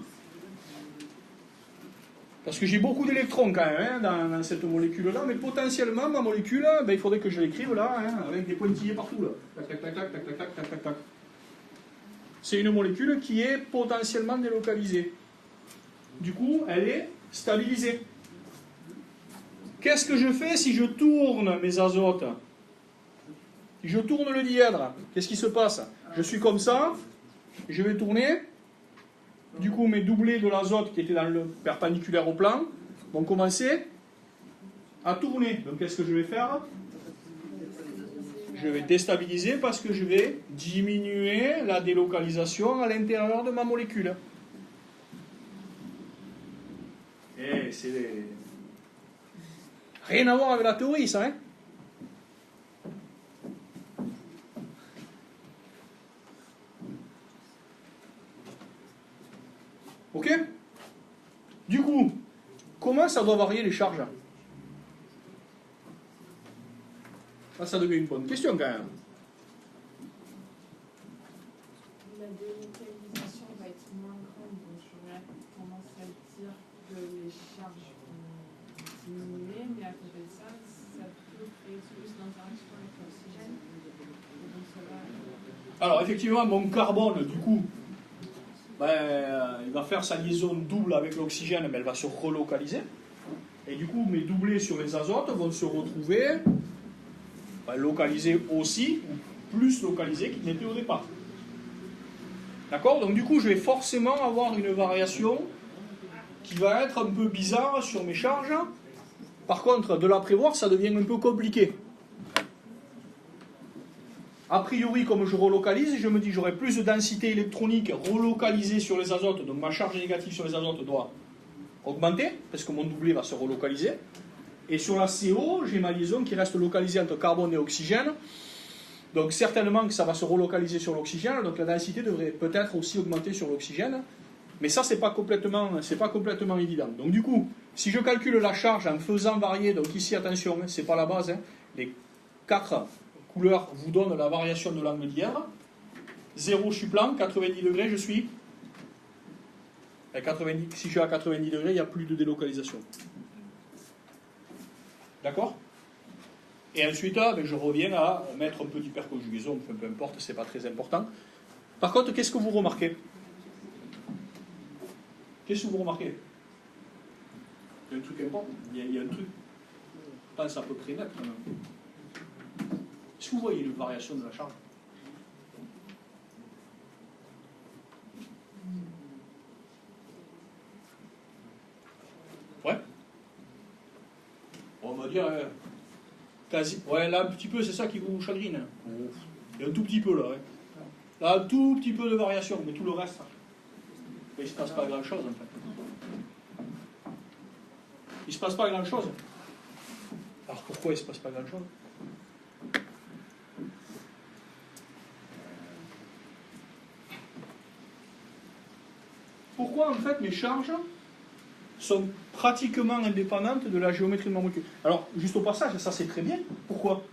Parce que j'ai beaucoup d'électrons quand même hein, dans cette molécule-là, mais potentiellement ma molécule, ben, il faudrait que je l'écrive là, hein, avec des pointillés partout là. Tac, tac, tac, tac, tac, tac, tac, tac, tac, tac. C'est une molécule qui est potentiellement délocalisée. Du coup, elle est stabilisée. Qu'est-ce que je fais si je tourne mes azotes? Si je tourne le dièdre, qu'est-ce qui se passe? Je suis comme ça, je vais tourner. Du coup, mes doublés de l'azote qui étaient dans le perpendiculaire au plan vont commencer à tourner. Donc, qu'est-ce que je vais faire? Je vais déstabiliser parce que je vais diminuer la délocalisation à l'intérieur de ma molécule. Et c'est rien à voir avec la théorie, ça, hein? Ok? Du coup, comment ça doit varier les charges? Là, ça devient une bonne question quand même. La délocalisation va être moins grande, donc j'aurais tendance à dire que les charges vont diminuer, mais à côté de ça, ça peut créer plus d'interaction avec l'oxygène. Donc ça va... Alors, effectivement, mon carbone, du coup, il va faire sa liaison double avec l'oxygène, mais elle va se relocaliser. Et du coup, mes doublés sur les azotes vont se retrouver localisés aussi, ou plus localisés qu'ils n'étaient au départ. D'accord? Donc du coup, je vais forcément avoir une variation qui va être un peu bizarre sur mes charges. Par contre, de la prévoir, ça devient un peu compliqué. A priori, comme je relocalise, je me dis que j'aurai plus de densité électronique relocalisée sur les azotes, donc ma charge négative sur les azotes doit augmenter, parce que mon doublé va se relocaliser. Et sur la CO, j'ai ma liaison qui reste localisée entre carbone et oxygène. Donc certainement que ça va se relocaliser sur l'oxygène, donc la densité devrait peut-être aussi augmenter sur l'oxygène. Mais ça, c'est pas complètement évident. Donc du coup, si je calcule la charge en faisant varier, donc ici, attention, c'est pas la base, hein, les 4 couleurs vous donnent la variation de l'angle dièdre. 0, je suis plan, 90 degrés, je suis... À 90, si je suis à 90 degrés, il n'y a plus de délocalisation. D'accord? Et ensuite, je reviens à mettre un peu d'hyperconjugaison, peu importe, c'est pas très important. Par contre, qu'est-ce que vous remarquez? Qu'est-ce que vous remarquez? Il y a un truc important, il y a un truc. Je pense à peu près net quand même. Est-ce que vous voyez une variation de la charge? Ouais? On va dire... quasi, ouais, là, un petit peu, c'est ça qui vous chagrine. Il y a un tout petit peu, là. Ouais. Là, un tout petit peu de variation, mais tout le reste, il ne se passe pas grand-chose, en fait. Il ne se passe pas grand-chose. Alors, pourquoi il ne se passe pas grand-chose? Pourquoi, en fait, mes charges sont pratiquement indépendantes de la géométrie de ma molécule? Alors, juste au passage, ça c'est très bien. Pourquoi?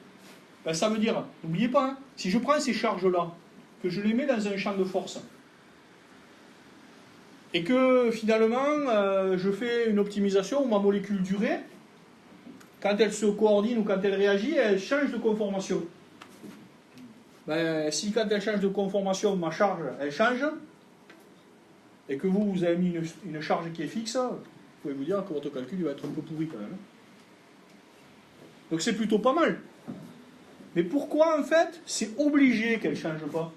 Ben, ça veut dire, n'oubliez pas, hein, si je prends ces charges-là, que je les mets dans un champ de force, et que finalement, je fais une optimisation où ma molécule d'urée, quand elle se coordonne ou quand elle réagit, elle change de conformation. Ben, si quand elle change de conformation, ma charge, elle change, et que vous avez mis une charge qui est fixe, vous pouvez vous dire que votre calcul il va être un peu pourri quand même. Donc c'est plutôt pas mal. Mais pourquoi en fait c'est obligé qu'elle ne change pas?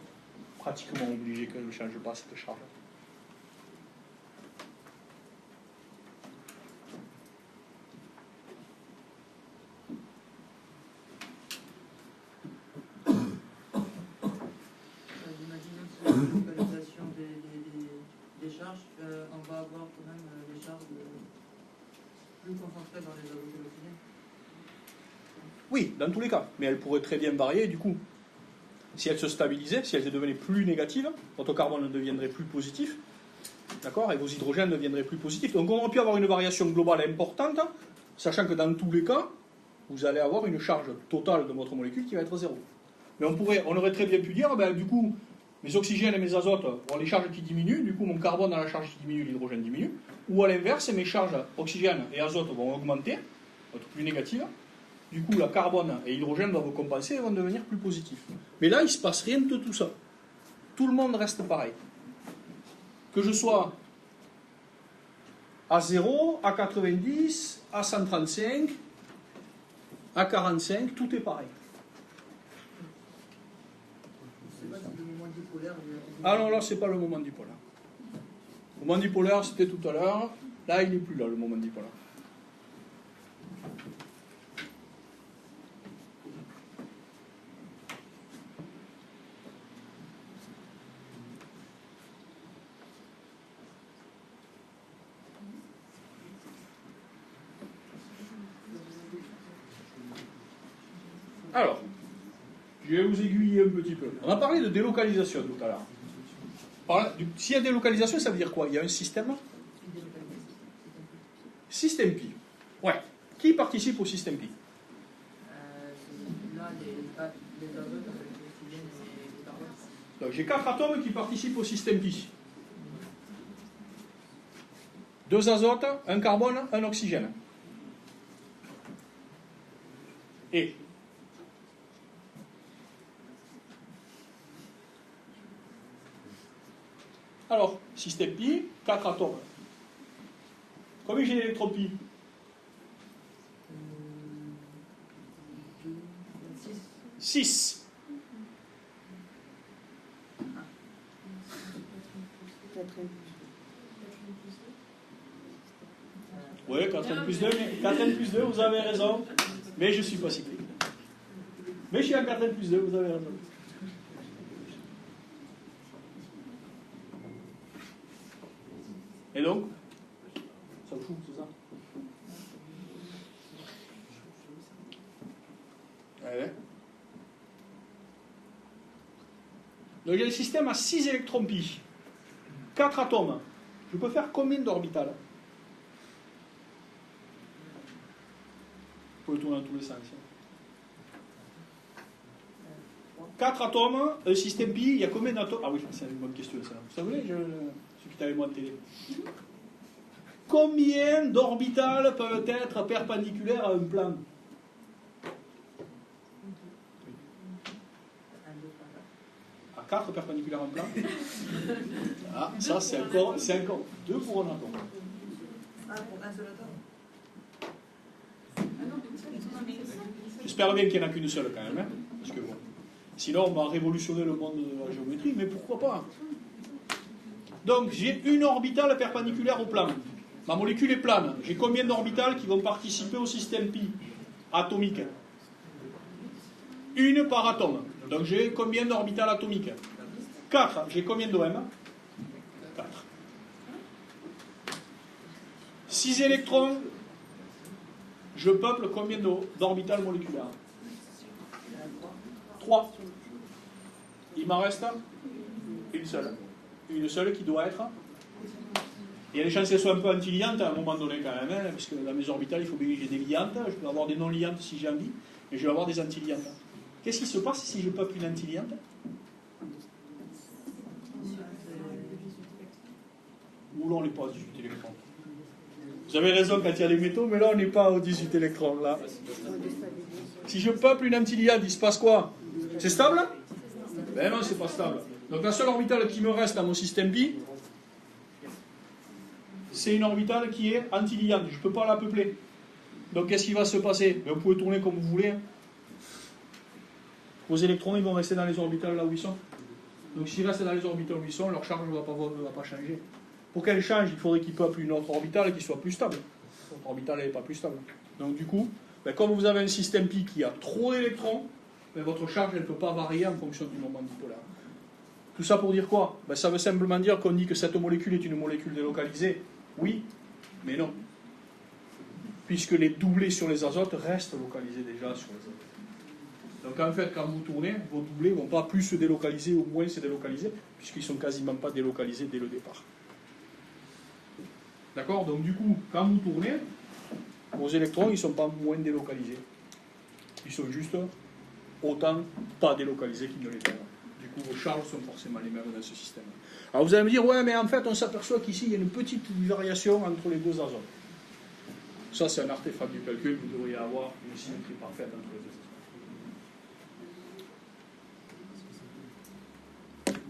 Pratiquement obligé qu'elle ne change pas cette charge. Imaginons que sur la localisation des charges, on va avoir quand même des charges plus concentrées dans les azotes et l'oxygène. Oui, dans tous les cas. Mais elle pourrait très bien varier, du coup. Si elle se stabilisait, si elle devenait plus négative, votre carbone deviendrait plus positif, d'accord, et vos hydrogènes deviendraient plus positifs. Donc on aurait pu avoir une variation globale importante, sachant que dans tous les cas, vous allez avoir une charge totale de votre molécule qui va être zéro. Mais on aurait très bien pu dire, ben, du coup, mes oxygènes et mes azotes ont les charges qui diminuent, du coup mon carbone a la charge qui diminue, l'hydrogène diminue, ou à l'inverse, mes charges oxygène et azote vont augmenter, vont être plus négatives, du coup la carbone et l'hydrogène doivent compenser et vont devenir plus positifs. Mais là, il ne se passe rien de tout ça. Tout le monde reste pareil. Que je sois à 0, à 90, à 135, à 45, tout est pareil. Je ne sais pas si le moment dipolaire. Ah non, là, c'est pas le moment dipolaire. Le moment dipolaire, c'était tout à l'heure. Là, il n'est plus là, le moment dipolaire. Alors, je vais vous aiguiller un petit peu. On a parlé de délocalisation tout à l'heure. S'il y a délocalisation, ça veut dire quoi? Il y a un système? Système pi. Ouais. Qui participe au système pi? Là, les azotes, l'oxygène et le carbone. Donc j'ai 4 atomes qui participent au système pi. 2 azotes, 1 carbone, 1 oxygène. Et alors, système pi, 4 atomes. Combien j'ai d'électrons pi? 6. Oui, 4n plus 2, mais 4n plus 2, vous avez raison. Mais je ne suis pas cyclique. Mais je suis à 4n plus 2, vous avez raison. Et donc, ça vous fout, c'est ça? Ouais. Donc j'ai le système à 6 électrons pi, 4 atomes. Je peux faire combien d'orbitales? Vous pouvez tourner dans tous les sens. 4 atomes, un système pi, il y a combien d'atomes? Ah oui, c'est une bonne question ça. Vous savez, ceux qui étaient avec moi en télé. Combien d'orbitales peuvent être perpendiculaires à un plan? À 4 perpendiculaires à un plan? Ah, ça c'est encore 2 pour un atome. Ah, pour un seul atome. J'espère bien qu'il n'y en a qu'une seule quand même. Hein, parce que bon. Sinon, on va révolutionner le monde de la géométrie, mais pourquoi pas? Donc, j'ai une orbitale perpendiculaire au plan. Ma molécule est plane. J'ai combien d'orbitales qui vont participer au système pi atomique? Une par atome. Donc, j'ai combien d'orbitales atomiques? 4. J'ai combien d'OM? 4. 6 électrons. Je peuple combien d'orbitales moléculaires? 3. Il m'en reste une seule. Une seule qui doit être. Il y a des chances qu'elle soit un peu anti-liante à un moment donné quand même, hein, parce que dans mes orbitales, il faut bien que j'ai des liantes. Je peux avoir des non-liantes si j'ai envie, mais je vais avoir des anti-liantes. Qu'est-ce qui se passe si je peuple une anti-liante? Ou là, on n'est pas à 18 électrons. Vous avez raison quand il y a les métaux, mais là, on n'est pas aux 18 électrons. Là. Si je peuple une anti-liante, il se passe quoi? C'est stable? Ben non, c'est pas stable. Donc la seule orbitale qui me reste dans mon système pi, c'est une orbitale qui est anti-liante. Je ne peux pas la peupler. Donc qu'est-ce qui va se passer? Ben, vous pouvez tourner comme vous voulez. Vos électrons, ils vont rester dans les orbitales là où ils sont. Donc s'ils restent dans les orbitales où ils sont, leur charge ne va pas changer. Pour qu'elle change, il faudrait qu'ils peuplent une autre orbitale qui soit plus stable. Votre orbitale n'est pas plus stable. Donc du coup, ben, comme vous avez un système pi qui a trop d'électrons, ben, votre charge ne peut pas varier en fonction du moment dipolaire. Tout ça pour dire quoi? Ben, ça veut simplement dire qu'on dit que cette molécule est une molécule délocalisée. Oui, mais non. Puisque les doublés sur les azotes restent localisés déjà sur les azotes. Donc en fait, quand vous tournez, vos doublés ne vont pas plus se délocaliser ou moins se délocaliser, puisqu'ils ne sont quasiment pas délocalisés dès le départ. D'accord? Donc du coup, quand vous tournez, vos électrons, ils ne sont pas moins délocalisés. Ils sont juste autant pas délocalisés qu'ils ne l'étaient. Du coup, vos charges sont forcément les mêmes dans ce système. Alors vous allez me dire, ouais, mais en fait, on s'aperçoit qu'ici, il y a une petite variation entre les deux azotes. Ça, c'est un artefact du calcul, vous devriez avoir une symétrie parfaite entre les deux azotes.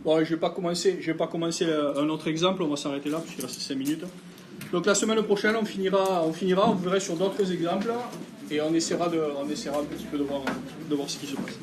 Bon, je ne vais pas commencer un autre exemple, on va s'arrêter là, puisqu'il reste 5 minutes. Donc la semaine prochaine, on verra sur d'autres exemples, et on essaiera un petit peu de voir ce qui se passe.